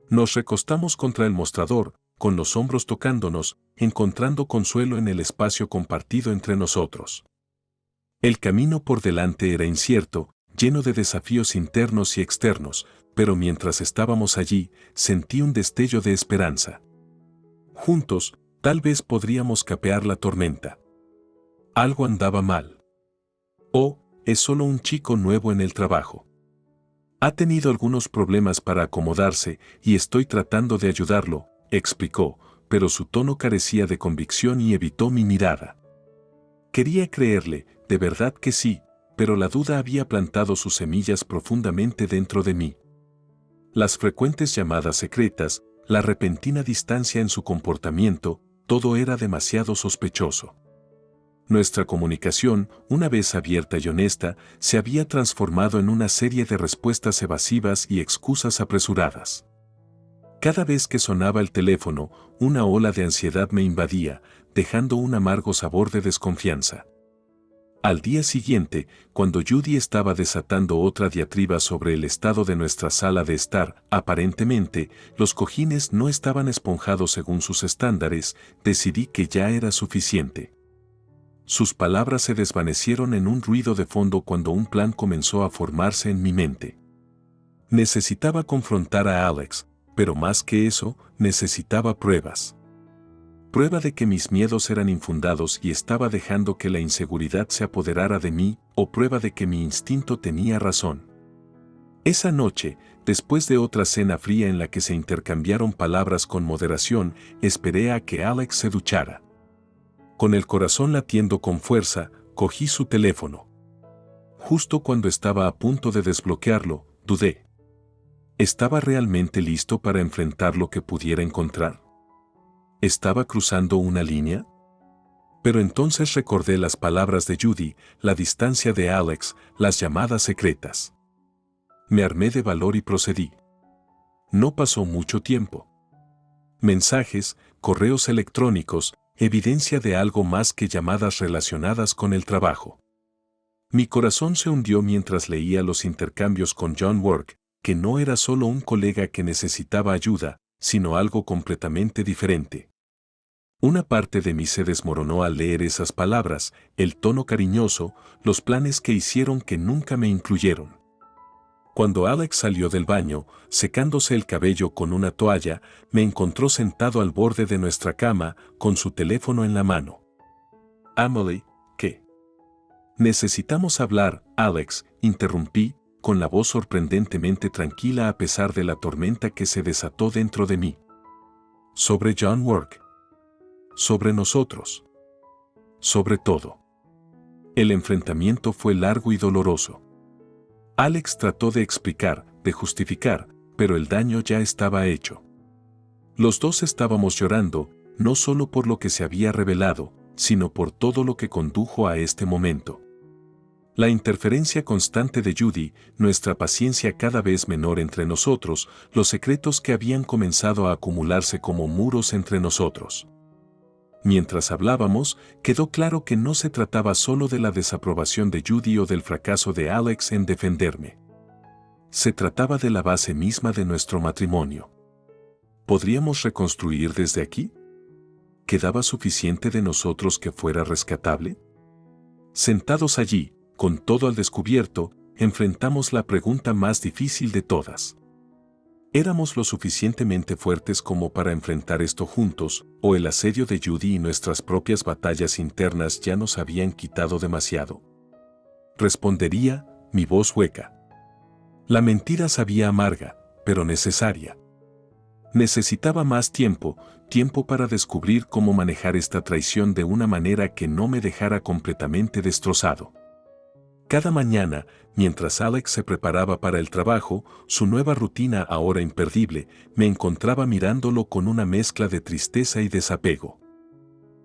S1: Nos recostamos contra el mostrador, con los hombros tocándonos, encontrando consuelo en el espacio compartido entre nosotros. El camino por delante era incierto, lleno de desafíos internos y externos, pero mientras estábamos allí, sentí un destello de esperanza. Juntos, tal vez podríamos capear la tormenta. Algo andaba mal. Oh, es solo un chico nuevo en el trabajo. Ha tenido algunos problemas para acomodarse y estoy tratando de ayudarlo, explicó, pero su tono carecía de convicción y evitó mi mirada. Quería creerle, de verdad que sí, pero la duda había plantado sus semillas profundamente dentro de mí. Las frecuentes llamadas secretas, la repentina distancia en su comportamiento, todo era demasiado sospechoso. Nuestra comunicación, una vez abierta y honesta, se había transformado en una serie de respuestas evasivas y excusas apresuradas. Cada vez que sonaba el teléfono, una ola de ansiedad me invadía, dejando un amargo sabor de desconfianza. Al día siguiente, cuando Judy estaba desatando otra diatriba sobre el estado de nuestra sala de estar, aparentemente, los cojines no estaban esponjados según sus estándares, decidí que ya era suficiente. Sus palabras se desvanecieron en un ruido de fondo cuando un plan comenzó a formarse en mi mente. Necesitaba confrontar a Alex, pero más que eso, necesitaba pruebas. Prueba de que mis miedos eran infundados y estaba dejando que la inseguridad se apoderara de mí, o prueba de que mi instinto tenía razón. Esa noche, después de otra cena fría en la que se intercambiaron palabras con moderación, esperé a que Alex se duchara. Con el corazón latiendo con fuerza, cogí su teléfono. Justo cuando estaba a punto de desbloquearlo, dudé. ¿Estaba realmente listo para enfrentar lo que pudiera encontrar? ¿Estaba cruzando una línea? Pero entonces recordé las palabras de Judy, la distancia de Alex, las llamadas secretas. Me armé de valor y procedí. No pasó mucho tiempo. Mensajes, correos electrónicos, evidencia de algo más que llamadas relacionadas con el trabajo. Mi corazón se hundió mientras leía los intercambios con John Work, que no era solo un colega que necesitaba ayuda, sino algo completamente diferente. Una parte de mí se desmoronó al leer esas palabras, el tono cariñoso, los planes que hicieron que nunca me incluyeron. Cuando Alex salió del baño, secándose el cabello con una toalla, me encontró sentado al borde de nuestra cama, con su teléfono en la mano. Emily, ¿qué? Necesitamos hablar, Alex, interrumpí, con la voz sorprendentemente tranquila a pesar de la tormenta que se desató dentro de mí. Sobre John Work. Sobre nosotros. Sobre todo. El enfrentamiento fue largo y doloroso. Alex trató de explicar, de justificar, pero el daño ya estaba hecho. Los dos estábamos llorando, no solo por lo que se había revelado, sino por todo lo que condujo a este momento. La interferencia constante de Judy, nuestra paciencia cada vez menor entre nosotros, los secretos que habían comenzado a acumularse como muros entre nosotros. Mientras hablábamos, quedó claro que no se trataba solo de la desaprobación de Judy o del fracaso de Alex en defenderme. Se trataba de la base misma de nuestro matrimonio. ¿Podríamos reconstruir desde aquí? ¿Quedaba suficiente de nosotros que fuera rescatable? Sentados allí, con todo al descubierto, enfrentamos la pregunta más difícil de todas. ¿Éramos lo suficientemente fuertes como para enfrentar esto juntos, o el asedio de Judy y nuestras propias batallas internas ya nos habían quitado demasiado? Respondería, mi voz hueca. La mentira sabía amarga, pero necesaria. Necesitaba más tiempo para descubrir cómo manejar esta traición de una manera que no me dejara completamente destrozado. Cada mañana, mientras Alex se preparaba para el trabajo, su nueva rutina ahora imperdible, me encontraba mirándolo con una mezcla de tristeza y desapego.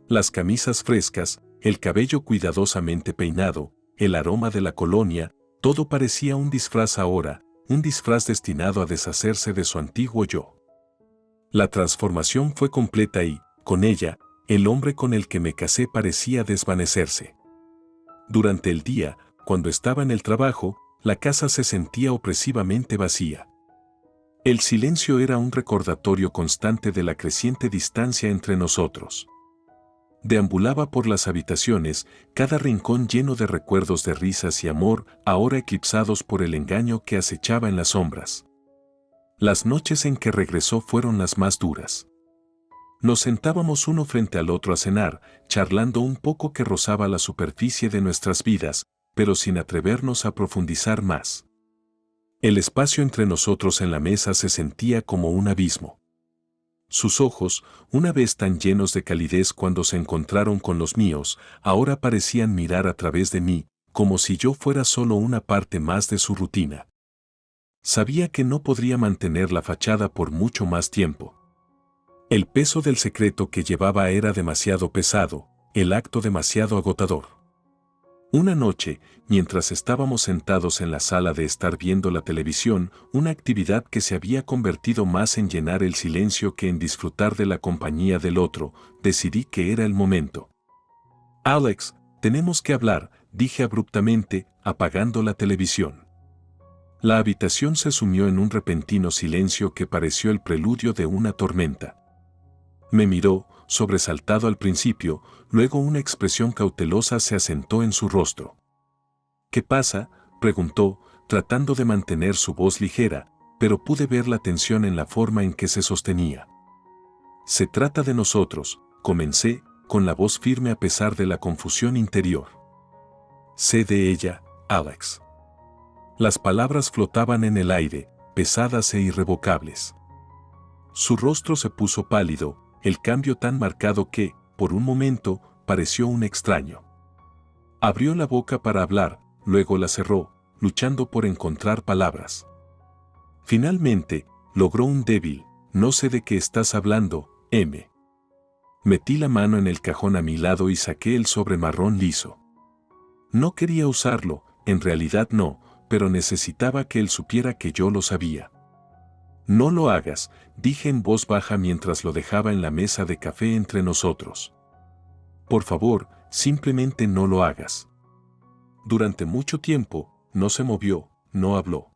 S1: Las camisas frescas, el cabello cuidadosamente peinado, el aroma de la colonia, todo parecía un disfraz ahora, un disfraz destinado a deshacerse de su antiguo yo. La transformación fue completa y, con ella, el hombre con el que me casé parecía desvanecerse. Durante el día, cuando estaba en el trabajo, la casa se sentía opresivamente vacía. El silencio era un recordatorio constante de la creciente distancia entre nosotros. Deambulaba por las habitaciones, cada rincón lleno de recuerdos de risas y amor, ahora eclipsados por el engaño que acechaba en las sombras. Las noches en que regresó fueron las más duras. Nos sentábamos uno frente al otro a cenar, charlando un poco que rozaba la superficie de nuestras vidas, pero sin atrevernos a profundizar más. El espacio entre nosotros en la mesa se sentía como un abismo. Sus ojos, una vez tan llenos de calidez cuando se encontraron con los míos, ahora parecían mirar a través de mí, como si yo fuera solo una parte más de su rutina. Sabía que no podría mantener la fachada por mucho más tiempo. El peso del secreto que llevaba era demasiado pesado, el acto demasiado agotador. Una noche, mientras estábamos sentados en la sala de estar viendo la televisión, una actividad que se había convertido más en llenar el silencio que en disfrutar de la compañía del otro, decidí que era el momento. Alex, tenemos que hablar, dije abruptamente, apagando la televisión. La habitación se sumió en un repentino silencio que pareció el preludio de una tormenta. Me miró, sobresaltado al principio, luego una expresión cautelosa se asentó en su rostro. ¿Qué pasa?, preguntó, tratando de mantener su voz ligera, pero pude ver la tensión en la forma en que se sostenía. Se trata de nosotros, comencé, con la voz firme a pesar de la confusión interior. Sé de ella, Alex. Las palabras flotaban en el aire, pesadas e irrevocables. Su rostro se puso pálido, el cambio tan marcado que, por un momento, pareció un extraño. Abrió la boca para hablar, luego la cerró, luchando por encontrar palabras. Finalmente, logró un débil, no sé de qué estás hablando, M. Metí la mano en el cajón a mi lado y saqué el sobre marrón liso. No quería usarlo, en realidad no, pero necesitaba que él supiera que yo lo sabía. No lo hagas, dije en voz baja mientras lo dejaba en la mesa de café entre nosotros. Por favor, simplemente no lo hagas. Durante mucho tiempo, no se movió, no habló.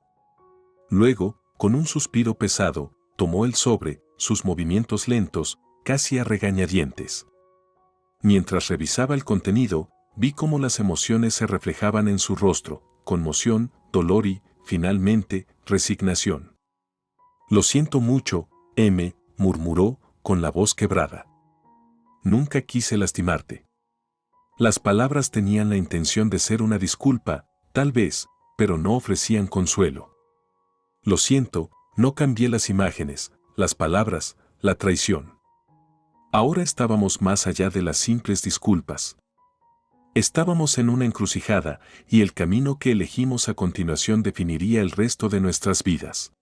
S1: Luego, con un suspiro pesado, tomó el sobre, sus movimientos lentos, casi a regañadientes. Mientras revisaba el contenido, vi cómo las emociones se reflejaban en su rostro, conmoción, dolor y, finalmente, resignación. Lo siento mucho, M, murmuró, con la voz quebrada. Nunca quise lastimarte. Las palabras tenían la intención de ser una disculpa, tal vez, pero no ofrecían consuelo. Lo siento, no cambié las imágenes, las palabras, la traición. Ahora estábamos más allá de las simples disculpas. Estábamos en una encrucijada, y el camino que elegimos a continuación definiría el resto de nuestras vidas.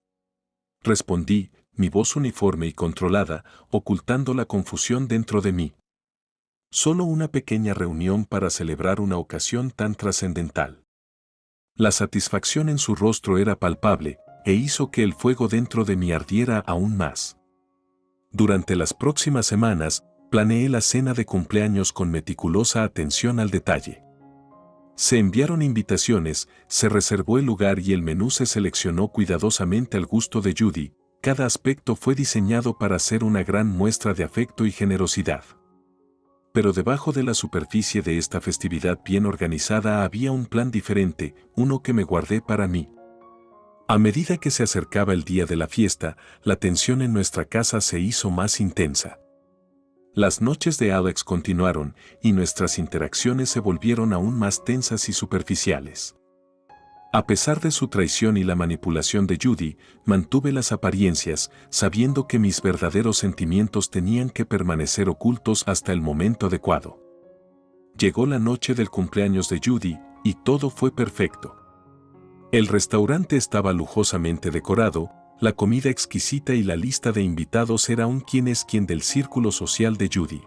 S1: Respondí, mi voz uniforme y controlada, ocultando la confusión dentro de mí. Solo una pequeña reunión para celebrar una ocasión tan trascendental. La satisfacción en su rostro era palpable, e hizo que el fuego dentro de mí ardiera aún más. Durante las próximas semanas, Planeé la cena de cumpleaños con meticulosa atención al detalle. Se enviaron invitaciones, se reservó el lugar y el menú se seleccionó cuidadosamente al gusto de Judy. Cada aspecto fue diseñado para ser una gran muestra de afecto y generosidad. Pero debajo de la superficie de esta festividad bien organizada había un plan diferente, uno que me guardé para mí. A medida que se acercaba el día de la fiesta, la tensión en nuestra casa se hizo más intensa. Las noches de Alex continuaron y nuestras interacciones se volvieron aún más tensas y superficiales. A pesar de su traición y la manipulación de Judy, mantuve las apariencias, sabiendo que mis verdaderos sentimientos tenían que permanecer ocultos hasta el momento adecuado. Llegó la noche del cumpleaños de Judy y todo fue perfecto. El restaurante estaba lujosamente decorado, la comida exquisita y la lista de invitados era un quién es quién del círculo social de Judy.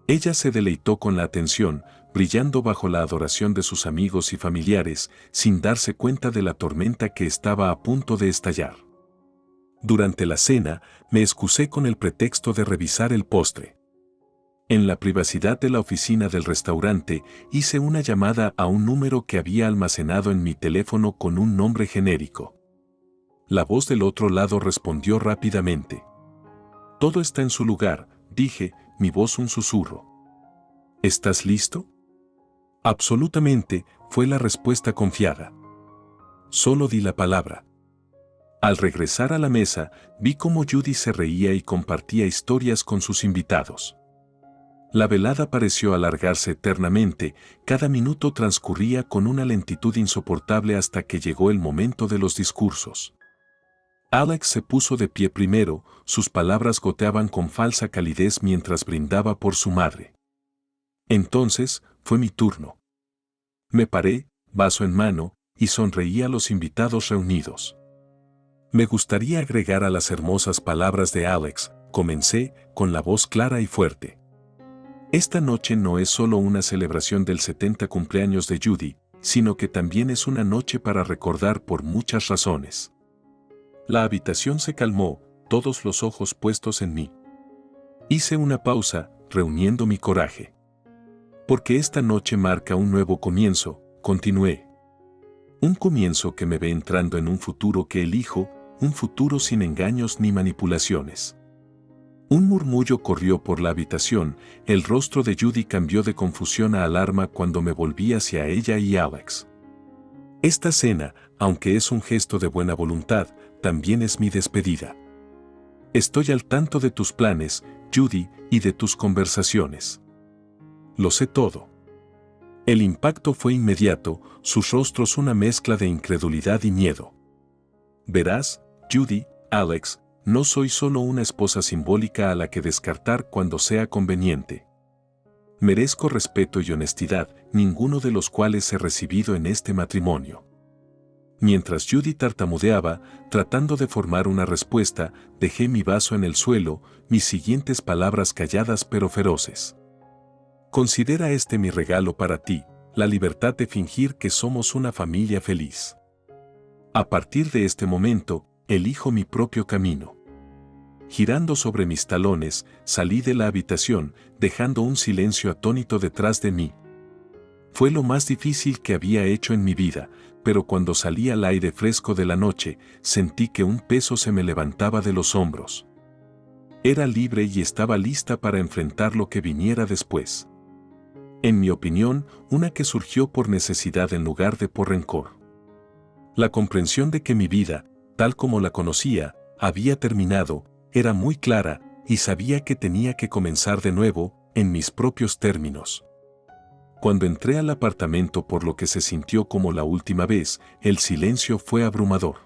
S1: Ella se deleitó con la atención, brillando bajo la adoración de sus amigos y familiares, sin darse cuenta de la tormenta que estaba a punto de estallar. Durante la cena, me excusé con el pretexto de revisar el postre. En la privacidad de la oficina del restaurante, hice una llamada a un número que había almacenado en mi teléfono con un nombre genérico. La voz del otro lado respondió rápidamente. «Todo está en su lugar», dije, mi voz un susurro. «¿Estás listo?» «Absolutamente», fue la respuesta confiada. Solo di la palabra. Al regresar a la mesa, vi cómo Judy se reía y compartía historias con sus invitados. La velada pareció alargarse eternamente, cada minuto transcurría con una lentitud insoportable hasta que llegó el momento de los discursos. Alex se puso de pie primero, sus palabras goteaban con falsa calidez mientras brindaba por su madre. Entonces, fue mi turno. Me paré, vaso en mano, y sonreí a los invitados reunidos. Me gustaría agregar a las hermosas palabras de Alex, comencé, con la voz clara y fuerte. Esta noche no es solo una celebración del 70 cumpleaños de Judy, sino que también es una noche para recordar por muchas razones. La habitación se calmó, todos los ojos puestos en mí. Hice una pausa, reuniendo mi coraje. Porque esta noche marca un nuevo comienzo, continué. Un comienzo que me ve entrando en un futuro que elijo, un futuro sin engaños ni manipulaciones. Un murmullo corrió por la habitación, el rostro de Judy cambió de confusión a alarma cuando me volví hacia ella y Alex. Esta cena, aunque es un gesto de buena voluntad, también es mi despedida. Estoy al tanto de tus planes, Judy, y de tus conversaciones. Lo sé todo. El impacto fue inmediato, sus rostros una mezcla de incredulidad y miedo. Verás, Judy, Alex, no soy solo una esposa simbólica a la que descartar cuando sea conveniente. Merezco respeto y honestidad, ninguno de los cuales he recibido en este matrimonio. Mientras Judy tartamudeaba, tratando de formar una respuesta, dejé mi vaso en el suelo, mis siguientes palabras calladas pero feroces. Considera este mi regalo para ti, la libertad de fingir que somos una familia feliz. A partir de este momento, elijo mi propio camino. Girando sobre mis talones, salí de la habitación, dejando un silencio atónito detrás de mí. Fue lo más difícil que había hecho en mi vida, pero cuando salí al aire fresco de la noche, sentí que un peso se me levantaba de los hombros. Era libre y estaba lista para enfrentar lo que viniera después. En mi opinión, una que surgió por necesidad en lugar de por rencor. La comprensión de que mi vida, tal como la conocía, había terminado, era muy clara, y sabía que tenía que comenzar de nuevo, en mis propios términos. Cuando entré al apartamento por lo que se sintió como la última vez, el silencio fue abrumador.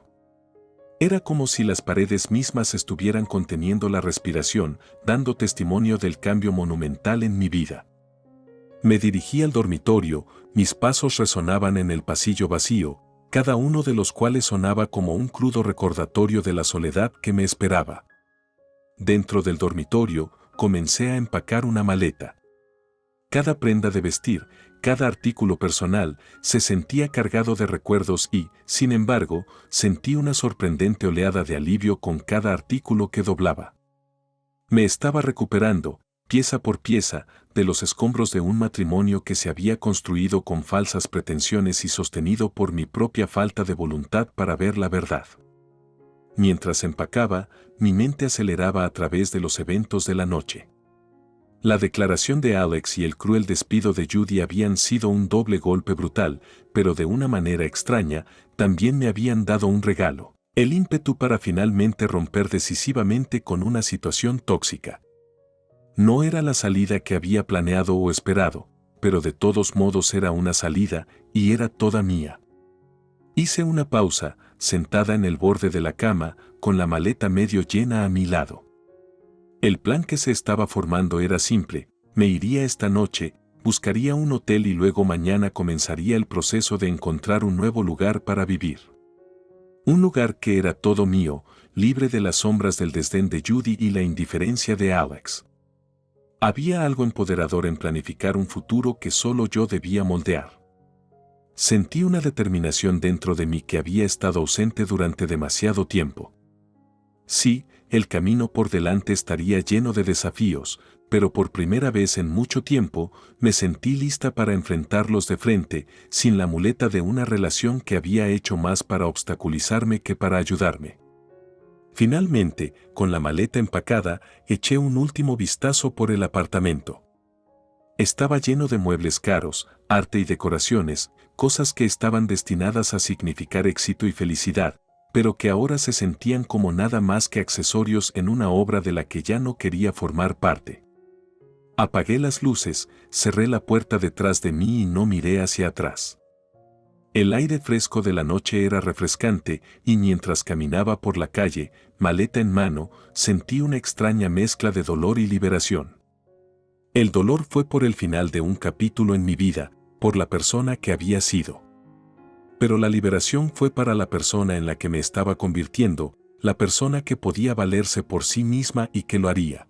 S1: Era como si las paredes mismas estuvieran conteniendo la respiración, dando testimonio del cambio monumental en mi vida. Me dirigí al dormitorio, mis pasos resonaban en el pasillo vacío, cada uno de los cuales sonaba como un crudo recordatorio de la soledad que me esperaba. Dentro del dormitorio, comencé a empacar una maleta. Cada prenda de vestir, cada artículo personal, se sentía cargado de recuerdos y, sin embargo, sentí una sorprendente oleada de alivio con cada artículo que doblaba. Me estaba recuperando, pieza por pieza, de los escombros de un matrimonio que se había construido con falsas pretensiones y sostenido por mi propia falta de voluntad para ver la verdad. Mientras empacaba, mi mente aceleraba a través de los eventos de la noche. La declaración de Alex y el cruel despido de Judy habían sido un doble golpe brutal, pero de una manera extraña, también me habían dado un regalo: el ímpetu para finalmente romper decisivamente con una situación tóxica. No era la salida que había planeado o esperado, pero de todos modos era una salida, y era toda mía. Hice una pausa, sentada en el borde de la cama, con la maleta medio llena a mi lado. El plan que se estaba formando era simple: me iría esta noche, buscaría un hotel y luego mañana comenzaría el proceso de encontrar un nuevo lugar para vivir. Un lugar que era todo mío, libre de las sombras del desdén de Judy y la indiferencia de Alex. Había algo empoderador en planificar un futuro que solo yo debía moldear. Sentí una determinación dentro de mí que había estado ausente durante demasiado tiempo. Sí, el camino por delante estaría lleno de desafíos, pero por primera vez en mucho tiempo me sentí lista para enfrentarlos de frente, sin la muleta de una relación que había hecho más para obstaculizarme que para ayudarme. Finalmente, con la maleta empacada, eché un último vistazo por el apartamento. Estaba lleno de muebles caros, arte y decoraciones, cosas que estaban destinadas a significar éxito y felicidad, pero que ahora se sentían como nada más que accesorios en una obra de la que ya no quería formar parte. Apagué las luces, cerré la puerta detrás de mí y no miré hacia atrás. El aire fresco de la noche era refrescante y mientras caminaba por la calle, maleta en mano, sentí una extraña mezcla de dolor y liberación. El dolor fue por el final de un capítulo en mi vida, por la persona que había sido. Pero la liberación fue para la persona en la que me estaba convirtiendo, la persona que podía valerse por sí misma y que lo haría.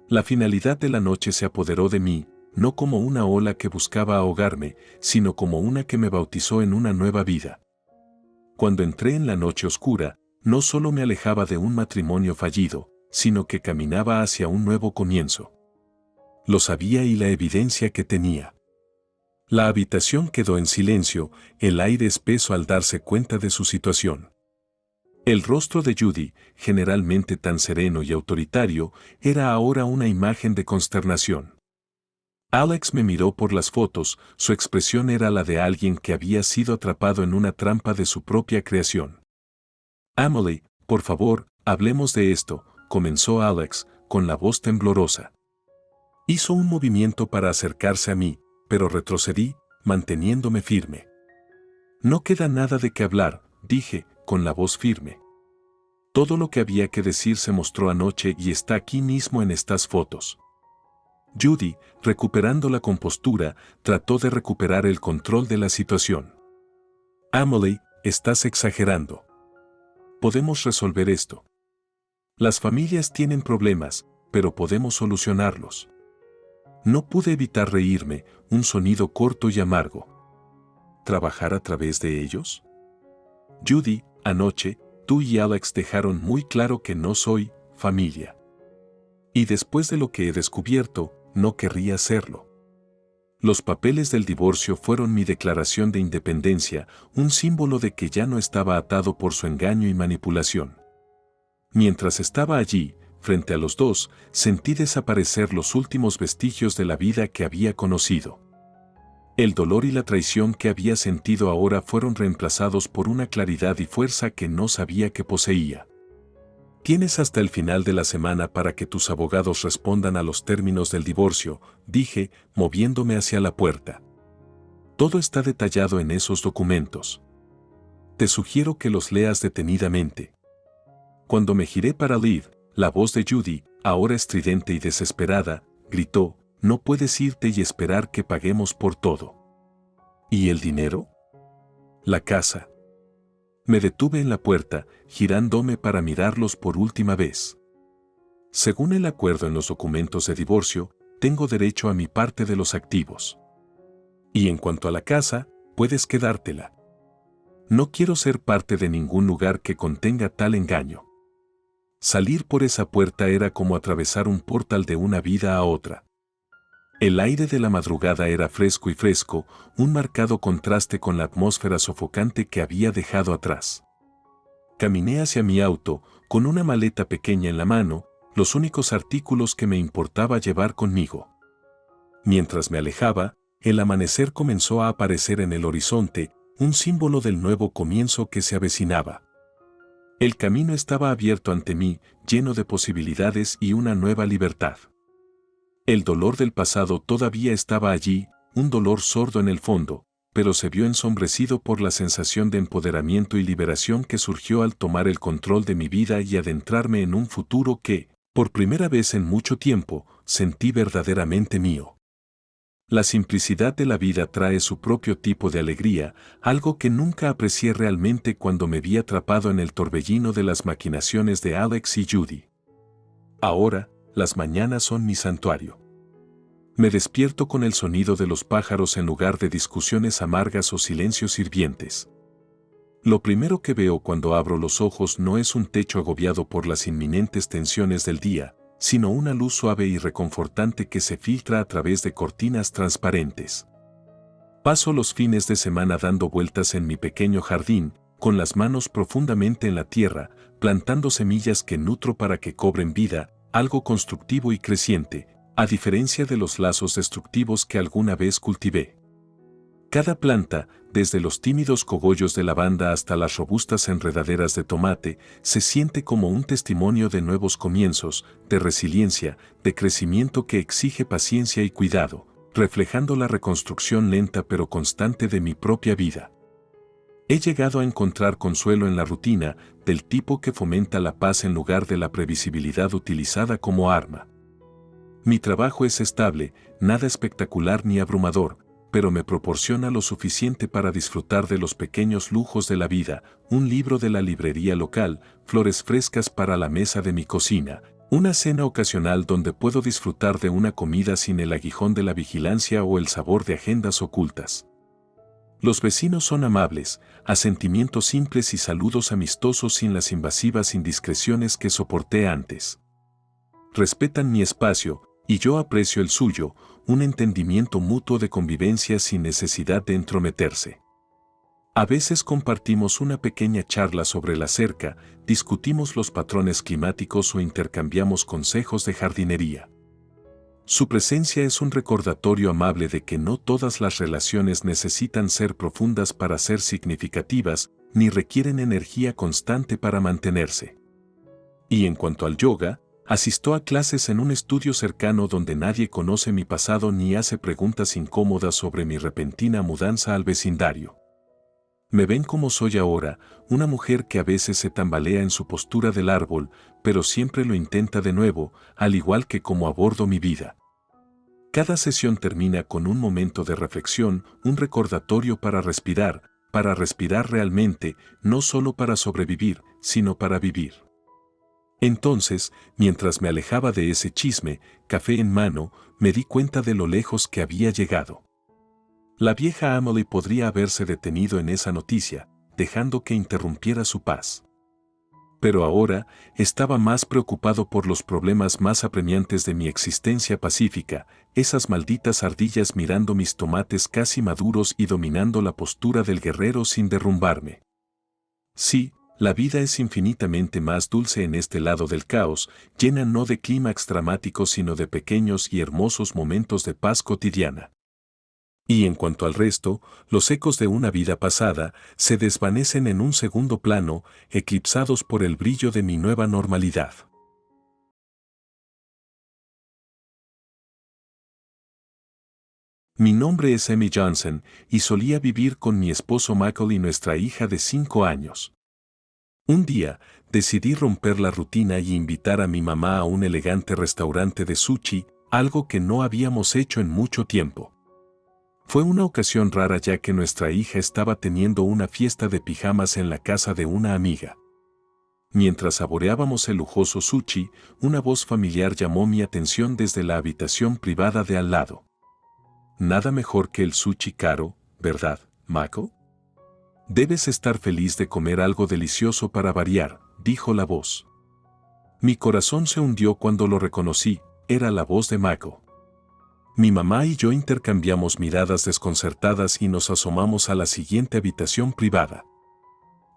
S1: La finalidad de la noche se apoderó de mí, no como una ola que buscaba ahogarme, sino como una que me bautizó en una nueva vida. Cuando entré en la noche oscura, no solo me alejaba de un matrimonio fallido, sino que caminaba hacia un nuevo comienzo. Lo sabía y la evidencia que tenía. La habitación quedó en silencio, el aire espeso al darse cuenta de su situación. El rostro de Judy, generalmente tan sereno y autoritario, era ahora una imagen de consternación. Alex me miró por las fotos, su expresión era la de alguien que había sido atrapado en una trampa de su propia creación. «Emily, por favor, hablemos de esto», comenzó Alex, con la voz temblorosa. Hizo un movimiento para acercarse a mí, pero retrocedí, manteniéndome firme. «No queda nada de qué hablar», dije, con la voz firme. «Todo lo que había que decir se mostró anoche y está aquí mismo en estas fotos». Judy, recuperando la compostura, trató de recuperar el control de la situación. «Emily, estás exagerando. Podemos resolver esto. Las familias tienen problemas, pero podemos solucionarlos». No pude evitar reírme, un sonido corto y amargo. ¿Trabajar a través de ellos? Judy, anoche, tú y Alex dejaron muy claro que no soy familia. Y después de lo que he descubierto, no querría serlo. Los papeles del divorcio fueron mi declaración de independencia, un símbolo de que ya no estaba atado por su engaño y manipulación. Mientras estaba allí, frente a los dos, sentí desaparecer los últimos vestigios de la vida que había conocido. El dolor y la traición que había sentido ahora fueron reemplazados por una claridad y fuerza que no sabía que poseía. «Tienes hasta el final de la semana para que tus abogados respondan a los términos del divorcio», dije, moviéndome hacia la puerta. «Todo está detallado en esos documentos. Te sugiero que los leas detenidamente». Cuando me giré para Liv, la voz de Judy, ahora estridente y desesperada, gritó: «No puedes irte y esperar que paguemos por todo». «¿Y el dinero? ¿La casa?». Me detuve en la puerta, girándome para mirarlos por última vez. Según el acuerdo en los documentos de divorcio, tengo derecho a mi parte de los activos. Y en cuanto a la casa, puedes quedártela. No quiero ser parte de ningún lugar que contenga tal engaño. Salir por esa puerta era como atravesar un portal de una vida a otra. El aire de la madrugada era fresco y fresco, un marcado contraste con la atmósfera sofocante que había dejado atrás. Caminé hacia mi auto, con una maleta pequeña en la mano, los únicos artículos que me importaba llevar conmigo. Mientras me alejaba, el amanecer comenzó a aparecer en el horizonte, un símbolo del nuevo comienzo que se avecinaba. El camino estaba abierto ante mí, lleno de posibilidades y una nueva libertad. El dolor del pasado todavía estaba allí, un dolor sordo en el fondo, pero se vio ensombrecido por la sensación de empoderamiento y liberación que surgió al tomar el control de mi vida y adentrarme en un futuro que, por primera vez en mucho tiempo, sentí verdaderamente mío. La simplicidad de la vida trae su propio tipo de alegría, algo que nunca aprecié realmente cuando me vi atrapado en el torbellino de las maquinaciones de Alex y Judy. Ahora, las mañanas son mi santuario. Me despierto con el sonido de los pájaros en lugar de discusiones amargas o silencios hirvientes. Lo primero que veo cuando abro los ojos no es un techo agobiado por las inminentes tensiones del día, sino una luz suave y reconfortante que se filtra a través de cortinas transparentes. Paso los fines de semana dando vueltas en mi pequeño jardín, con las manos profundamente en la tierra, plantando semillas que nutro para que cobren vida, algo constructivo y creciente, a diferencia de los lazos destructivos que alguna vez cultivé. Cada planta, desde los tímidos cogollos de lavanda hasta las robustas enredaderas de tomate, se siente como un testimonio de nuevos comienzos, de resiliencia, de crecimiento que exige paciencia y cuidado, reflejando la reconstrucción lenta pero constante de mi propia vida. He llegado a encontrar consuelo en la rutina, del tipo que fomenta la paz en lugar de la previsibilidad utilizada como arma. Mi trabajo es estable, nada espectacular ni abrumador, pero me proporciona lo suficiente para disfrutar de los pequeños lujos de la vida, un libro de la librería local, flores frescas para la mesa de mi cocina, una cena ocasional donde puedo disfrutar de una comida sin el aguijón de la vigilancia o el sabor de agendas ocultas. Los vecinos son amables, asentimientos simples y saludos amistosos sin las invasivas indiscreciones que soporté antes. Respetan mi espacio, y yo aprecio el suyo, un entendimiento mutuo de convivencia sin necesidad de entrometerse. A veces compartimos una pequeña charla sobre la cerca, discutimos los patrones climáticos o intercambiamos consejos de jardinería. Su presencia es un recordatorio amable de que no todas las relaciones necesitan ser profundas para ser significativas, ni requieren energía constante para mantenerse. Y en cuanto al yoga, asisto a clases en un estudio cercano donde nadie conoce mi pasado ni hace preguntas incómodas sobre mi repentina mudanza al vecindario. Me ven como soy ahora, una mujer que a veces se tambalea en su postura del árbol, pero siempre lo intenta de nuevo, al igual que como abordo mi vida. Cada sesión termina con un momento de reflexión, un recordatorio para respirar realmente, no solo para sobrevivir, sino para vivir. Entonces, mientras me alejaba de ese chisme, café en mano, me di cuenta de lo lejos que había llegado. La vieja Emily podría haberse detenido en esa noticia, dejando que interrumpiera su paz. Pero ahora estaba más preocupado por los problemas más apremiantes de mi existencia pacífica, esas malditas ardillas mirando mis tomates casi maduros y dominando la postura del guerrero sin derrumbarme. Sí, la vida es infinitamente más dulce en este lado del caos, llena no de clímax dramáticos sino de pequeños y hermosos momentos de paz cotidiana. Y en cuanto al resto, los ecos de una vida pasada se desvanecen en un segundo plano, eclipsados por el brillo de mi nueva normalidad. Mi nombre es Emmy Johnson y solía vivir con mi esposo Michael y nuestra hija de 5 años. Un día, decidí romper la rutina y invitar a mi mamá a un elegante restaurante de sushi, algo que no habíamos hecho en mucho tiempo. Fue una ocasión rara ya que nuestra hija estaba teniendo una fiesta de pijamas en la casa de una amiga. Mientras saboreábamos el lujoso sushi, una voz familiar llamó mi atención desde la habitación privada de al lado. Nada mejor que el sushi caro, ¿verdad, Mako? Debes estar feliz de comer algo delicioso para variar, dijo la voz. Mi corazón se hundió cuando lo reconocí, era la voz de Mako. Mi mamá y yo intercambiamos miradas desconcertadas y nos asomamos a la siguiente habitación privada.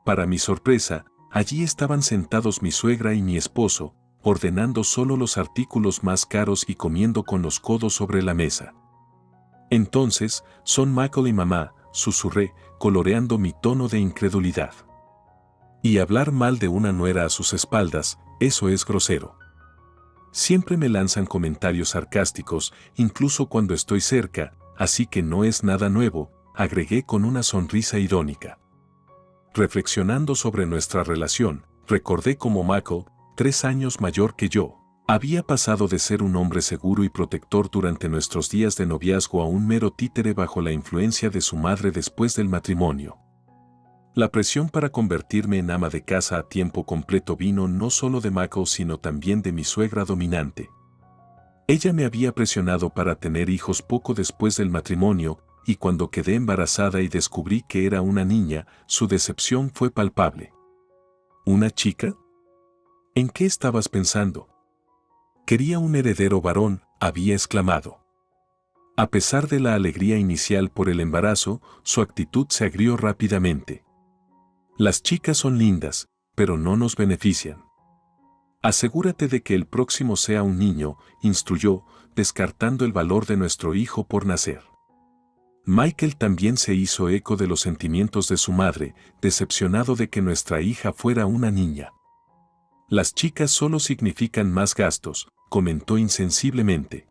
S1: Para mi sorpresa, allí estaban sentados mi suegra y mi esposo, ordenando solo los artículos más caros y comiendo con los codos sobre la mesa. Entonces, son Michael y mamá, susurré, coloreando mi tono de incredulidad. Y hablar mal de una nuera a sus espaldas, eso es grosero. Siempre me lanzan comentarios sarcásticos, incluso cuando estoy cerca, así que no es nada nuevo, agregué con una sonrisa irónica. Reflexionando sobre nuestra relación, recordé cómo Michael, 3 años mayor que yo, había pasado de ser un hombre seguro y protector durante nuestros días de noviazgo a un mero títere bajo la influencia de su madre después del matrimonio. La presión para convertirme en ama de casa a tiempo completo vino no solo de Michael sino también de mi suegra dominante. Ella me había presionado para tener hijos poco después del matrimonio, y cuando quedé embarazada y descubrí que era una niña, su decepción fue palpable. ¿Una chica? ¿En qué estabas pensando? Quería un heredero varón, había exclamado. A pesar de la alegría inicial por el embarazo, su actitud se agrió rápidamente. Las chicas son lindas, pero no nos benefician. Asegúrate de que el próximo sea un niño, instruyó, descartando el valor de nuestro hijo por nacer. Michael también se hizo eco de los sentimientos de su madre, decepcionado de que nuestra hija fuera una niña. Las chicas solo significan más gastos, comentó insensiblemente.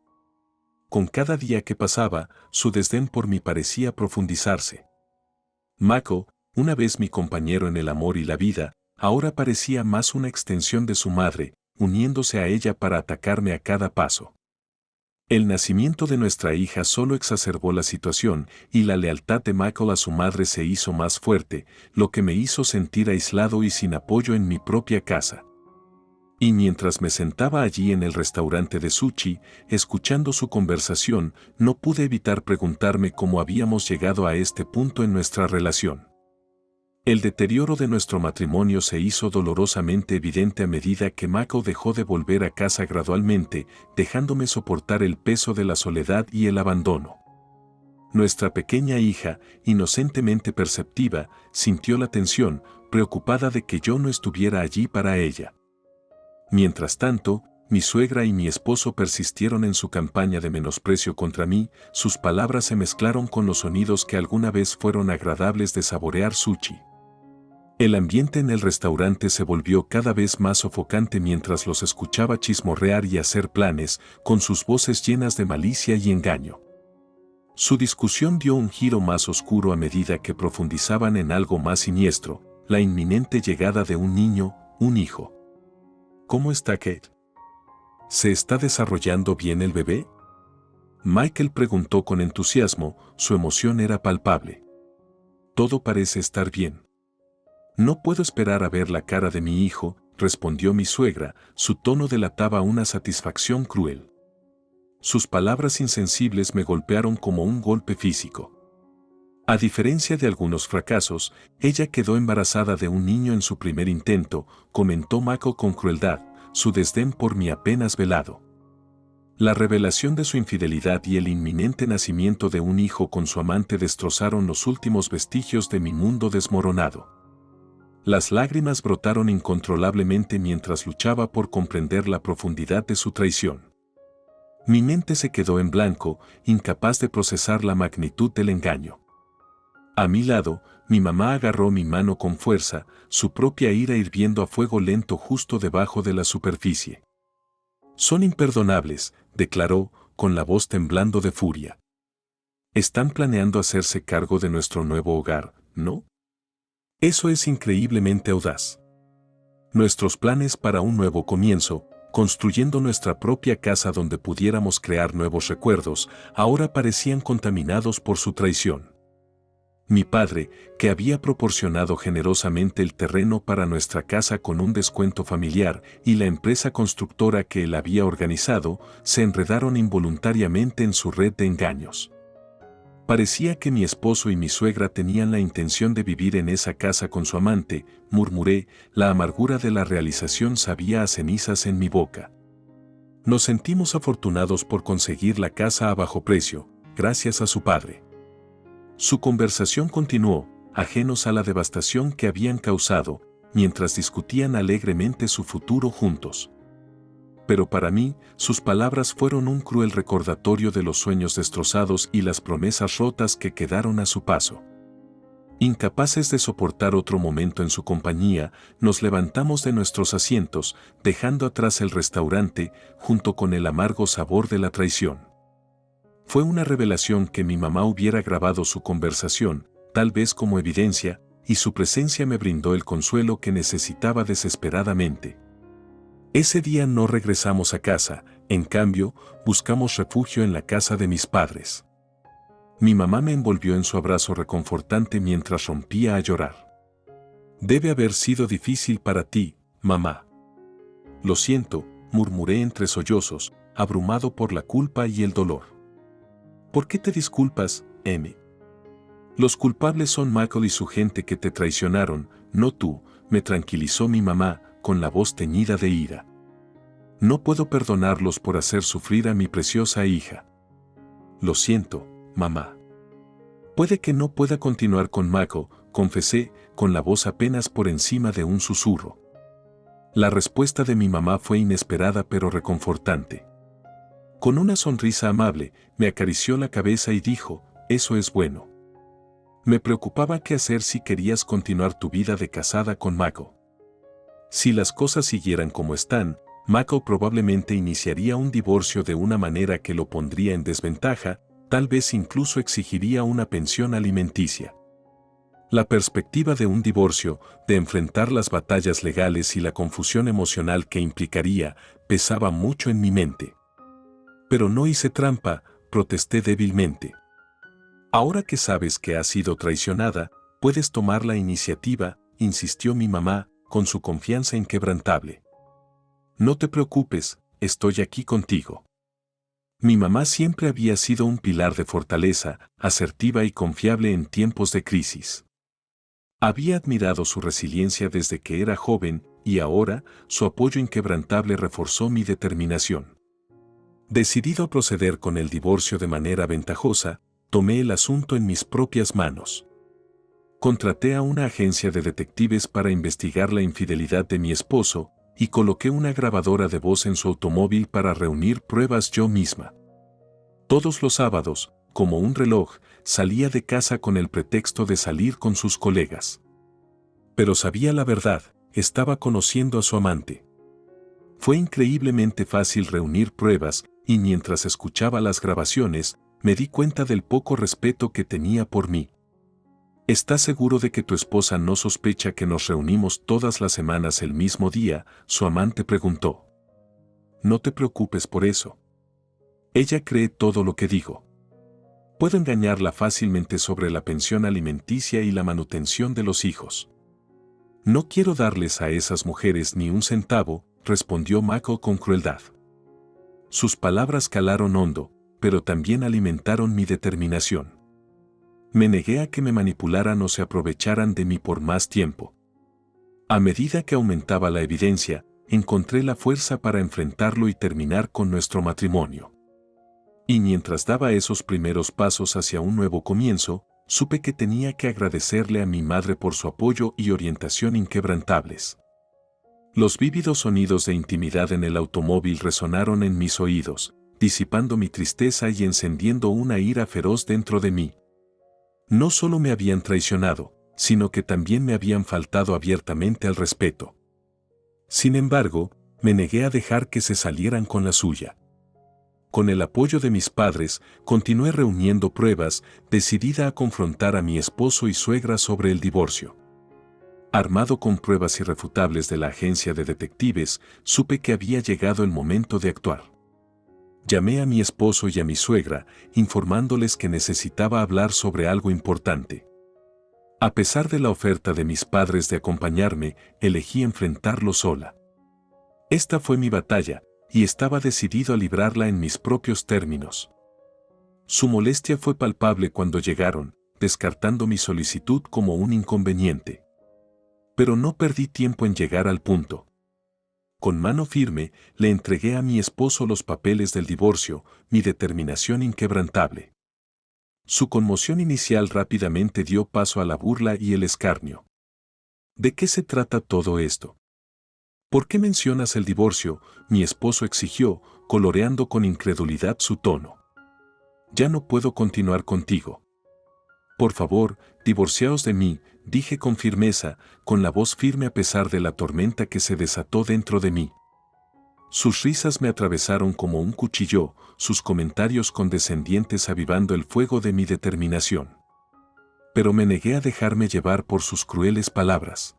S1: Con cada día que pasaba, su desdén por mí parecía profundizarse. Mako, una vez mi compañero en el amor y la vida, ahora parecía más una extensión de su madre, uniéndose a ella para atacarme a cada paso. El nacimiento de nuestra hija solo exacerbó la situación y la lealtad de Michael a su madre se hizo más fuerte, lo que me hizo sentir aislado y sin apoyo en mi propia casa. Y mientras me sentaba allí en el restaurante de sushi, escuchando su conversación, no pude evitar preguntarme cómo habíamos llegado a este punto en nuestra relación. El deterioro de nuestro matrimonio se hizo dolorosamente evidente a medida que Mako dejó de volver a casa gradualmente, dejándome soportar el peso de la soledad y el abandono. Nuestra pequeña hija, inocentemente perceptiva, sintió la tensión, preocupada de que yo no estuviera allí para ella. Mientras tanto, mi suegra y mi esposo persistieron en su campaña de menosprecio contra mí, sus palabras se mezclaron con los sonidos que alguna vez fueron agradables de saborear sushi. El ambiente en el restaurante se volvió cada vez más sofocante mientras los escuchaba chismorrear y hacer planes, con sus voces llenas de malicia y engaño. Su discusión dio un giro más oscuro a medida que profundizaban en algo más siniestro, la inminente llegada de un niño, un hijo. ¿Cómo está Kate? ¿Se está desarrollando bien el bebé? Michael preguntó con entusiasmo, su emoción era palpable. Todo parece estar bien. No puedo esperar a ver la cara de mi hijo, respondió mi suegra, su tono delataba una satisfacción cruel. Sus palabras insensibles me golpearon como un golpe físico. A diferencia de algunos fracasos, ella quedó embarazada de un niño en su primer intento, comentó Mako con crueldad, su desdén por mi apenas velado. La revelación de su infidelidad y el inminente nacimiento de un hijo con su amante destrozaron los últimos vestigios de mi mundo desmoronado. Las lágrimas brotaron incontrolablemente mientras luchaba por comprender la profundidad de su traición. Mi mente se quedó en blanco, incapaz de procesar la magnitud del engaño. A mi lado, mi mamá agarró mi mano con fuerza, su propia ira hirviendo a fuego lento justo debajo de la superficie. Son imperdonables, declaró, con la voz temblando de furia. Están planeando hacerse cargo de nuestro nuevo hogar, ¿no? Eso es increíblemente audaz. Nuestros planes para un nuevo comienzo, construyendo nuestra propia casa donde pudiéramos crear nuevos recuerdos, ahora parecían contaminados por su traición. Mi padre, que había proporcionado generosamente el terreno para nuestra casa con un descuento familiar, y la empresa constructora que él había organizado, se enredaron involuntariamente en su red de engaños. Parecía que mi esposo y mi suegra tenían la intención de vivir en esa casa con su amante, murmuré, la amargura de la realización sabía a cenizas en mi boca. Nos sentimos afortunados por conseguir la casa a bajo precio, gracias a su padre. Su conversación continuó, ajenos a la devastación que habían causado, mientras discutían alegremente su futuro juntos. Pero para mí, sus palabras fueron un cruel recordatorio de los sueños destrozados y las promesas rotas que quedaron a su paso. Incapaces de soportar otro momento en su compañía, nos levantamos de nuestros asientos, dejando atrás el restaurante, junto con el amargo sabor de la traición. Fue una revelación que mi mamá hubiera grabado su conversación, tal vez como evidencia, y su presencia me brindó el consuelo que necesitaba desesperadamente. Ese día no regresamos a casa, en cambio, buscamos refugio en la casa de mis padres. Mi mamá me envolvió en su abrazo reconfortante mientras rompía a llorar. Debe haber sido difícil para ti, mamá. Lo siento, murmuré entre sollozos, abrumado por la culpa y el dolor. ¿Por qué te disculpas, Amy? Los culpables son Michael y su gente que te traicionaron, no tú, me tranquilizó mi mamá, con la voz teñida de ira. No puedo perdonarlos por hacer sufrir a mi preciosa hija. Lo siento, mamá. Puede que no pueda continuar con Mako, confesé, con la voz apenas por encima de un susurro. La respuesta de mi mamá fue inesperada pero reconfortante. Con una sonrisa amable, me acarició la cabeza y dijo, eso es bueno. Me preocupaba qué hacer si querías continuar tu vida de casada con Mako. Si las cosas siguieran como están, Mako probablemente iniciaría un divorcio de una manera que lo pondría en desventaja, tal vez incluso exigiría una pensión alimenticia. La perspectiva de un divorcio, de enfrentar las batallas legales y la confusión emocional que implicaría, pesaba mucho en mi mente. Pero no hice trampa, protesté débilmente. Ahora que sabes que has sido traicionada, puedes tomar la iniciativa, insistió mi mamá, con su confianza inquebrantable. No te preocupes, estoy aquí contigo. Mi mamá siempre había sido un pilar de fortaleza, asertiva y confiable en tiempos de crisis. Había admirado su resiliencia desde que era joven y ahora su apoyo inquebrantable reforzó mi determinación. Decidido a proceder con el divorcio de manera ventajosa, tomé el asunto en mis propias manos. Contraté a una agencia de detectives para investigar la infidelidad de mi esposo y coloqué una grabadora de voz en su automóvil para reunir pruebas yo misma. Todos los sábados, como un reloj, salía de casa con el pretexto de salir con sus colegas. Pero sabía la verdad, estaba conociendo a su amante. Fue increíblemente fácil reunir pruebas y mientras escuchaba las grabaciones, me di cuenta del poco respeto que tenía por mí. ¿Estás seguro de que tu esposa no sospecha que nos reunimos todas las semanas el mismo día?, su amante preguntó. No te preocupes por eso. Ella cree todo lo que digo. Puedo engañarla fácilmente sobre la pensión alimenticia y la manutención de los hijos. No quiero darles a esas mujeres ni un centavo, respondió Mako con crueldad. Sus palabras calaron hondo, pero también alimentaron mi determinación. Me negué a que me manipularan o se aprovecharan de mí por más tiempo. A medida que aumentaba la evidencia, encontré la fuerza para enfrentarlo y terminar con nuestro matrimonio. Y mientras daba esos primeros pasos hacia un nuevo comienzo, supe que tenía que agradecerle a mi madre por su apoyo y orientación inquebrantables. Los vívidos sonidos de intimidad en el automóvil resonaron en mis oídos, disipando mi tristeza y encendiendo una ira feroz dentro de mí. No solo me habían traicionado, sino que también me habían faltado abiertamente al respeto. Sin embargo, me negué a dejar que se salieran con la suya. Con el apoyo de mis padres, continué reuniendo pruebas, decidida a confrontar a mi esposo y suegra sobre el divorcio. Armado con pruebas irrefutables de la agencia de detectives, supe que había llegado el momento de actuar. Llamé a mi esposo y a mi suegra, informándoles que necesitaba hablar sobre algo importante. A pesar de la oferta de mis padres de acompañarme, elegí enfrentarlo sola. Esta fue mi batalla, y estaba decidido a librarla en mis propios términos. Su molestia fue palpable cuando llegaron, descartando mi solicitud como un inconveniente. Pero no perdí tiempo en llegar al punto. Con mano firme, le entregué a mi esposo los papeles del divorcio, mi determinación inquebrantable. Su conmoción inicial rápidamente dio paso a la burla y el escarnio. ¿De qué se trata todo esto? ¿Por qué mencionas el divorcio?, mi esposo exigió, coloreando con incredulidad su tono. Ya no puedo continuar contigo. Por favor, divorciaos de mí, dije con firmeza, con la voz firme a pesar de la tormenta que se desató dentro de mí. Sus risas me atravesaron como un cuchillo, sus comentarios condescendientes avivando el fuego de mi determinación. Pero me negué a dejarme llevar por sus crueles palabras.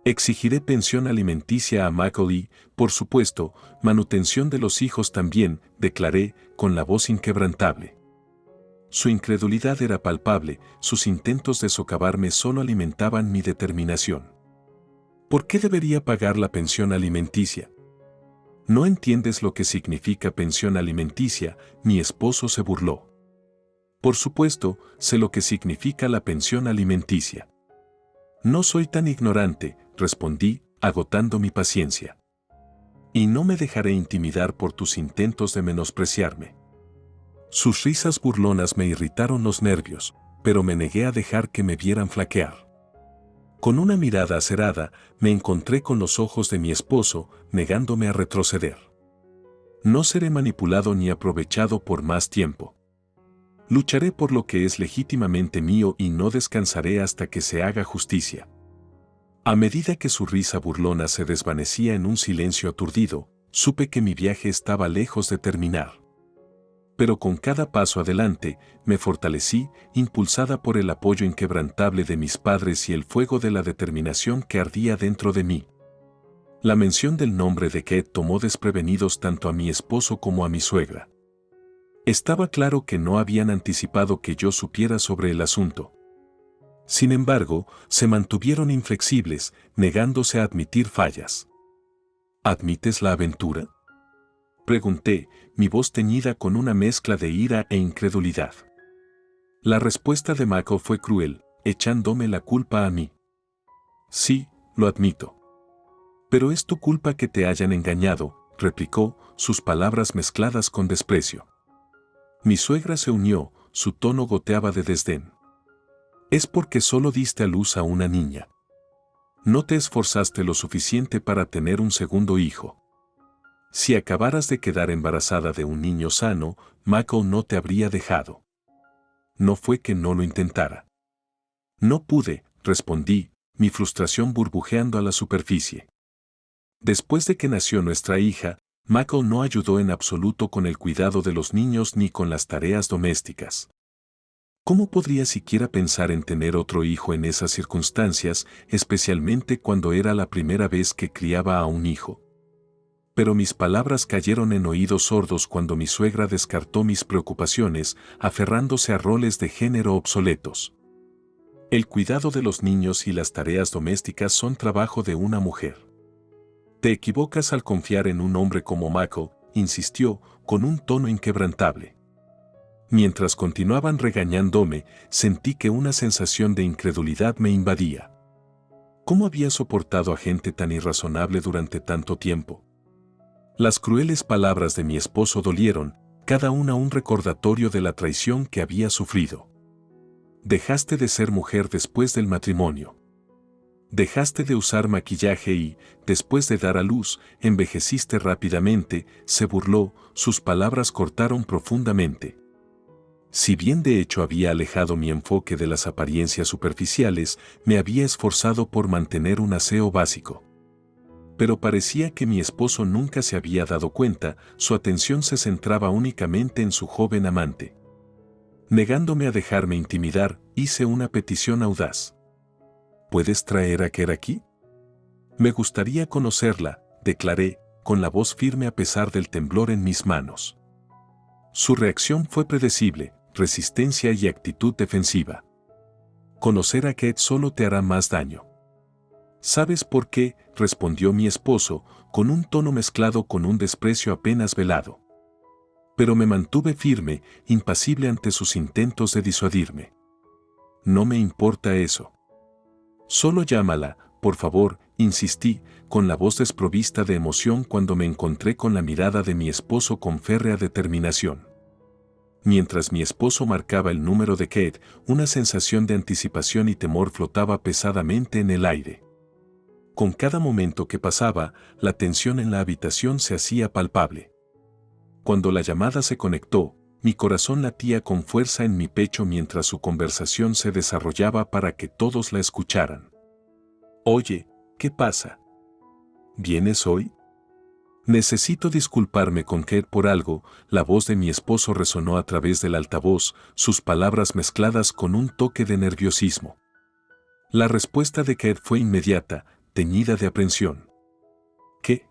S1: Exigiré pensión alimenticia a Michael y, por supuesto, manutención de los hijos también, declaré, con la voz inquebrantable. Su incredulidad era palpable, sus intentos de socavarme solo alimentaban mi determinación. ¿Por qué debería pagar la pensión alimenticia? ¿No entiendes lo que significa pensión alimenticia?, mi esposo se burló. Por supuesto, sé lo que significa la pensión alimenticia. No soy tan ignorante, respondí, agotando mi paciencia. Y no me dejaré intimidar por tus intentos de menospreciarme. Sus risas burlonas me irritaron los nervios, pero me negué a dejar que me vieran flaquear. Con una mirada acerada, me encontré con los ojos de mi esposo, negándome a retroceder. No seré manipulado ni aprovechado por más tiempo. Lucharé por lo que es legítimamente mío y no descansaré hasta que se haga justicia. A medida que su risa burlona se desvanecía en un silencio aturdido, supe que mi viaje estaba lejos de terminar. Pero con cada paso adelante, me fortalecí, impulsada por el apoyo inquebrantable de mis padres y el fuego de la determinación que ardía dentro de mí. La mención del nombre de Kate tomó desprevenidos tanto a mi esposo como a mi suegra. Estaba claro que no habían anticipado que yo supiera sobre el asunto. Sin embargo, se mantuvieron inflexibles, negándose a admitir fallas. ¿Admites la aventura?, pregunté, mi voz teñida con una mezcla de ira e incredulidad. La respuesta de Michael fue cruel, echándome la culpa a mí. Sí, lo admito. Pero es tu culpa que te hayan engañado, replicó, sus palabras mezcladas con desprecio. Mi suegra se unió, su tono goteaba de desdén. Es porque solo diste a luz a una niña. No te esforzaste lo suficiente para tener un segundo hijo. Si acabaras de quedar embarazada de un niño sano, Michael no te habría dejado. No fue que no lo intentara. No pude, respondí, mi frustración burbujeando a la superficie. Después de que nació nuestra hija, Michael no ayudó en absoluto con el cuidado de los niños ni con las tareas domésticas. ¿Cómo podría siquiera pensar en tener otro hijo en esas circunstancias, especialmente cuando era la primera vez que criaba a un hijo? Pero mis palabras cayeron en oídos sordos cuando mi suegra descartó mis preocupaciones, aferrándose a roles de género obsoletos. El cuidado de los niños y las tareas domésticas son trabajo de una mujer. Te equivocas al confiar en un hombre como Michael, insistió, con un tono inquebrantable. Mientras continuaban regañándome, sentí que una sensación de incredulidad me invadía. ¿Cómo había soportado a gente tan irrazonable durante tanto tiempo? Las crueles palabras de mi esposo dolieron, cada una un recordatorio de la traición que había sufrido. Dejaste de ser mujer después del matrimonio. Dejaste de usar maquillaje y, después de dar a luz, envejeciste rápidamente, se burló, sus palabras cortaron profundamente. Si bien de hecho había alejado mi enfoque de las apariencias superficiales, me había esforzado por mantener un aseo básico. Pero parecía que mi esposo nunca se había dado cuenta, su atención se centraba únicamente en su joven amante. Negándome a dejarme intimidar, hice una petición audaz. ¿Puedes traer a Kate aquí? Me gustaría conocerla, declaré, con la voz firme a pesar del temblor en mis manos. Su reacción fue predecible, resistencia y actitud defensiva. Conocer a Kate solo te hará más daño. ¿Sabes por qué?, respondió mi esposo, con un tono mezclado con un desprecio apenas velado. Pero me mantuve firme, impasible ante sus intentos de disuadirme. No me importa eso. Solo llámala, por favor, insistí, con la voz desprovista de emoción cuando me encontré con la mirada de mi esposo con férrea determinación. Mientras mi esposo marcaba el número de Kate, una sensación de anticipación y temor flotaba pesadamente en el aire. Con cada momento que pasaba, la tensión en la habitación se hacía palpable. Cuando la llamada se conectó, mi corazón latía con fuerza en mi pecho mientras su conversación se desarrollaba para que todos la escucharan. Oye, ¿qué pasa? ¿Vienes hoy? Necesito disculparme con Kate por algo. La voz de mi esposo resonó a través del altavoz, sus palabras mezcladas con un toque de nerviosismo. La respuesta de Kate fue inmediata, teñida de aprensión. ¿Qué?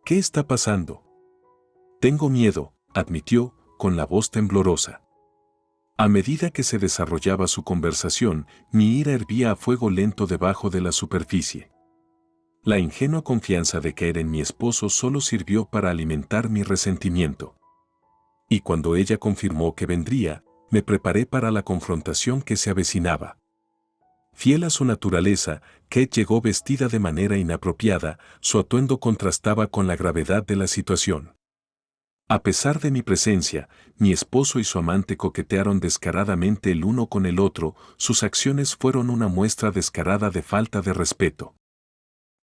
S1: ¿Qué está pasando? Tengo miedo, admitió, con la voz temblorosa. A medida que se desarrollaba su conversación, mi ira hervía a fuego lento debajo de la superficie. La ingenua confianza de Kate en mi esposo solo sirvió para alimentar mi resentimiento. Y cuando ella confirmó que vendría, me preparé para la confrontación que se avecinaba. Fiel a su naturaleza, Kate llegó vestida de manera inapropiada, su atuendo contrastaba con la gravedad de la situación. A pesar de mi presencia, mi esposo y su amante coquetearon descaradamente el uno con el otro, sus acciones fueron una muestra descarada de falta de respeto.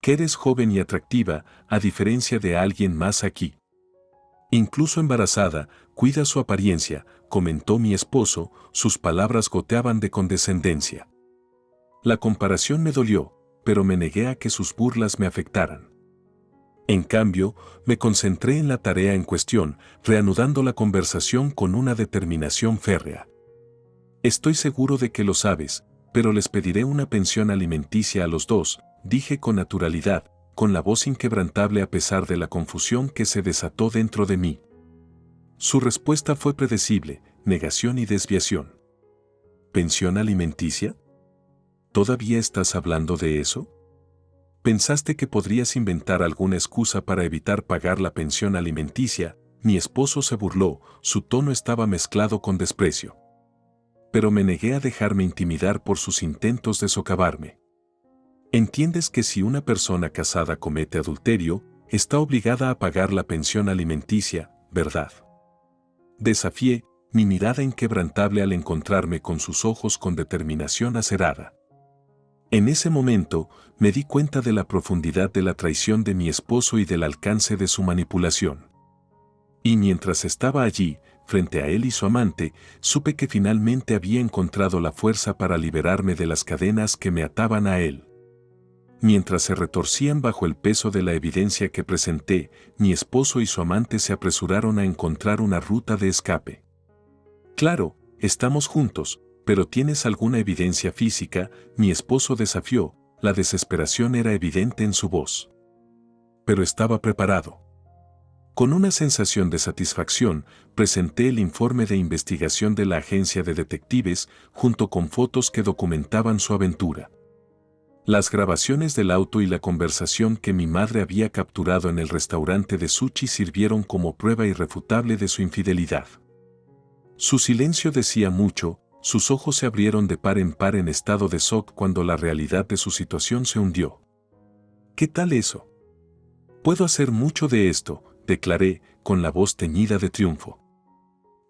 S1: Kate es joven y atractiva, a diferencia de alguien más aquí. Incluso embarazada, cuida su apariencia, comentó mi esposo, sus palabras goteaban de condescendencia. La comparación me dolió, pero me negué a que sus burlas me afectaran. En cambio, me concentré en la tarea en cuestión, reanudando la conversación con una determinación férrea. Estoy seguro de que lo sabes, pero les pediré una pensión alimenticia a los dos, dije con naturalidad, con la voz inquebrantable a pesar de la confusión que se desató dentro de mí. Su respuesta fue predecible, negación y desviación. ¿Pensión alimenticia? ¿Todavía estás hablando de eso? ¿Pensaste que podrías inventar alguna excusa para evitar pagar la pensión alimenticia? Mi esposo se burló, su tono estaba mezclado con desprecio. Pero me negué a dejarme intimidar por sus intentos de socavarme. ¿Entiendes que si una persona casada comete adulterio, está obligada a pagar la pensión alimenticia, verdad? Desafié, mi mirada inquebrantable al encontrarme con sus ojos con determinación acerada. En ese momento, me di cuenta de la profundidad de la traición de mi esposo y del alcance de su manipulación. Y mientras estaba allí, frente a él y su amante, supe que finalmente había encontrado la fuerza para liberarme de las cadenas que me ataban a él. Mientras se retorcían bajo el peso de la evidencia que presenté, mi esposo y su amante se apresuraron a encontrar una ruta de escape. Claro, estamos juntos, pero ¿tienes alguna evidencia física? Mi esposo desafió, la desesperación era evidente en su voz. Pero estaba preparado. Con una sensación de satisfacción, presenté el informe de investigación de la agencia de detectives, junto con fotos que documentaban su aventura. Las grabaciones del auto y la conversación que mi madre había capturado en el restaurante de sushi sirvieron como prueba irrefutable de su infidelidad. Su silencio decía mucho. Sus ojos se abrieron de par en estado de shock cuando la realidad de su situación se hundió. ¿Qué tal eso? Puedo hacer mucho de esto, declaré, con la voz teñida de triunfo.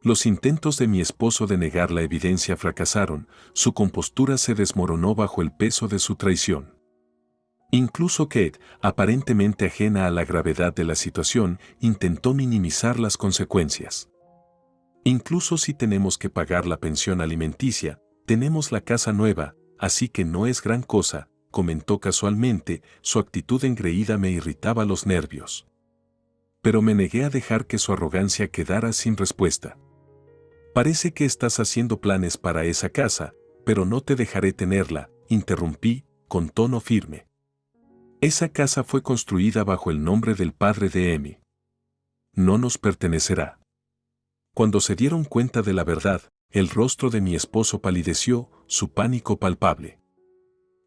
S1: Los intentos de mi esposo de negar la evidencia fracasaron, su compostura se desmoronó bajo el peso de su traición. Incluso Kate, aparentemente ajena a la gravedad de la situación, intentó minimizar las consecuencias. Incluso si tenemos que pagar la pensión alimenticia, tenemos la casa nueva, así que no es gran cosa, comentó casualmente, su actitud engreída me irritaba los nervios. Pero me negué a dejar que su arrogancia quedara sin respuesta. Parece que estás haciendo planes para esa casa, pero no te dejaré tenerla, interrumpí, con tono firme. Esa casa fue construida bajo el nombre del padre de Emi. No nos pertenecerá. Cuando se dieron cuenta de la verdad, el rostro de mi esposo palideció, su pánico palpable.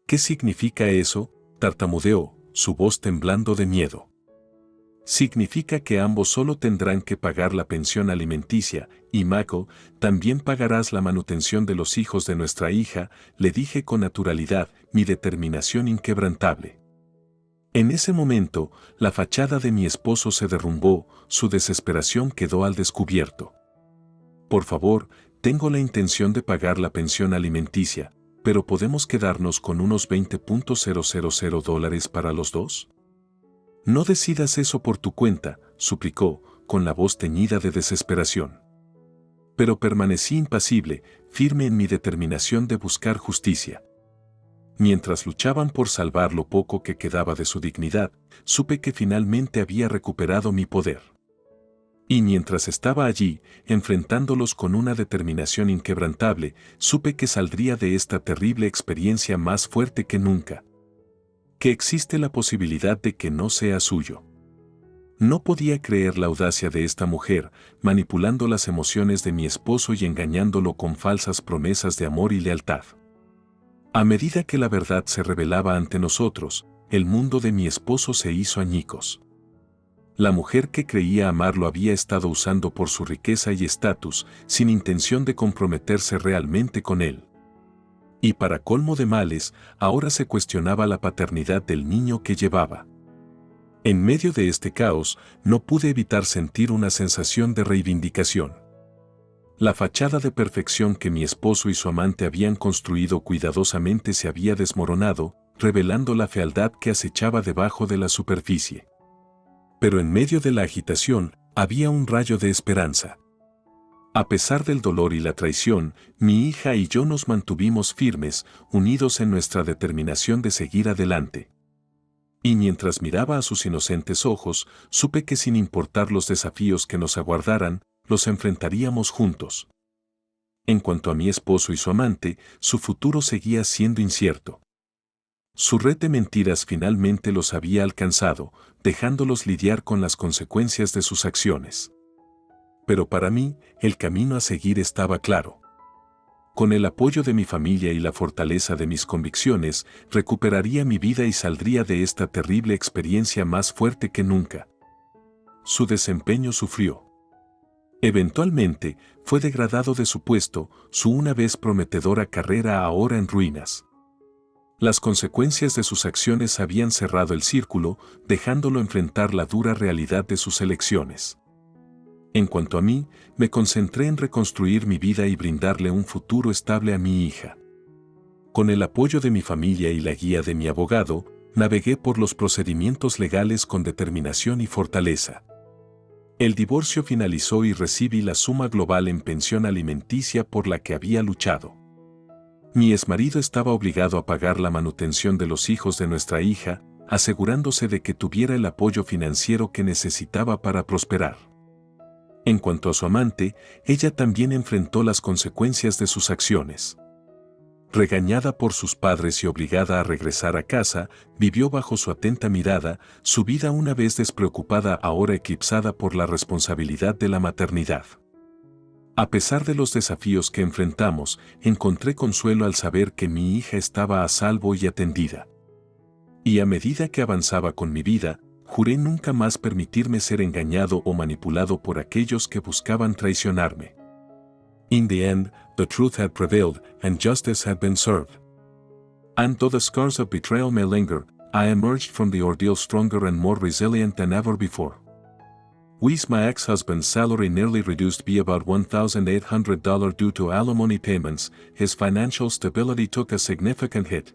S1: ¿Qué significa eso?, tartamudeó, su voz temblando de miedo. Significa que ambos solo tendrán que pagar la pensión alimenticia, y Michael, también pagarás la manutención de los hijos de nuestra hija, le dije con naturalidad, mi determinación inquebrantable. En ese momento, la fachada de mi esposo se derrumbó, su desesperación quedó al descubierto. Por favor, tengo la intención de pagar la pensión alimenticia, pero ¿podemos quedarnos con unos $20,000 para los dos? No decidas eso por tu cuenta, suplicó, con la voz teñida de desesperación. Pero permanecí impasible, firme en mi determinación de buscar justicia. Mientras luchaban por salvar lo poco que quedaba de su dignidad, supe que finalmente había recuperado mi poder. Y mientras estaba allí, enfrentándolos con una determinación inquebrantable, supe que saldría de esta terrible experiencia más fuerte que nunca. Que existe la posibilidad de que no sea suyo. No podía creer la audacia de esta mujer, manipulando las emociones de mi esposo y engañándolo con falsas promesas de amor y lealtad. A medida que la verdad se revelaba ante nosotros, el mundo de mi esposo se hizo añicos. La mujer que creía amarlo había estado usando por su riqueza y estatus, sin intención de comprometerse realmente con él. Y para colmo de males, ahora se cuestionaba la paternidad del niño que llevaba. En medio de este caos, no pude evitar sentir una sensación de reivindicación. La fachada de perfección que mi esposo y su amante habían construido cuidadosamente se había desmoronado, revelando la fealdad que acechaba debajo de la superficie. Pero en medio de la agitación, había un rayo de esperanza. A pesar del dolor y la traición, mi hija y yo nos mantuvimos firmes, unidos en nuestra determinación de seguir adelante. Y mientras miraba a sus inocentes ojos, supe que sin importar los desafíos que nos aguardaran, los enfrentaríamos juntos. En cuanto a mi esposo y su amante, su futuro seguía siendo incierto. Su red de mentiras finalmente los había alcanzado, dejándolos lidiar con las consecuencias de sus acciones. Pero para mí, el camino a seguir estaba claro. Con el apoyo de mi familia y la fortaleza de mis convicciones, recuperaría mi vida y saldría de esta terrible experiencia más fuerte que nunca. Su desempeño sufrió. Eventualmente, fue degradado de su puesto, su una vez prometedora carrera ahora en ruinas. Las consecuencias de sus acciones habían cerrado el círculo, dejándolo enfrentar la dura realidad de sus elecciones. En cuanto a mí, me concentré en reconstruir mi vida y brindarle un futuro estable a mi hija. Con el apoyo de mi familia y la guía de mi abogado, navegué por los procedimientos legales con determinación y fortaleza. El divorcio finalizó y recibí la suma global en pensión alimenticia por la que había luchado. Mi exmarido estaba obligado a pagar la manutención de los hijos de nuestra hija, asegurándose de que tuviera el apoyo financiero que necesitaba para prosperar. En cuanto a su amante, ella también enfrentó las consecuencias de sus acciones. Regañada por sus padres y obligada a regresar a casa, vivió bajo su atenta mirada, su vida una vez despreocupada ahora eclipsada por la responsabilidad de la maternidad. A pesar de los desafíos que enfrentamos, encontré consuelo al saber que mi hija estaba a salvo y atendida. Y a medida que avanzaba con mi vida, juré nunca más permitirme ser engañado o manipulado por aquellos que buscaban traicionarme. In the end, the truth had prevailed, and justice had been served. And though the scars of betrayal may linger, I emerged from the ordeal stronger and more resilient than ever before. With my ex-husband's salary nearly reduced by about $1,800 due to alimony payments, his financial stability took a significant hit.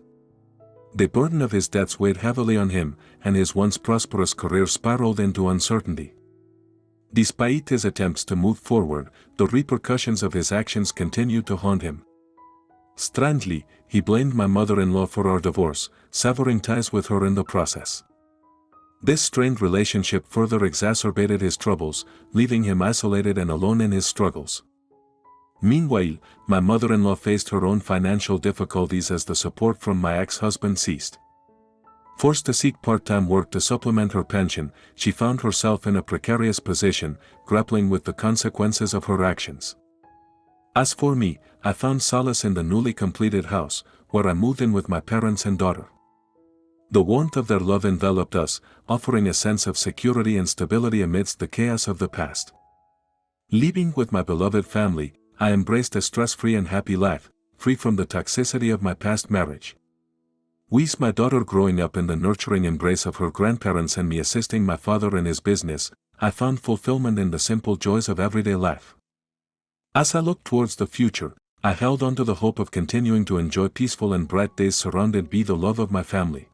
S1: The burden of his debts weighed heavily on him, and his once prosperous career spiraled into uncertainty. Despite his attempts to move forward, the repercussions of his actions continued to haunt him. Strangely, he blamed my mother-in-law for our divorce, severing ties with her in the process. This strained relationship further exacerbated his troubles, leaving him isolated and alone in his struggles. Meanwhile, my mother-in-law faced her own financial difficulties as the support from my ex-husband ceased. Forced to seek part-time work to supplement her pension, she found herself in a precarious position, grappling with the consequences of her actions. As for me, I found solace in the newly completed house, where I moved in with my parents and daughter. The warmth of their love enveloped us, offering a sense of security and stability amidst the chaos of the past. Living with my beloved family, I embraced a stress-free and happy life, free from the toxicity of my past marriage. With my daughter growing up in the nurturing embrace of her grandparents and me assisting my father in his business, I found fulfillment in the simple joys of everyday life. As I looked towards the future, I held on to the hope of continuing to enjoy peaceful and bright days surrounded by the love of my family.